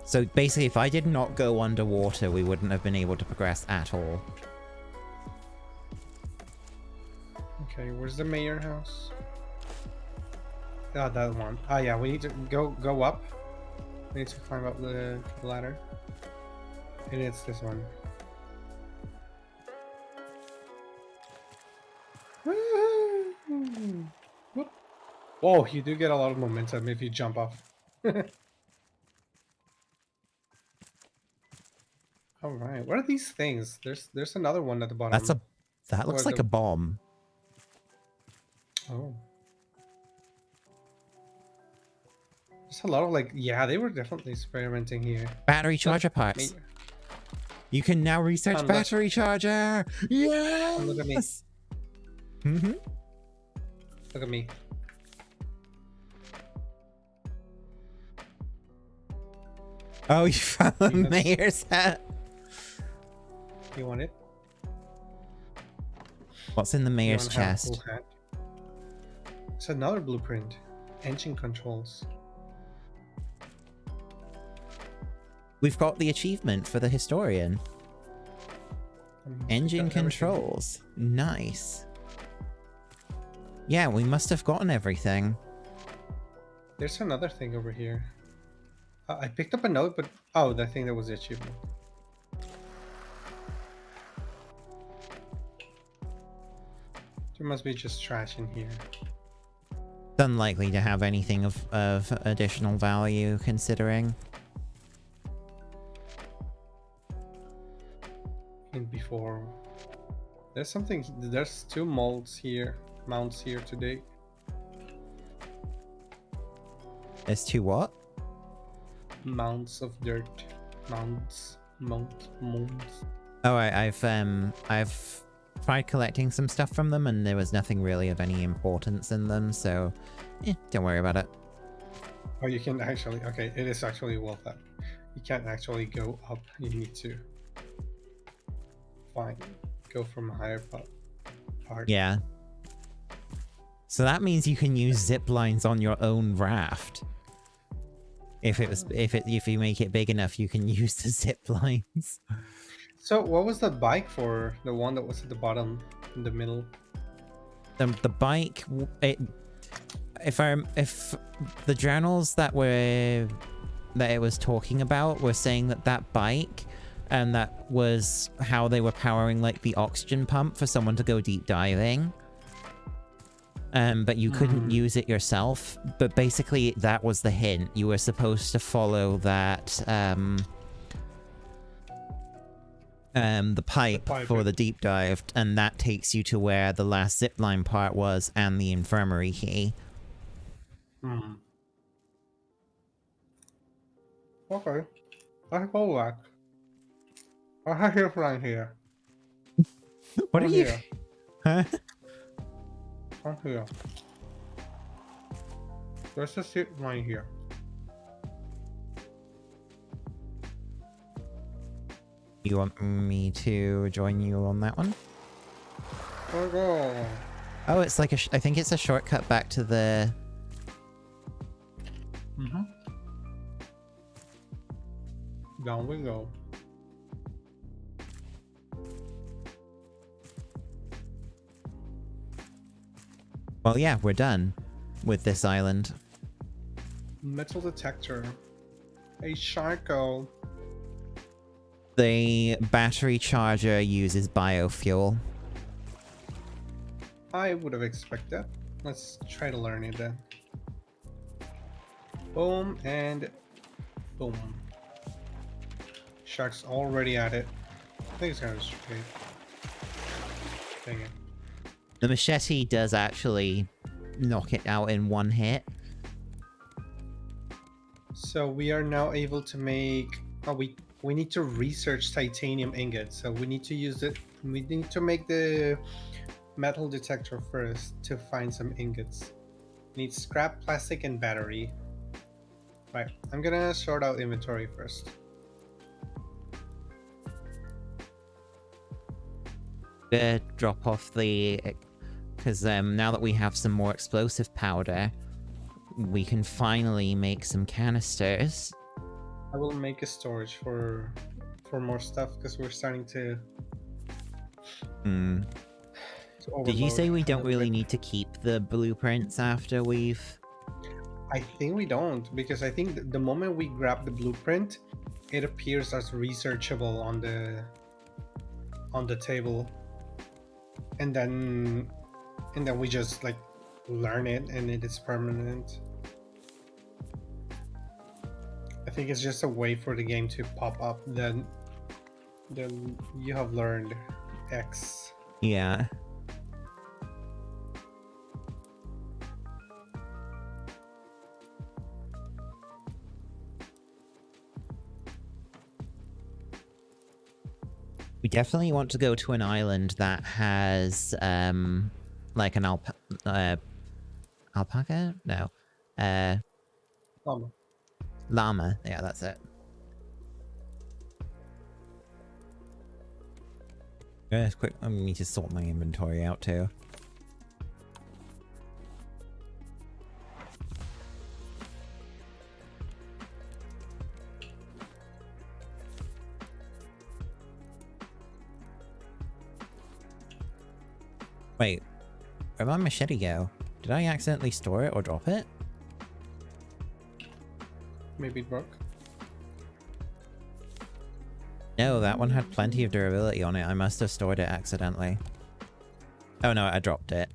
So basically, if I did not go underwater, we wouldn't have been able to progress at all. Okay, where's the mayor house? Ah, that one. Ah, yeah, we need to go up. We need to climb up the ladder. And it's this one. Whoop. Whoa, you do get a lot of momentum if you jump off. All right, what are these things? There's another one at the bottom. That looks Where like the- a bomb. Oh. There's a lot of like, yeah, they were definitely experimenting here. Battery charger parts. Mayor. You can now research Look. battery charger. Yes. Look at me. Mm-hmm. Look at me. Oh, you found the Yes. mayor's hat. You want it? What's in the You mayor's wanna have a chest? full hat? It's another blueprint. Engine controls. We've got the achievement for the historian. Engine Got everything. controls. Nice. Yeah, we must have gotten everything. There's another thing over here. I picked up a note, but oh, the thing that was the achievement. There must be just trash in here. It's unlikely to have anything of additional value, considering. In before. There's something. There's two mounts here today. As to what? Mounds of dirt. Mounds. Oh, I've tried collecting some stuff from them, and there was nothing really of any importance in them, so don't worry about it. Oh, you can actually. Okay, it is actually well that. You can't actually go up. You need to. Fine. Go from a higher part. Yeah. So that means you can use zip lines on your own raft. If you make it big enough, you can use the zip lines. So what was the bike for? The one that was at the bottom, in the middle. The bike, if the journals that it was talking about were saying that bike, and that was how they were powering like the oxygen pump for someone to go deep diving. But you couldn't use it yourself. But basically, that was the hint. You were supposed to follow that the pipe for the deep dive, and that takes you to where the last zipline part was and the infirmary key. Okay. I go back. I have your flying here. What are you? Here. Huh? I'm here. There's a zip line here. You want me to join you on that one? Okay. Oh, it's like I think it's a shortcut back to the... Down we go. Well, yeah, we're done with this island. Metal detector. A charcoal. The battery charger uses biofuel. I would have expected that. Let's try to learn it then. Boom and boom. Shark's already at it. I think it's gonna be straight. Dang it. The machete does actually knock it out in one hit. So we are now able to make. Oh, we need to research titanium ingots. So we need to use it. We need to make the metal detector first to find some ingots. Need scrap, plastic, and battery. Right. I'm gonna sort out inventory first. Drop off the... Because now that we have some more explosive powder, we can finally make some canisters. I will make a storage for more stuff because we're starting to. Hmm. to Did you say overload we a don't little really bit. need to keep the blueprints after we've... I think we don't, because I think the moment we grab the blueprint, it appears as researchable on the table, and then we just like learn it and it is permanent. I think it's just a way for the game to pop up. Then you have learned X. Yeah. We definitely want to go to an island that has, like an alpaca? No. Llama. Yeah, that's it. Quick, I need to sort my inventory out too. Wait, where'd my machete go? Did I accidentally store it or drop it? Maybe it broke. No, that one had plenty of durability on it. I must have stored it accidentally. Oh no, I dropped it.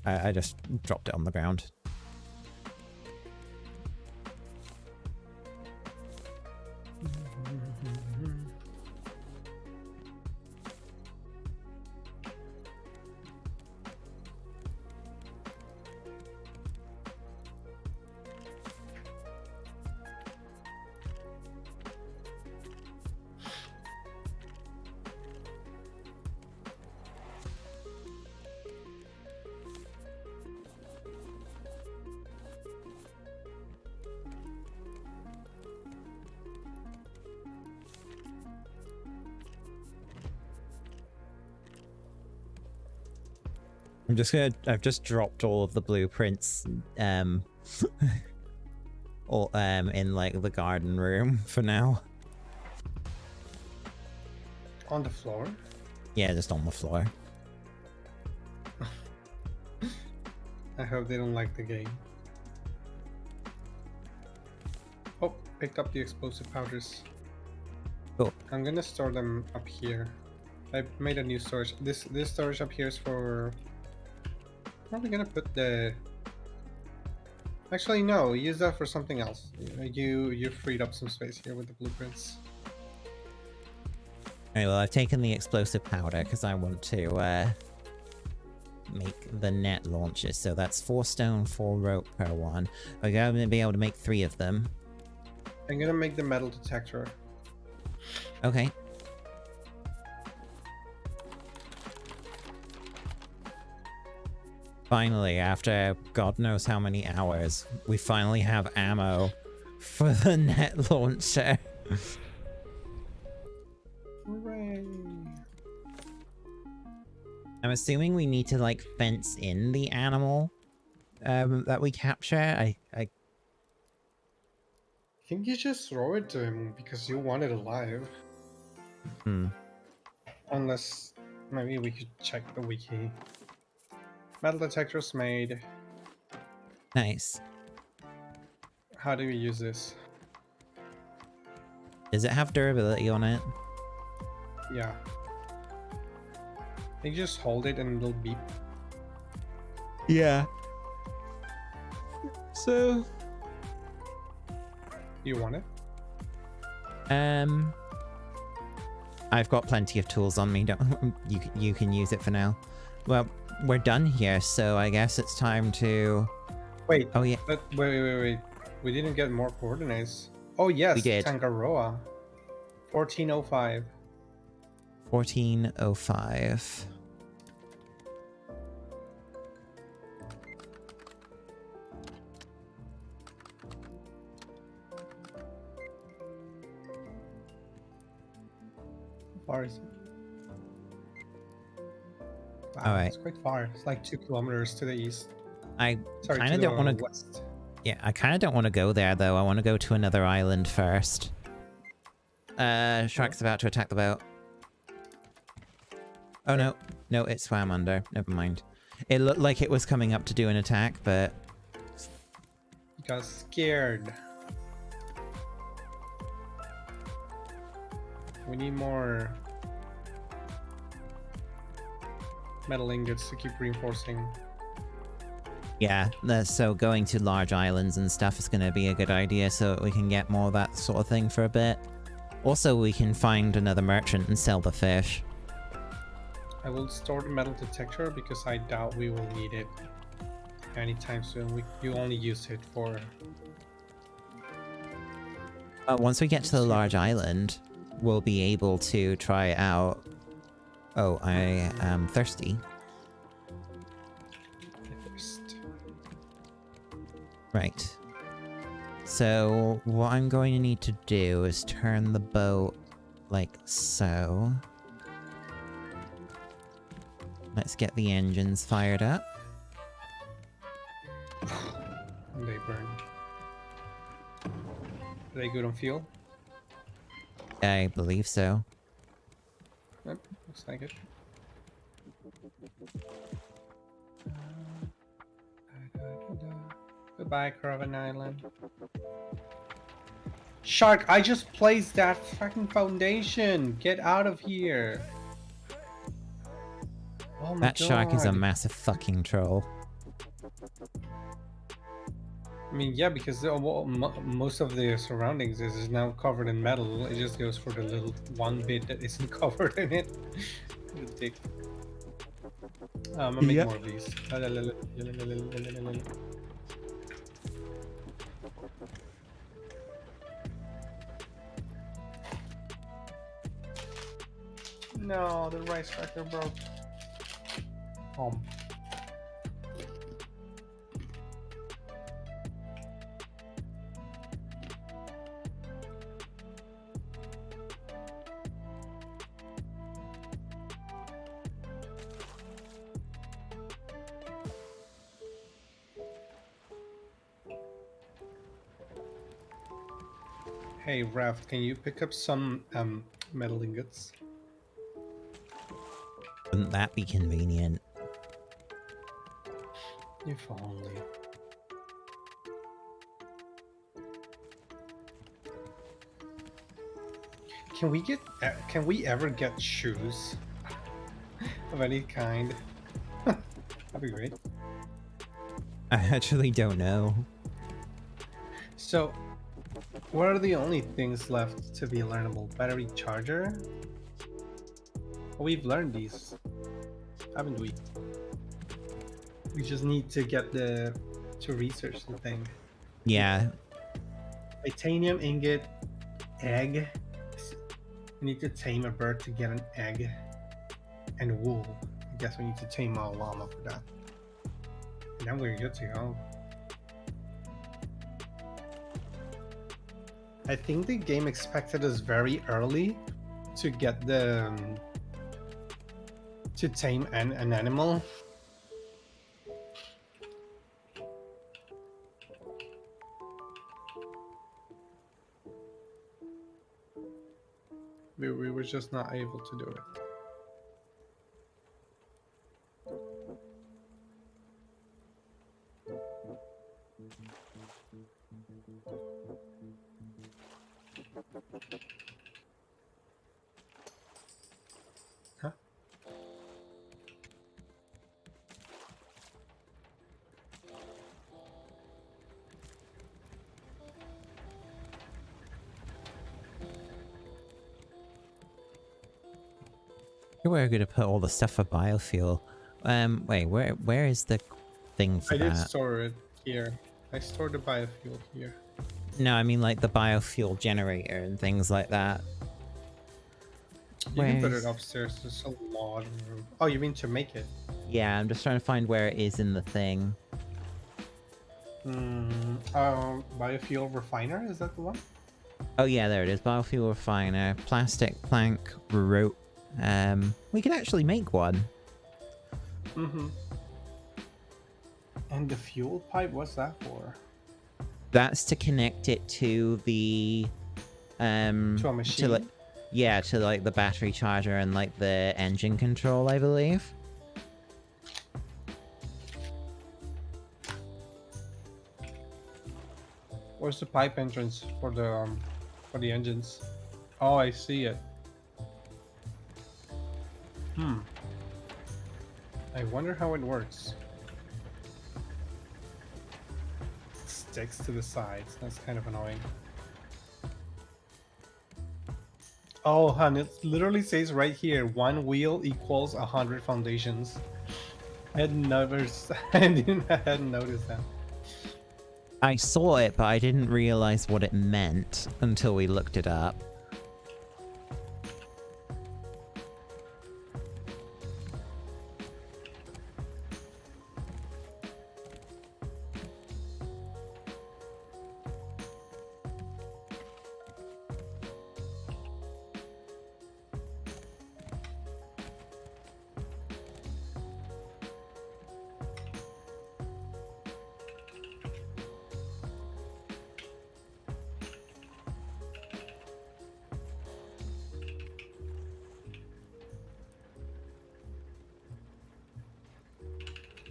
I just dropped it on the ground. I've just dropped all of the blueprints, all, in like the garden room for now. On the floor? Yeah, just on the floor. I hope they don't like the game. Oh, picked up the explosive powders. Cool. I'm gonna store them up here. I made a new storage. This storage up here is for... Probably gonna put the... Actually, no. Use that for something else. You freed up some space here with the blueprints. Okay, well, I've taken the explosive powder because I want to make the net launches. So that's 4 stone, 4 rope per one. We're going to be able to make 3 of them. I'm gonna make the metal detector. Okay. Finally, after God knows how many hours, we finally have ammo for the net launcher. Hooray! I'm assuming we need to, like, fence in the animal that we capture. I think you just throw it to him because you want it alive. Hmm. Unless maybe we could check the wiki. Metal detectors made. Nice. How do we use this? Does it have durability on it? Yeah. You just hold it and it'll beep. Yeah. So. You want it? I've got plenty of tools on me. Don't you can use it for now. Well, we're done here, so I guess it's time to. Wait. Oh yeah, Wait. We didn't get more coordinates. Oh yes, we did. Tangaroa. 1405. 1405. How far is it? Wow, All right. it's quite far. It's like 2 kilometers to the east. I Sorry, kind of to don't want the to. west. Yeah, I kind of don't want to go there though. I want to go to another island first. Shark's about to attack the boat. Oh no, no, it swam under. Never mind. It looked like it was coming up to do an attack, but You got scared. We need more metal ingots to keep reinforcing. yeah. So going to large islands and stuff is going to be a good idea, so we can get more of that sort of thing for a bit. Also, we can find another merchant and sell the fish. I will store the metal detector because I doubt we will need it anytime soon. You only use it for... Once we get to the large island, we'll be able to try it out. Oh, I am thirsty. First. Right. So, what I'm going to need to do is turn the boat like so. Let's get the engines fired up. They burn. Are they good on fuel? I believe so. Yep, looks like it. Goodbye, Caravan Island. Shark, I just placed that fucking foundation. Get out of here. Oh my That shark is a God. massive fucking troll. I mean, yeah, because most of the surroundings is now covered in metal. It just goes for the little one bit that isn't covered in it. Dick. I'm gonna make more of these. No, the rice cracker broke. Hey, Raft, can you pick up some metal ingots? Wouldn't that be convenient? If only. Can we ever get shoes of any kind? That'd be great. I actually don't know. So, what are the only things left to be learnable? Battery charger? Well, we've learned these, haven't we? We just need to get to research the thing. Yeah. Titanium ingot, egg. We need to tame a bird to get an egg. And wool. I guess we need to tame a llama for that. And then we're good to go. I think the game expected us very early to get the to tame an animal. We were just not able to do it. Huh? We're gonna put all the stuff for biofuel. Wait, where is the thing for I did that? store it here. I stored the biofuel here. No, I mean like the biofuel generator and things like that. You can put it Where's... upstairs. There's a lot of room. Oh, you mean to make it? Yeah, I'm just trying to find where it is in the thing. Biofuel refiner, is that the one? Oh yeah, there it is. Biofuel refiner, plastic plank, rope. We could actually make one. Mm-hmm. And the fuel pipe, what's that for? That's to connect it to the To a machine? to like the battery charger and like the engine control, I believe. Where's the pipe entrance for the engines? Oh, I see it. I wonder how it works. It sticks to the sides. That's kind of annoying. Oh, hon, it literally says right here, 1 wheel equals 100 foundations. I had never, I hadn't noticed that. I saw it, but I didn't realize what it meant until we looked it up.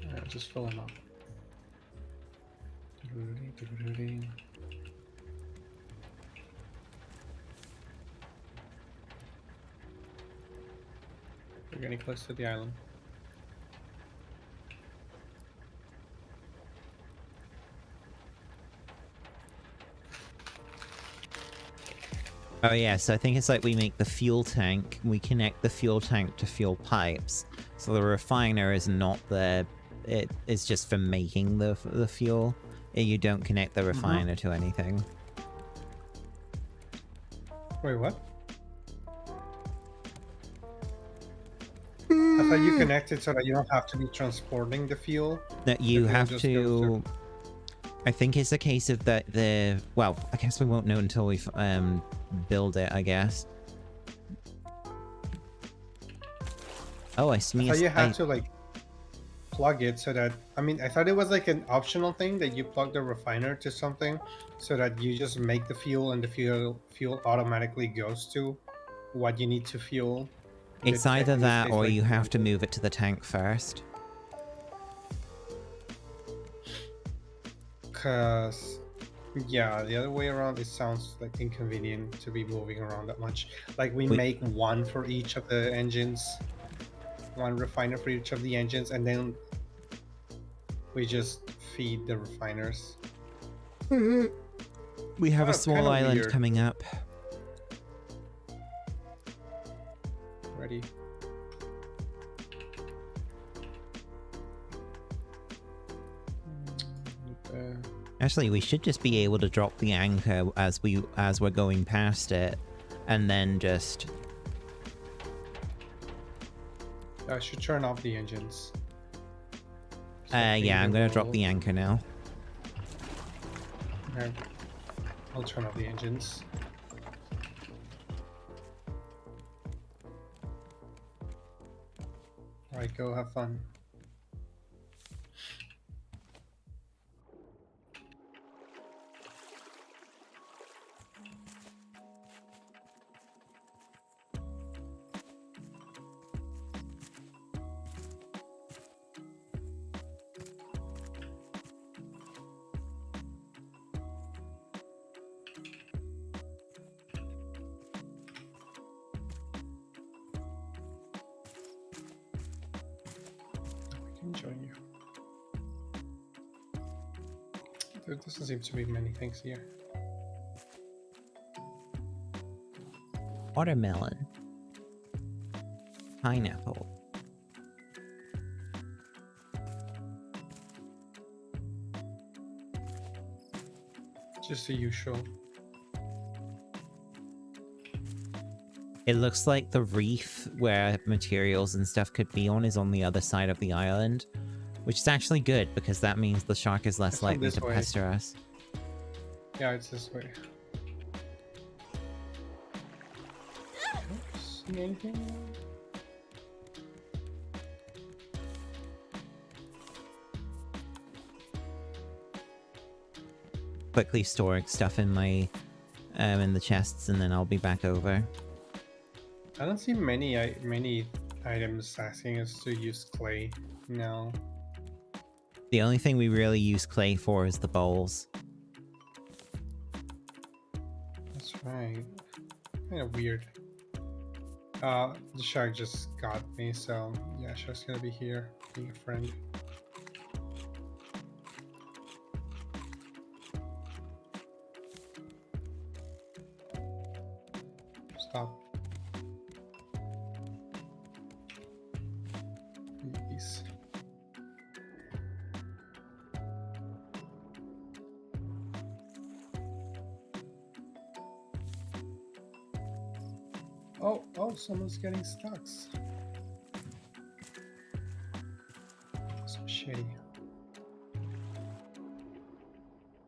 Alright, just fill them up. We're getting close to the island. Oh yeah, so I think it's like we make the fuel tank, we connect the fuel tank to fuel pipes. So the refiner is not the... It is just for making the fuel. You don't connect the refiner to anything. Wait, what? I thought you connected so that you don't have to be transporting the fuel. That you fuel have just to... goes I think it's a case of that the... Well, I guess we won't know until we build it, I guess. Oh, I see. I thought you had to like plug it so that, I mean, I thought it was like an optional thing that you plug the refiner to something so that you just make the fuel and the fuel automatically goes to what you need to fuel. It's The either in this that case, or like, you have to move it to the tank first. Cause yeah, the other way around, it sounds like inconvenient to be moving around that much. Like we make one for each of the engines, one refiner for each of the engines, and then we just feed the refiners. We have a it's small kinda island weird. coming up. Ready. Actually, we should just be able to drop the anchor as we're going past it, and then just... I should turn off the engines. yeah, I'm gonna drop the anchor now. Okay. I'll turn off the engines. Alright, go have fun. Join you. There doesn't seem to be many things here. Watermelon. Pineapple. Just the usual. It looks like the reef where materials and stuff could be on is on the other side of the island, which is actually good because that means the shark is less It's not likely this to way. pester us. Yeah, it's this way. Oops, see anything? Quickly storing stuff in my in the chests, and then I'll be back over. I don't see many items asking us to use clay now. The only thing we really use clay for is the bowls. That's right. Kind of weird. The shark just got me, so yeah, shark's gonna be here, being a friend. Stop. Please. Oh, someone's getting stuck. So shitty.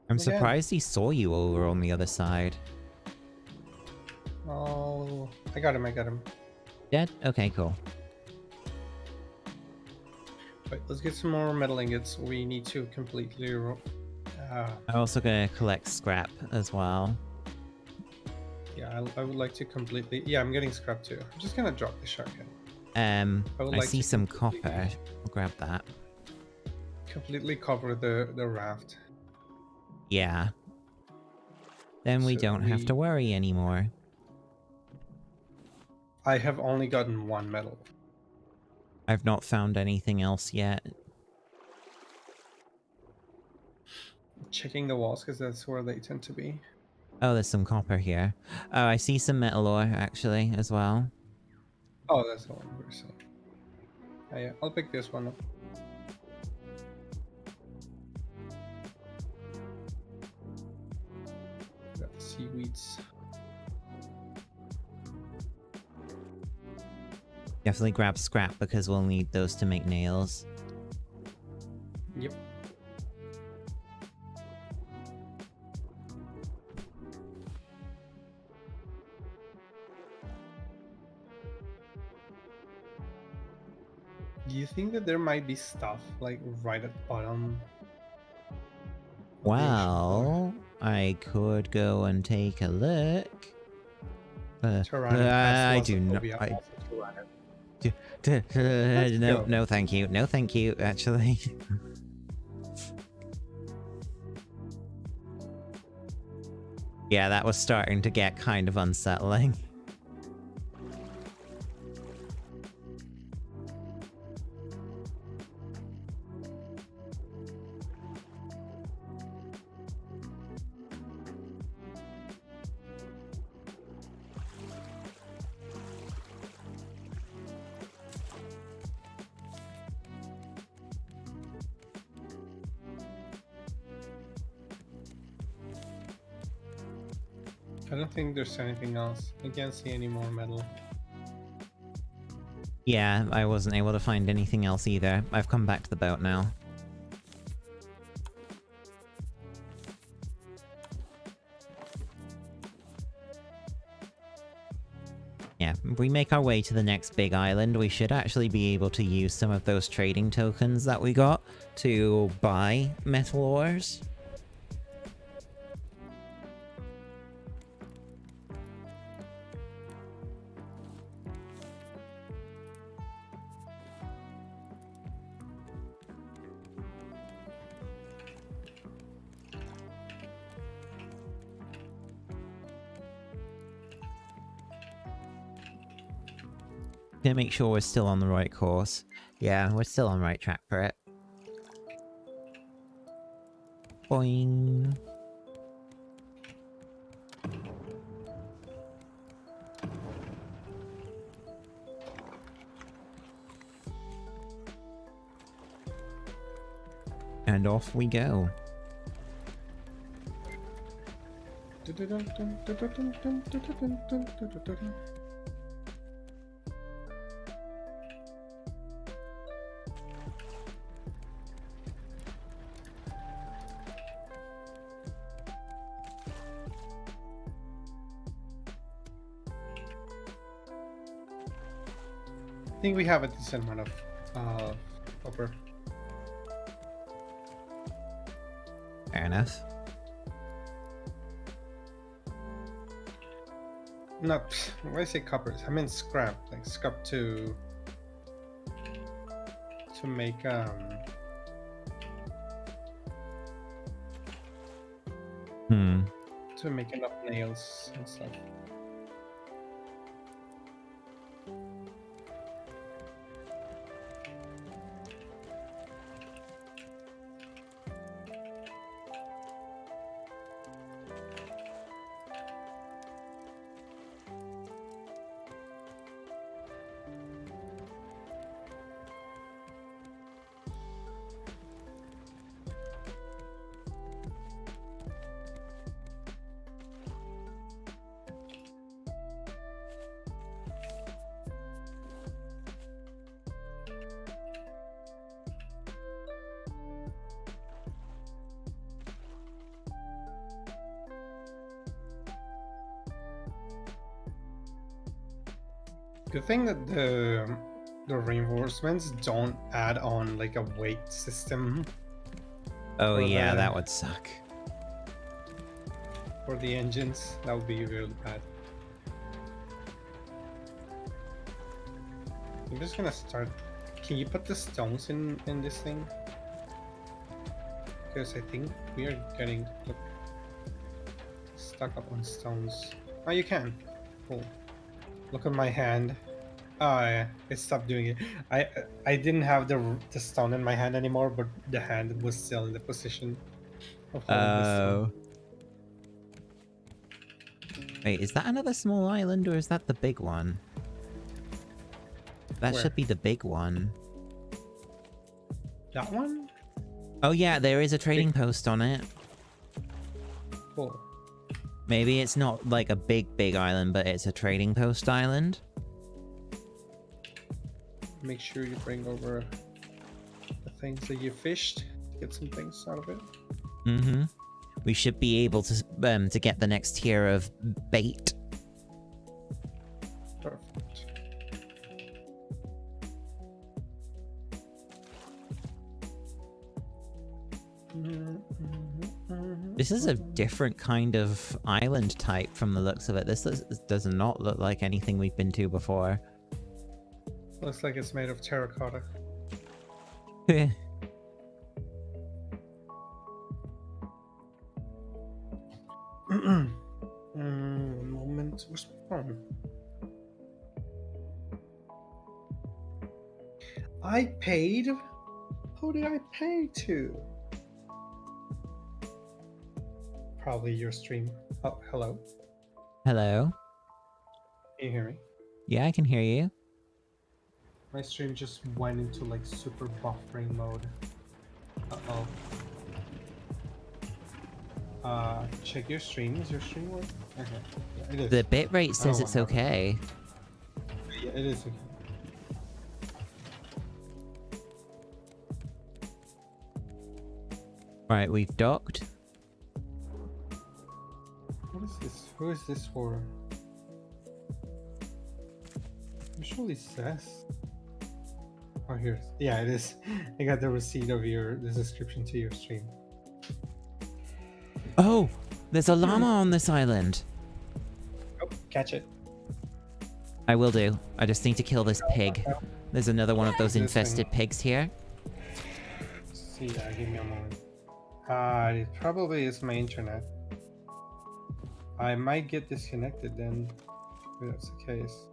I'm Again. surprised he saw you over on the other side. Oh, I got him. Dead? Okay, cool. Wait, let's get some more metal ingots. We need to completely... I'm also gonna collect scrap as well. yeah, I would like to completely... Yeah, I'm getting scrap too. I'm just gonna drop the shark in. I would I like see to some completely- copper. I'll grab that. Completely cover the raft. Yeah. Then we So don't have to worry anymore. I have only gotten one metal. I've not found anything else yet. Checking the walls because that's where they tend to be. Oh, there's some copper here. Oh, I see some metal ore, actually, as well. Oh, that's the one we're saying. Yeah, I'll pick this one up. Got the seaweeds. Definitely grab scrap because we'll need those to make nails. Yep. Do you think that there might be stuff like right at the bottom? of the ocean floor? Well, I could go and take a look. Tyranno I has do not. phobia, I, also Tyranno. no, go. no, thank you. No, thank you. Actually, yeah, that was starting to get kind of unsettling. I don't think there's anything else. I can't see any more metal. Yeah, I wasn't able to find anything else either. I've come back to the boat now. Yeah, if we make our way to the next big island, we should actually be able to use some of those trading tokens that we got to buy metal ores. Gonna make sure we're still on the right course. Yeah, we're still on the right track for it. Boing. And off we go. I think we have a decent amount of copper. Fair enough. No, when I say copper, I mean scrap. Like scrap to make to make enough nails and stuff. Good thing that the reinforcements don't add on like a weight system Oh For yeah, the- that would suck. for the engines. That would be really bad. I'm just gonna start. Can you put the stones in this thing? Because I think we are getting stuck up on stones. Oh, you can. Cool. Look at my hand. Oh yeah, it stopped doing it. I didn't have the stone in my hand anymore, but the hand was still in the position of holding the stone. Wait, is that another small island or is that the big one? That Where? should be the big one. That one? Oh yeah, there is a trading post on it. Cool. Maybe it's not like a big island, but it's a trading post island. Make sure you bring over the things that you fished. Get some things out of it. Mm-hmm. We should be able to get the next tier of bait. Perfect. This is a different kind of island type from the looks of it. This does not look like anything we've been to before. Looks like it's made of terracotta. One moment. Where's my phone? I paid? Who did I pay to? Probably your stream. Oh, hello. Hello? Can you hear me? Yeah, I can hear you. My stream just went into like super buffering mode. Uh-oh. Check your stream. Is your stream working? Okay. Yeah, it is. The bitrate says Oh, it's wow. okay. Yeah, it is okay. Right, we've docked. What is this? Who is this for? Usually says. Oh, here. Yeah, it is. I got the receipt of the subscription to your stream. Oh, there's a llama on this island. Oh, catch it. I will do. I just need to kill this pig. There's another one of those This thing. infested pigs here. See, give me a moment. It probably is my internet. I might get disconnected then, if that's the case.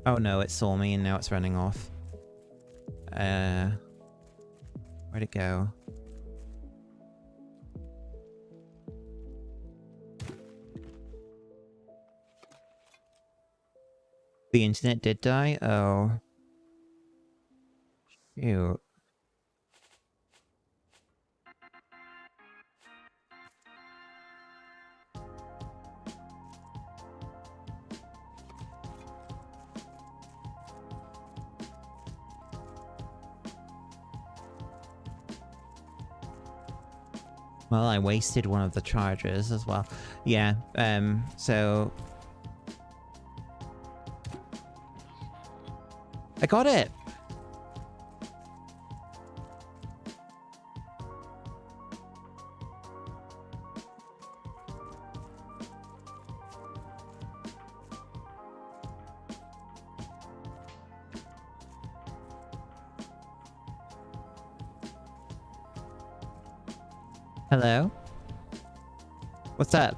Oh no, it saw me and now it's running off. Where'd it go? The internet did die? Oh. Shoot. Well, I wasted one of the charges as well. Yeah, so... I got it! Hello? What's up?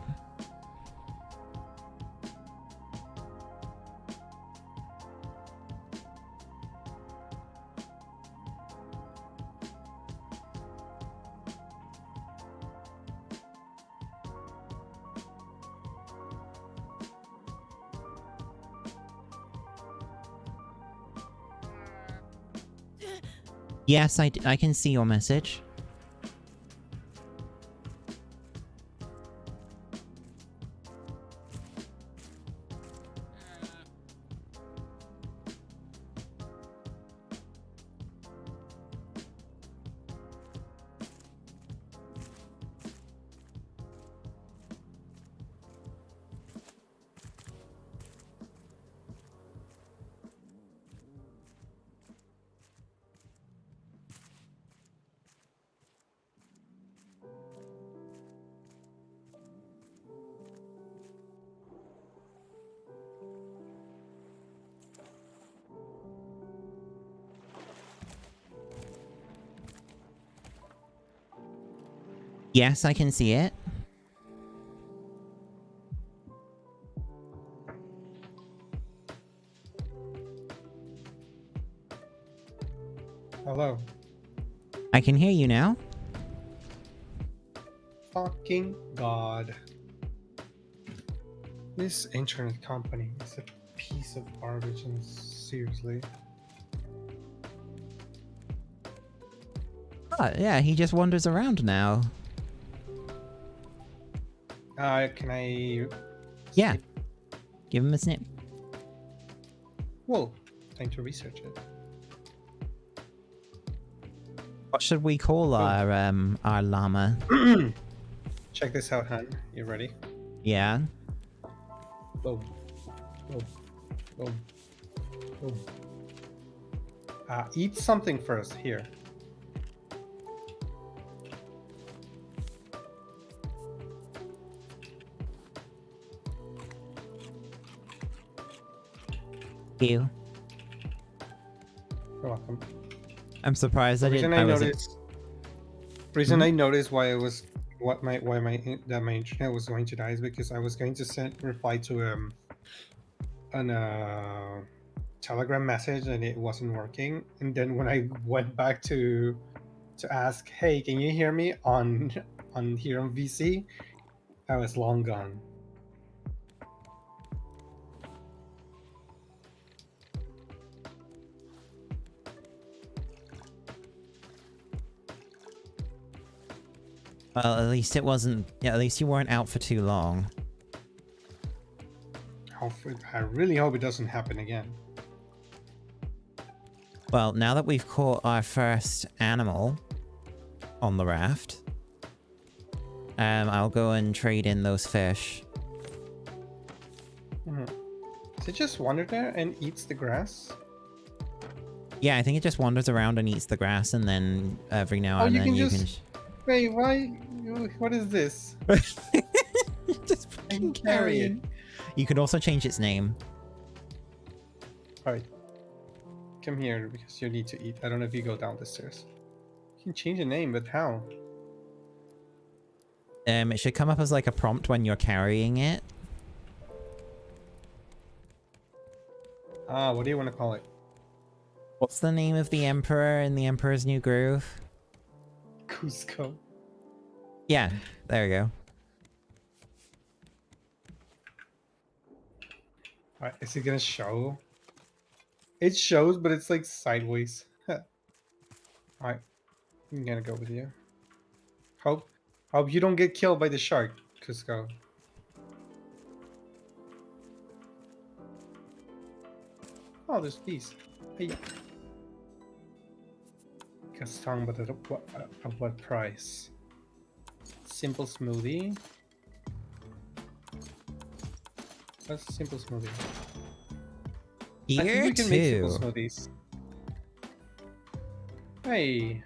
Yes, I can see your message. Yes, I can see it. Hello. I can hear you now. Fucking God. This internet company is a piece of garbage, and seriously. Oh, yeah, he just wanders around now. Can I... Yeah. skip? Give him a snip. Well, time to research it. What should we call our llama? Check this out, Han. You ready? Yeah. Boom. Boom. Boom. Boom. Eat something first. Here. You. You're welcome. I'm surprised The I reason didn't. I wasn't- noticed. Reason I noticed why it was why my internet was going to die is because I was going to reply to an Telegram message and it wasn't working, and then when I went back to ask, hey, can you hear me on here on VC, I was long gone. Well, at least it wasn't. Yeah, at least you weren't out for too long. I really hope it doesn't happen again. Well, now that we've caught our first animal on the raft, I'll go and trade in those fish. Does it just wander there and eats the grass? Yeah, I think it just wanders around and eats the grass, and then every now and then you can Wait, why? What is this? just fucking carry it. You can also change its name. Alright. Come here because you need to eat. I don't know if you go down the stairs. You can change the name, but how? It should come up as like a prompt when you're carrying it. What do you want to call it? What's the name of the Emperor in the Emperor's New Groove? Cusco. Yeah, there we go. Alright, is it gonna show? It shows, but it's like sideways. Alright, I'm gonna go with you. Hope you don't get killed by the shark, Cusco. Oh, there's these. Hey. Gaston, but at what price? Simple smoothie. What's a simple smoothie? I think Here we can make too. simple smoothies. Hey.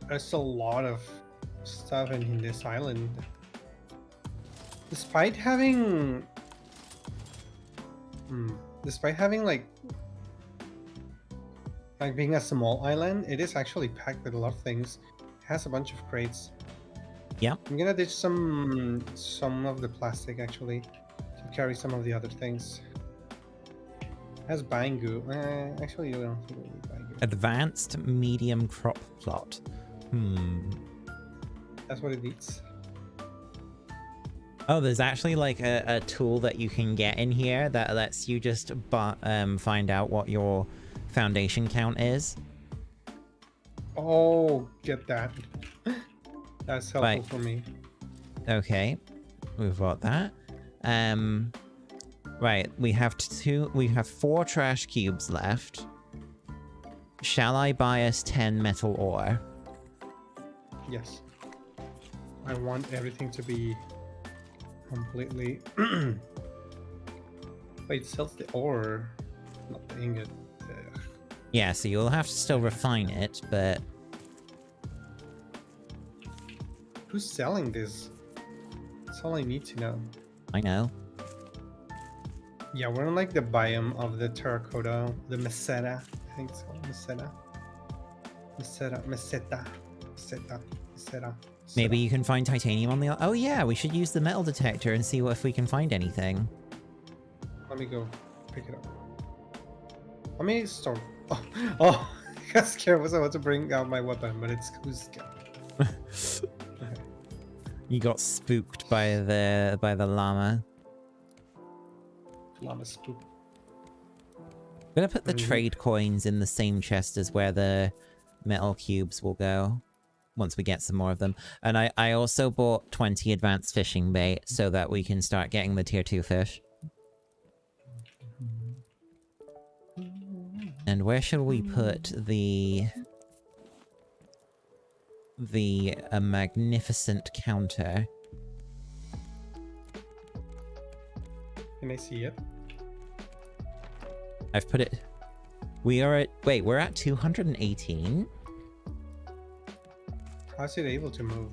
There's a lot of stuff in this island. Despite having... Despite having like being a small island, it is actually packed with a lot of things. It has a bunch of crates. Yep. I'm gonna ditch some of the plastic actually to carry some of the other things. It has bangu. Actually, you don't really need bangu. Advanced medium crop plot. That's what it needs. Oh, there's actually like a tool that you can get in here that lets you just find out what your foundation count is. Oh, get that. That's helpful Right. for me. Okay, we've got that. Right, we have 4 trash cubes left. Shall I buy us 10 metal ore? Yes. I want everything to be completely... Wait, it sells the ore, not the ingot. Ugh. Yeah, so you'll have to still refine it, but Who's selling this? That's all I need to know. I know. Yeah, we're in like the biome of the terracotta, the meseta. I think it's called meseta. Meseta. Maybe you can find titanium on the... Oh yeah, we should use the metal detector and see if we can find anything. Let me go pick it up. Let me store. Oh, I got scared. I was about to bring out my weapon, but it's Cusco. Okay. You got spooked by the llama. Llama spook. I'm gonna put the trade coins in the same chest as where the metal cubes will go once we get some more of them. And I also bought 20 advanced fishing bait so that we can start getting the tier 2 fish. And where shall we put the magnificent counter? Can I see it? I've put it... we're at 218? How's it able to move?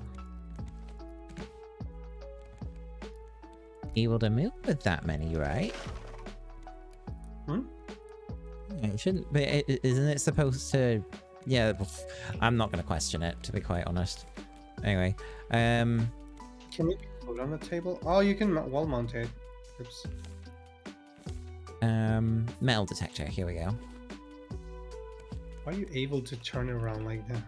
Able to move with that many, right? It shouldn't be... Isn't it supposed to... Yeah, I'm not going to question it, to be quite honest. Anyway, Can we put it on the table? Oh, you can wall mount it. Oops. metal detector, here we go. Why are you able to turn it around like that?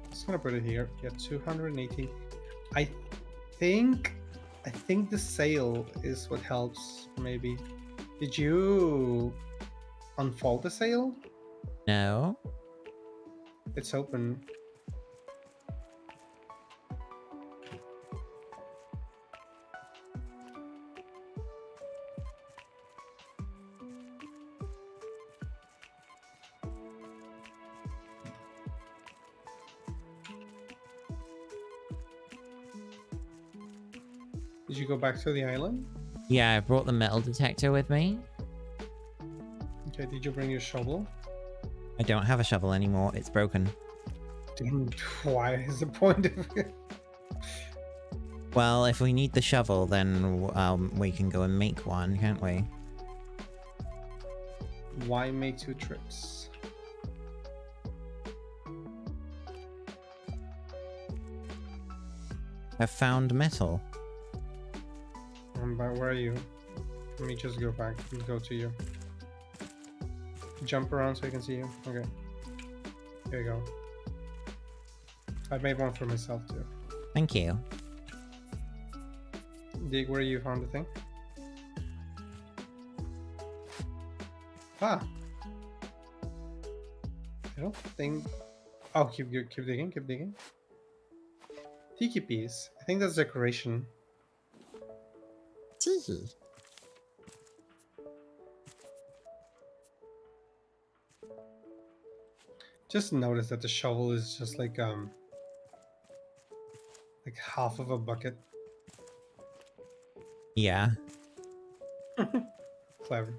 Just gonna put it here. Yeah, 218. I think the sail is what helps, maybe. Did you unfold the sail? No. It's open. Did you go back to the island? Yeah, I brought the metal detector with me. Okay, did you bring your shovel? I don't have a shovel anymore, it's broken. Then why is the point of it? Well, if we need the shovel, then we can go and make one, can't we? Why make 2 trips? I've found metal. But where are you? Let me just go back and go to you. Jump around so I can see you. Okay. Here you go. I made one for myself too. Thank you. Dig where you found the thing. Ah. I don't think. Oh, keep digging, keep digging. Tiki piece. I think that's decoration. Tee. Just notice that the shovel is just like half of a bucket. Yeah. Clever.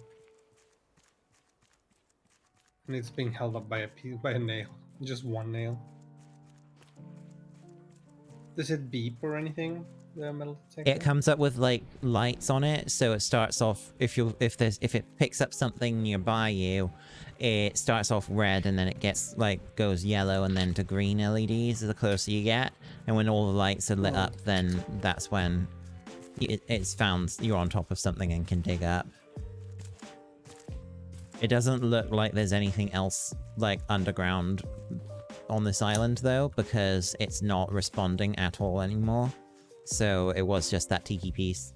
And it's being held up by a nail. Just one nail. Does it beep or anything? The metal detector? It comes up with like lights on it, so it starts off if it picks up something nearby you, it starts off red and then it gets like goes yellow and then to green LEDs the closer you get, and when all the lights are lit up, then that's when it's found you're on top of something and can dig up. It doesn't look like there's anything else like underground on this island though, because it's not responding at all anymore. So it was just that tiki piece.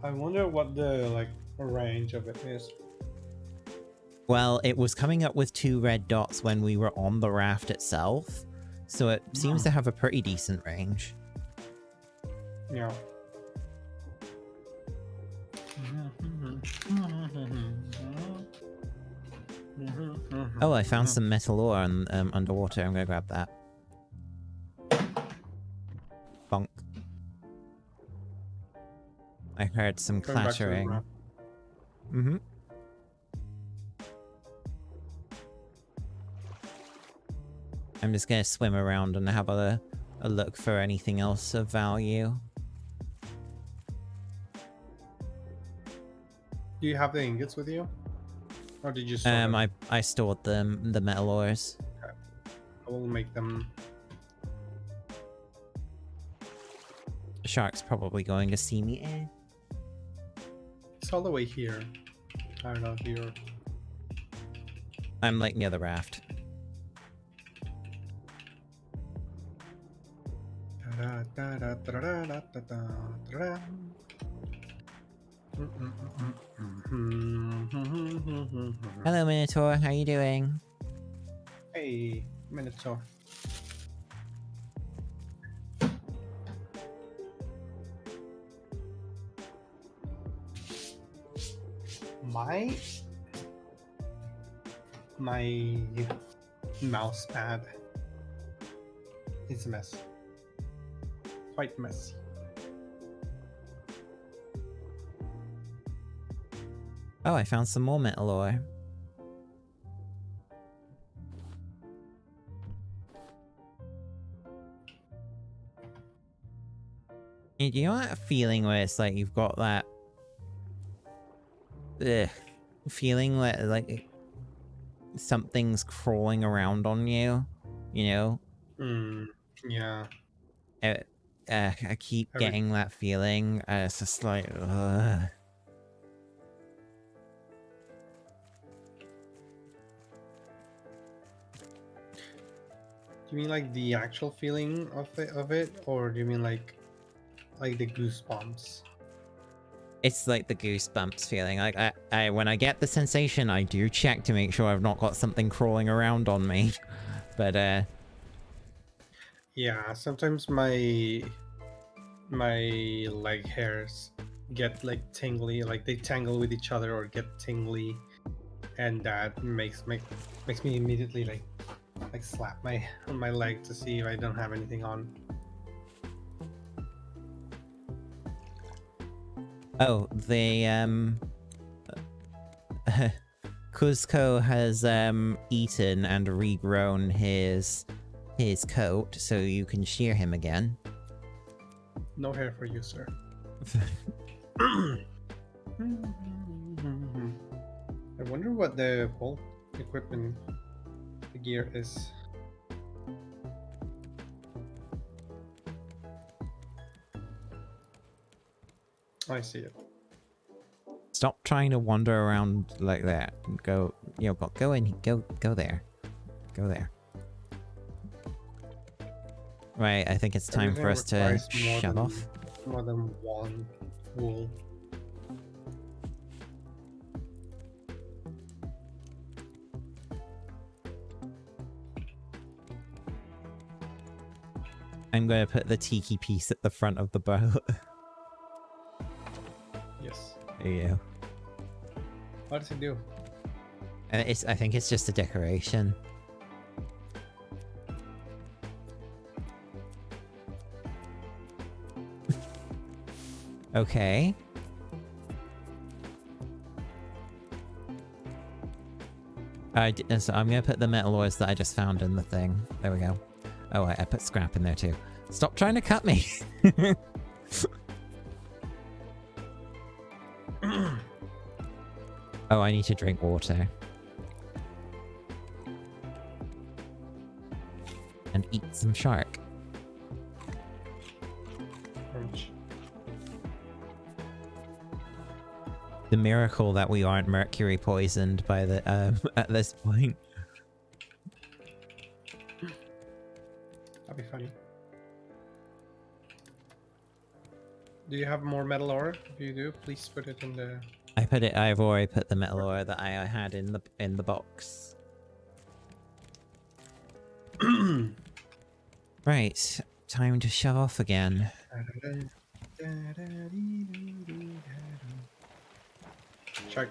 I wonder what the like range of it is. Well, it was coming up with 2 red dots when we were on the raft itself, so it seems to have a pretty decent range. Yeah. Oh, I found some metal ore underwater. I'm gonna grab that. Bonk. I heard some Going back to the clattering. raft. Mm-hmm. I'm just gonna swim around and have a look for anything else of value. Do you have the ingots with you? Or did you store them? I stored the metal ores. I will make them. The shark's probably going to see me. It's all the way here. I don't know if you're. I'm like near the raft. Hello, Minotaur. How you doing? Hey, Minotaur. My mouse pad is a mess. Quite messy. Oh, I found some more metal ore. Do you know that feeling where it's like you've got that feeling like something's crawling around on you, you know? Yeah. I keep getting that feeling. It's just like, ugh. Do you mean like the actual feeling of it, or do you mean like the goosebumps? It's like the goosebumps feeling. Like I when I get the sensation, I do check to make sure I've not got something crawling around on me. But yeah, sometimes my leg hairs get like tingly, like they tangle with each other or get tingly, and that makes me immediately like slap my leg to see if I don't have anything on. oh, the Cuzco has eaten and regrown his coat, so you can shear him again. No hair for you, sir. I wonder what the whole equipment, the gear is. I see it. Stop trying to wander around like that. Go, you know, go in, go there. Go there. Right, I think it's time for us to Everything requires shove off. more than one wool. I'm going to put the tiki piece at the front of the boat. Yes. There you go. What does it do? I think it's just a decoration. Okay. So I'm gonna put the metal ores that I just found in the thing. There we go. Oh, I put scrap in there too. Stop trying to cut me! Oh, I need to drink water. And eat some shark. Crunch. The miracle that we aren't mercury poisoned by the at this point. That'd be funny. Do you have more metal ore? If you do, please put it in the... I've already put the metal ore that I had in the box. Right, time to shove off again. Shark.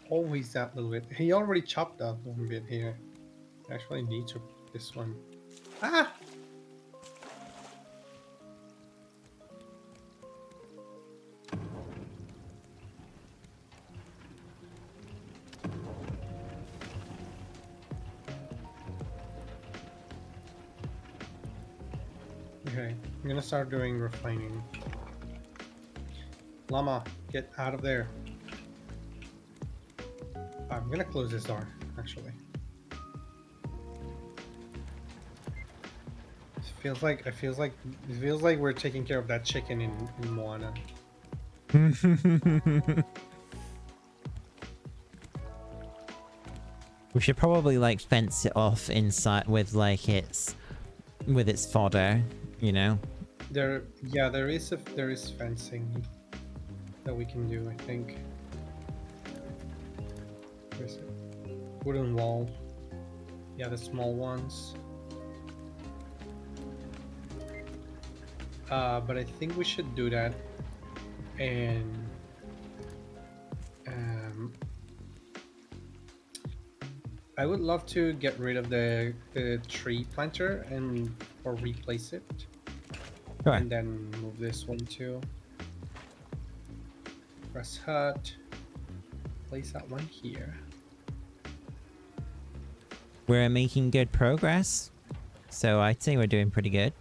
Always that little bit. He already chopped up one bit here. I actually need to put this one. Ah! Okay, I'm gonna start doing refining. Llama, get out of there. I'm gonna close this door, actually. It feels like we're taking care of that chicken in Moana. We should probably like fence it off inside with like its fodder, you know. There is fencing that we can do, I think. Where is it? Wooden wall. Yeah, the small ones. But I think we should do that, and I would love to get rid of the tree planter or replace it, Sure. and then move this one too. Press hut. Place that one here. We're making good progress, so I'd say we're doing pretty good.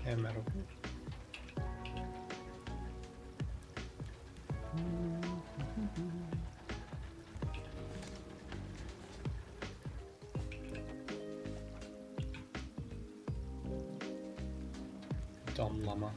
And metal. Dumb llama.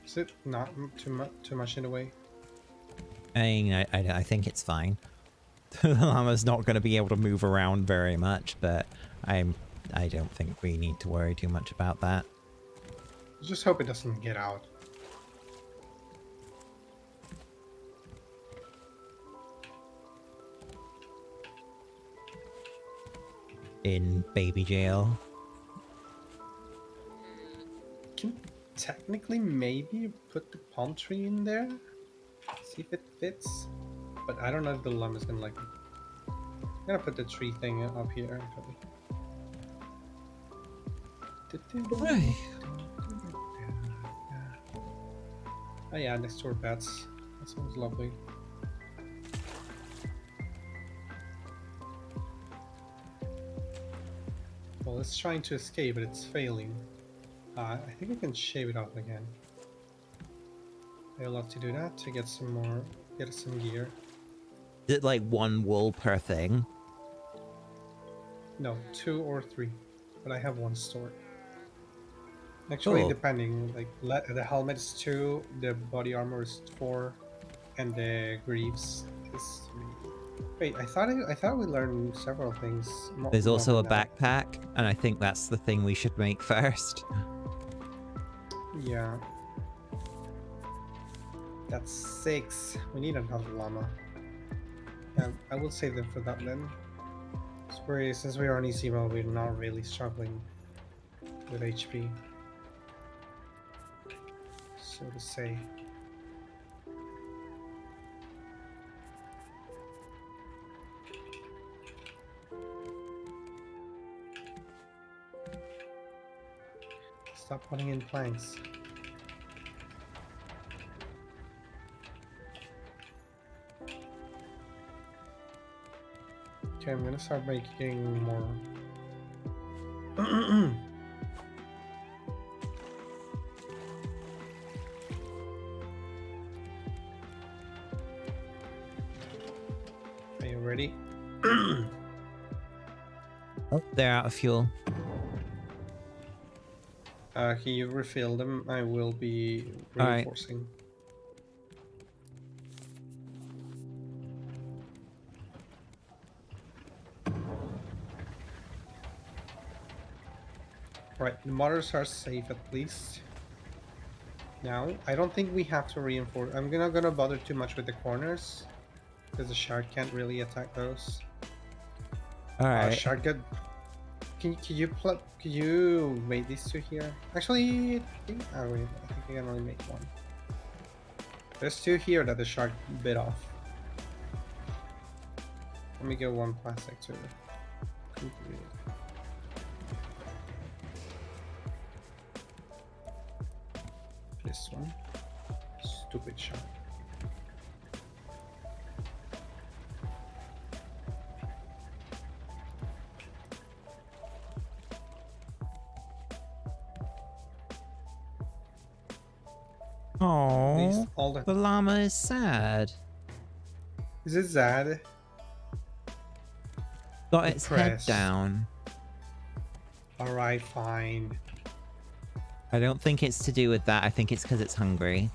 Is it not too much in the way? I think it's fine. The llama's not going to be able to move around very much, but I don't think we need to worry too much about that. Just hope it doesn't get out. In baby jail. Can technically maybe put the palm tree in there, see if it fits, but I don't know if the llama is gonna like it. gonna put the tree thing up here. Right. Oh yeah, next door beds. That sounds lovely. Well, it's trying to escape, but it's failing. I think I can shave it off again. I'll have to do that to get some more, get some gear. Is it like 1 wool per thing? No, 2 or 3, but I have 1 stored. Actually, Cool. depending, like the helmet is 2, the body armor is 4, and the greaves is 3. Wait, I thought we learned several things. There's more also a than that. backpack, and I think that's the thing we should make first. Yeah. That's 6. We need another llama. Yeah, I will save them for that then. Since we are on easy mode, we're not really struggling with HP. So to say. Stop putting in planks. Okay, I'm gonna start making more. Are you ready? Oh, they're out of fuel. Can you refill them? I will be All right. reinforcing. Right, the motors are safe at least. Now, I don't think we have to reinforce. I'm not gonna bother too much with the corners because the shark can't really attack those. All right. Shark got. Can you make these 2 here? Actually, I think I can only make 1. There's 2 here that the shark bit off. Let me get 1 plastic to complete it. This one. Stupid shark. Oh, All the the llama is sad. Is it Zad? Got its head Depressed. down. Alright, fine. I don't think it's to do with that. I think it's because it's hungry.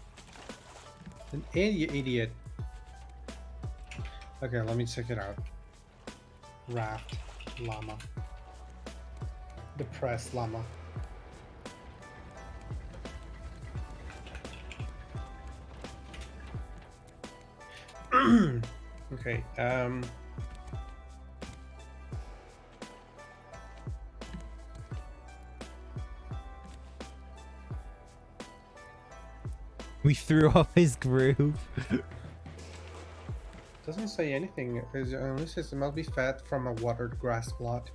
An idiot. Okay, let me check it out. Raft llama. Depressed llama. Okay, We threw off his groove. doesn't say anything. Only says it must be fed from a watered grass plot.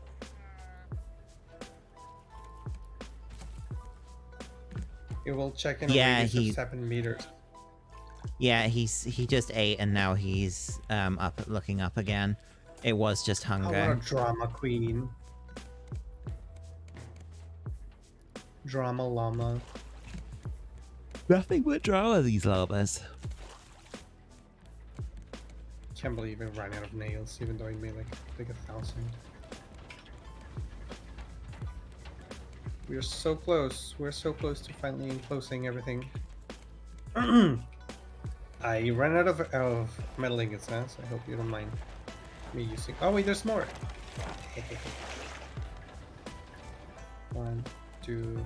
It will check in a Yeah, radius of 7 meters. Yeah, he just ate and now he's up looking up again. It was just Oh, what hunger. a drama queen. Drama llama. Nothing but drama, these llamas. Can't believe it ran out of nails, even though it made like 1,000. We're so close. We're so close to finally enclosing everything. I ran out of metal ingots now, so I hope you don't mind me using. Oh wait, there's more. 1, 2.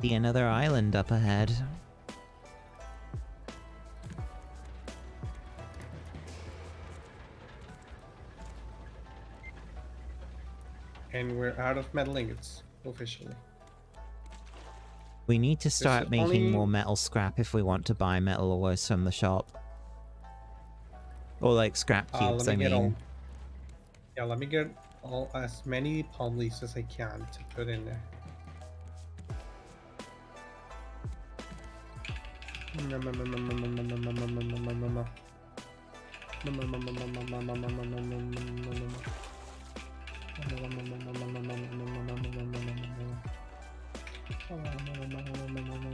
See another island up ahead. And we're out of metal ingots, officially. We need to start making only- more metal scrap if we want to buy metal always from the shop. Or like scrap cubes, I mean. Yeah, let me get all as many palm leaves as I can to put in there.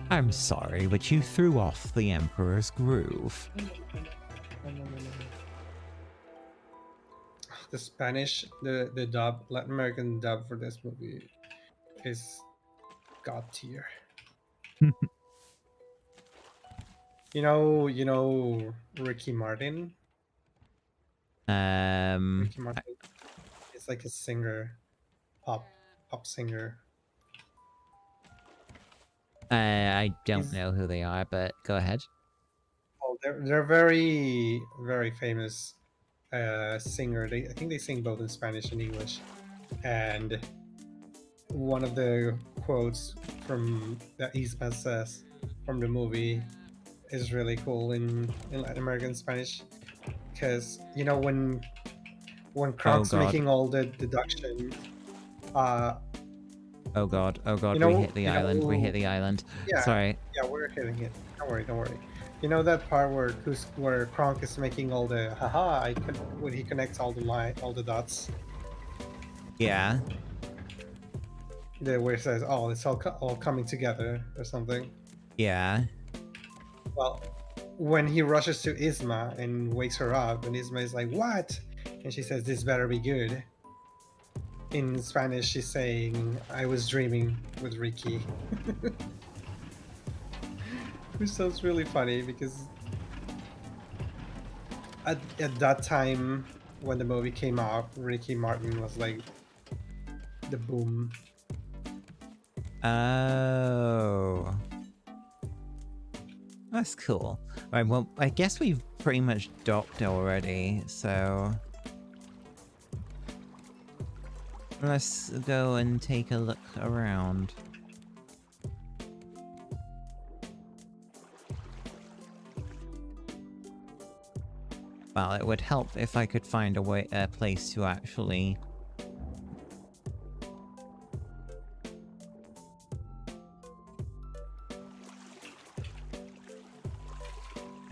I'm sorry, but you threw off the Emperor's groove. The Spanish, the dub, Latin American dub for this movie is god tier. You know Ricky Martin. Ricky Martin is like a singer, pop singer. I don't He's- know who they are, but go ahead. Oh, they're very very famous singer. I think they sing both in Spanish and English. And one of the quotes from that Isma says from the movie is really cool in Latin American Spanish, because when Oh Kronk's god. making all the deduction, uh, Oh god. Oh god, you we know, hit the island. We hit the island. yeah, Sorry. yeah, we're hitting it. Don't worry. You know that part where Kronk is making all the haha, when he connects all the dots, Yeah. where it says, "Oh, it's all coming together" or something. Yeah. Well, when he rushes to Isma and wakes her up, and Isma is like, "What?" and she says, "This better be good." In Spanish, she's saying, "I was dreaming with Ricky," which sounds really funny because at that time when the movie came out, Ricky Martin was like the boom. Oh. That's cool. Right, well, I guess we've pretty much docked already, so... Let's go and take a look around. Well, it would help if I could find a place to actually...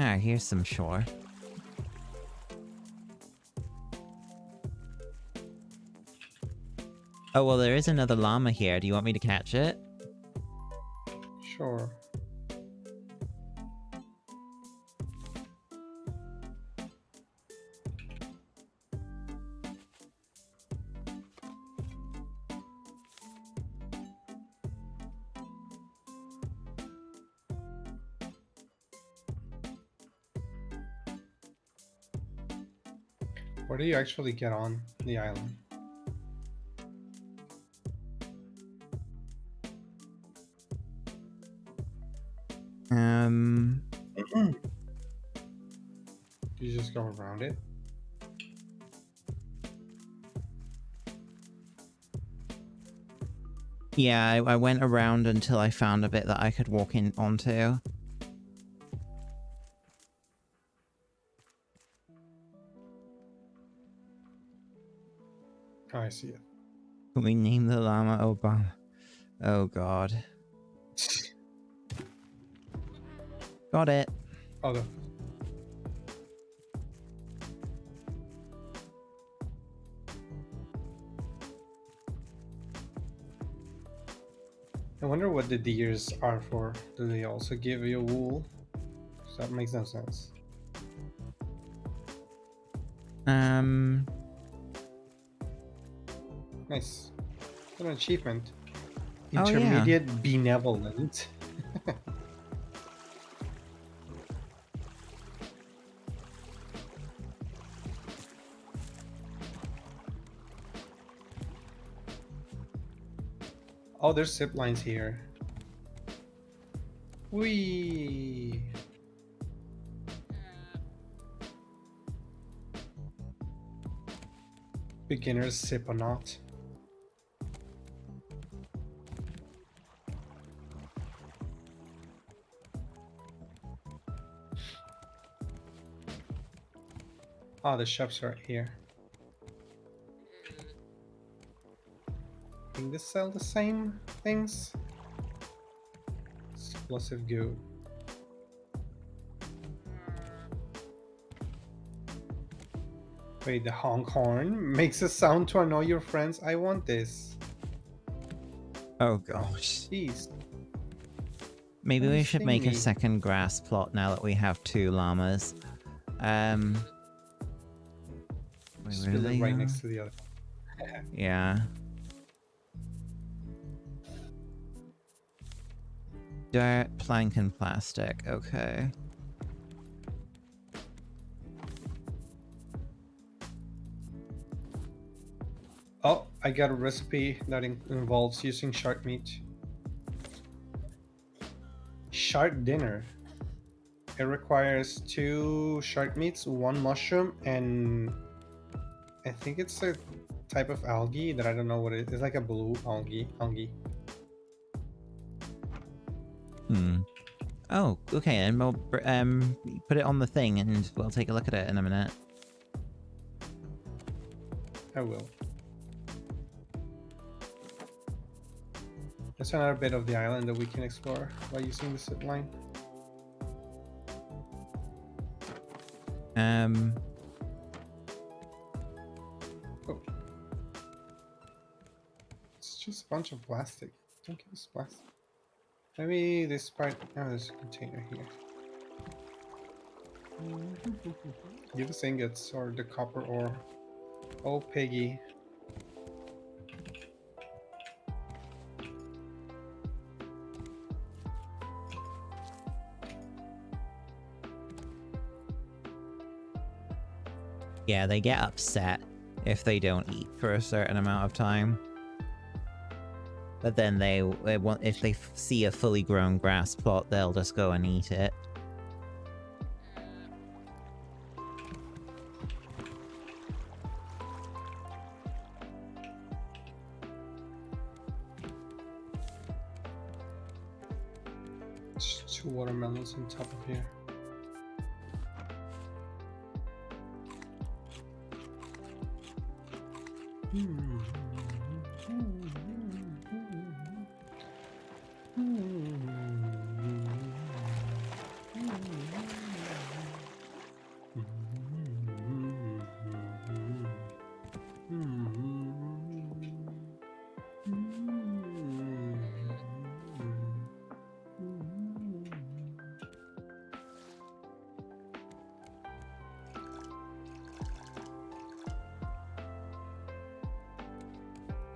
Ah, here's some shore. Oh, well, there is another llama here. Do you want me to catch it? Sure. Where do you actually get on the island? You just go around it? Yeah, I went around until I found a bit that I could walk in onto. Oh, I see it. Can we name the llama Obama? Oh god. Got it. Oh, I wonder what the deers are for. Do they also give you wool? That makes no sense. Nice. An achievement. Oh, yeah. Intermediate benevolent. Oh, there's zip lines here. Whee! Beginner's zip or not. Oh, the shops are here. I think they sell the same things. Explosive goo. Wait, the honk horn makes a sound to annoy your friends. I want this. Oh gosh. Jeez. Maybe What we is should seeing make a me? second grass plot now that we have 2 llamas. Wait, Just where do build it they right go? next to the other. Yeah. Dirt, plank, and plastic. Okay. Oh, I got a recipe that involves using shark meat. Shark dinner. It requires 2 shark meats, 1 mushroom, and I think it's a type of algae that I don't know what it is. It's like a blue algae. Hmm. Oh, okay, and we'll put it on the thing and we'll take a look at it in a minute. I will. There's another bit of the island that we can explore by using the zip line. Oh. It's just a bunch of plastic. Don't give us plastic. Maybe this part. Oh, there's a container here. Give us ingots or the copper ore. Oh, piggy. Yeah, they get upset if they don't eat for a certain amount of time. But then they want, if they see a fully grown grass plot, they'll just go and eat it. There's 2 watermelons on top of here.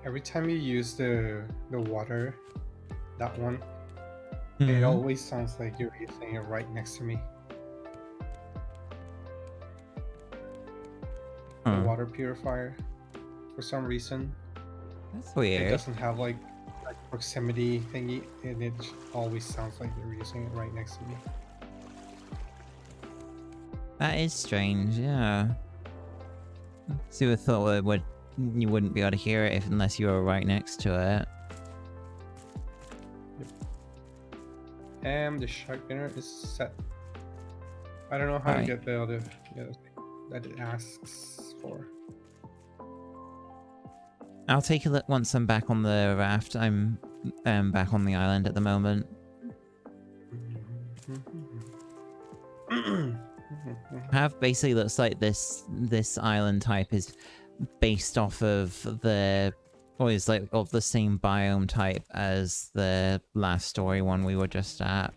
Every time you use the water, that one, it always sounds like you're using it right next to me. The water purifier, for some reason, That's it weird. doesn't have like proximity thingy, and it always sounds like you're using it right next to me. That is strange, yeah. See, I thought you wouldn't be able to hear it unless you were right next to it. And the shark dinner is set. I don't know how to get the other thing that it asks for. I'll take a look once I'm back on the raft. I'm back on the island at the moment. Have basically looks like this island type is based off of the, or is like of the same biome type as the last story one we were just at.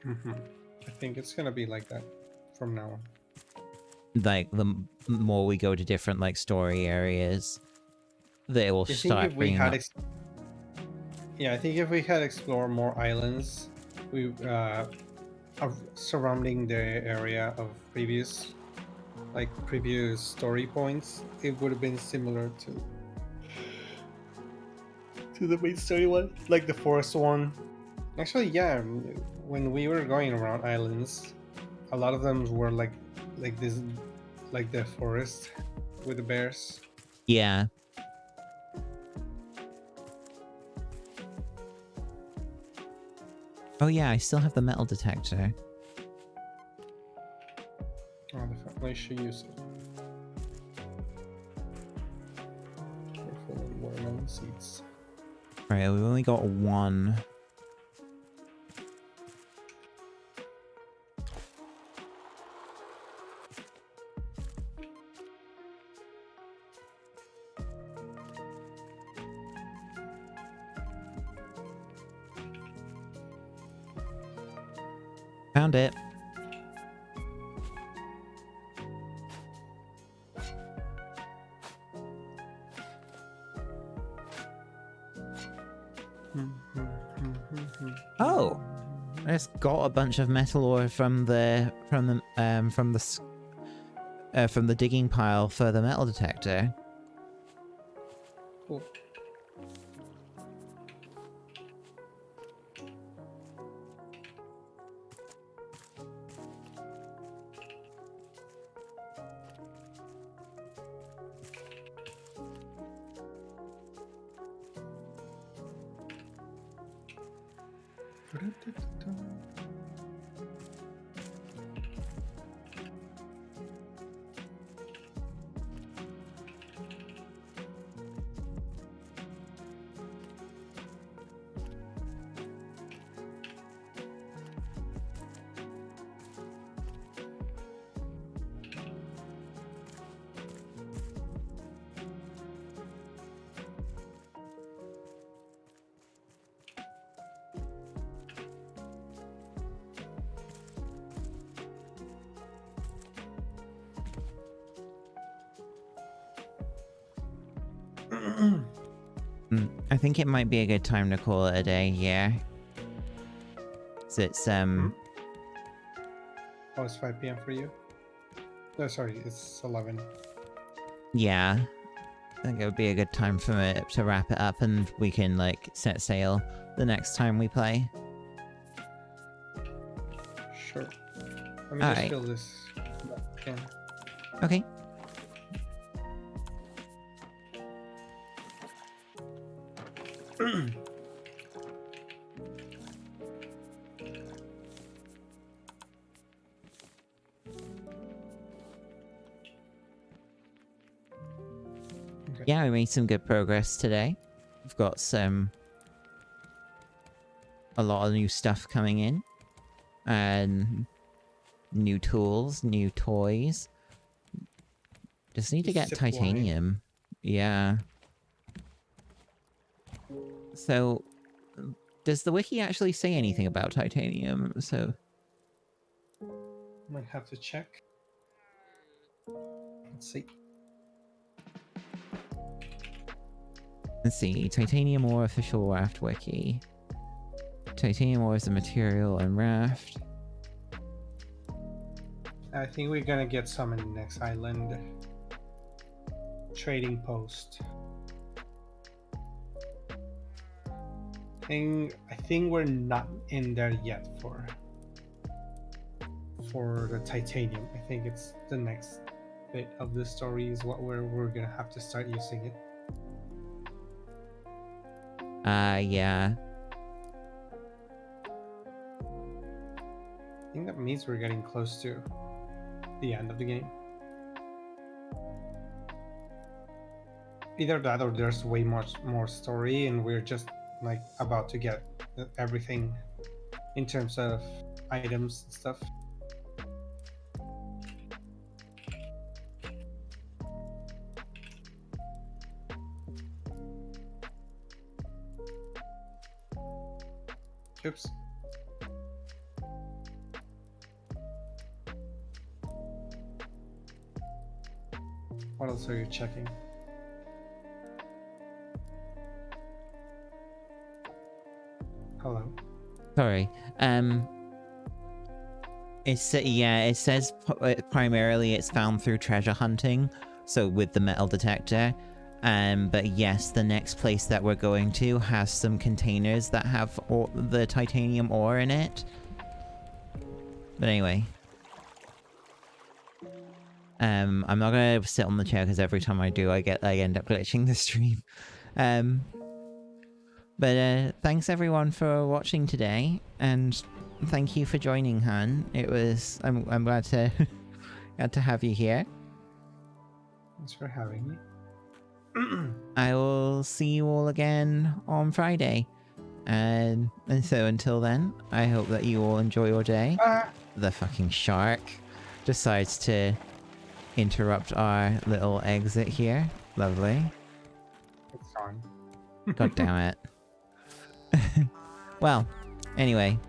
I think it's gonna be like that from now on. Like the more we go to different like story areas, they will start bringing up. Yeah, I think if we had explored more islands, we surrounding the area of previous story points, it would have been similar to the main story one, like the forest one. Actually, yeah, when we were going around islands, a lot of them were like this, like the forest with the bears. Yeah. Oh yeah, I still have the metal detector. I should use it. Careful of watermelon seeds. Right, we've only got one. Found it. Oh, I just got a bunch of metal ore from the digging pile for the metal detector. Cool. I think it might be a good time to call it a day, yeah. So it's, Oh, it's 5 p.m. for you? No, sorry, it's 11. yeah. I think it would be a good time for it to wrap it up and we can, like, set sail the next time we play. Sure. Let me just Alright. fill this. Yeah. Okay. Yeah, we made some good progress today. We've got a lot of new stuff coming in. And new tools, new toys. Just need to get Zip line. titanium. Yeah. So, does the wiki actually say anything about titanium? So, Might have to check. Let's see. let's see. Titanium ore official RAFT wiki. Titanium ore is a material in RAFT. I think we're gonna get some in the next island. Trading post. I think we're not in there yet for the titanium. I think it's the next bit of the story is what we're gonna have to start using it. Yeah. I think that means we're getting close to the end of the game. Either that or there's way much more story and we're just like about to get everything in terms of items and stuff. Oops. What else are you checking? Hello. Sorry. It says primarily it's found through treasure hunting, so with the metal detector. But yes, the next place that we're going to has some containers that have the titanium ore in it. But anyway. I'm not gonna sit on the chair because every time I do, I end up glitching the stream. But thanks everyone for watching today, and thank you for joining, Han. I'm glad to Glad to have you here. Thanks for having me. I will see you all again on Friday. And so until then, I hope that you all enjoy your day. The fucking shark decides to interrupt our little exit here. Lovely. It's gone. God damn it. Well, anyway.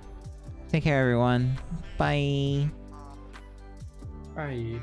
Take care, everyone. Bye. Bye.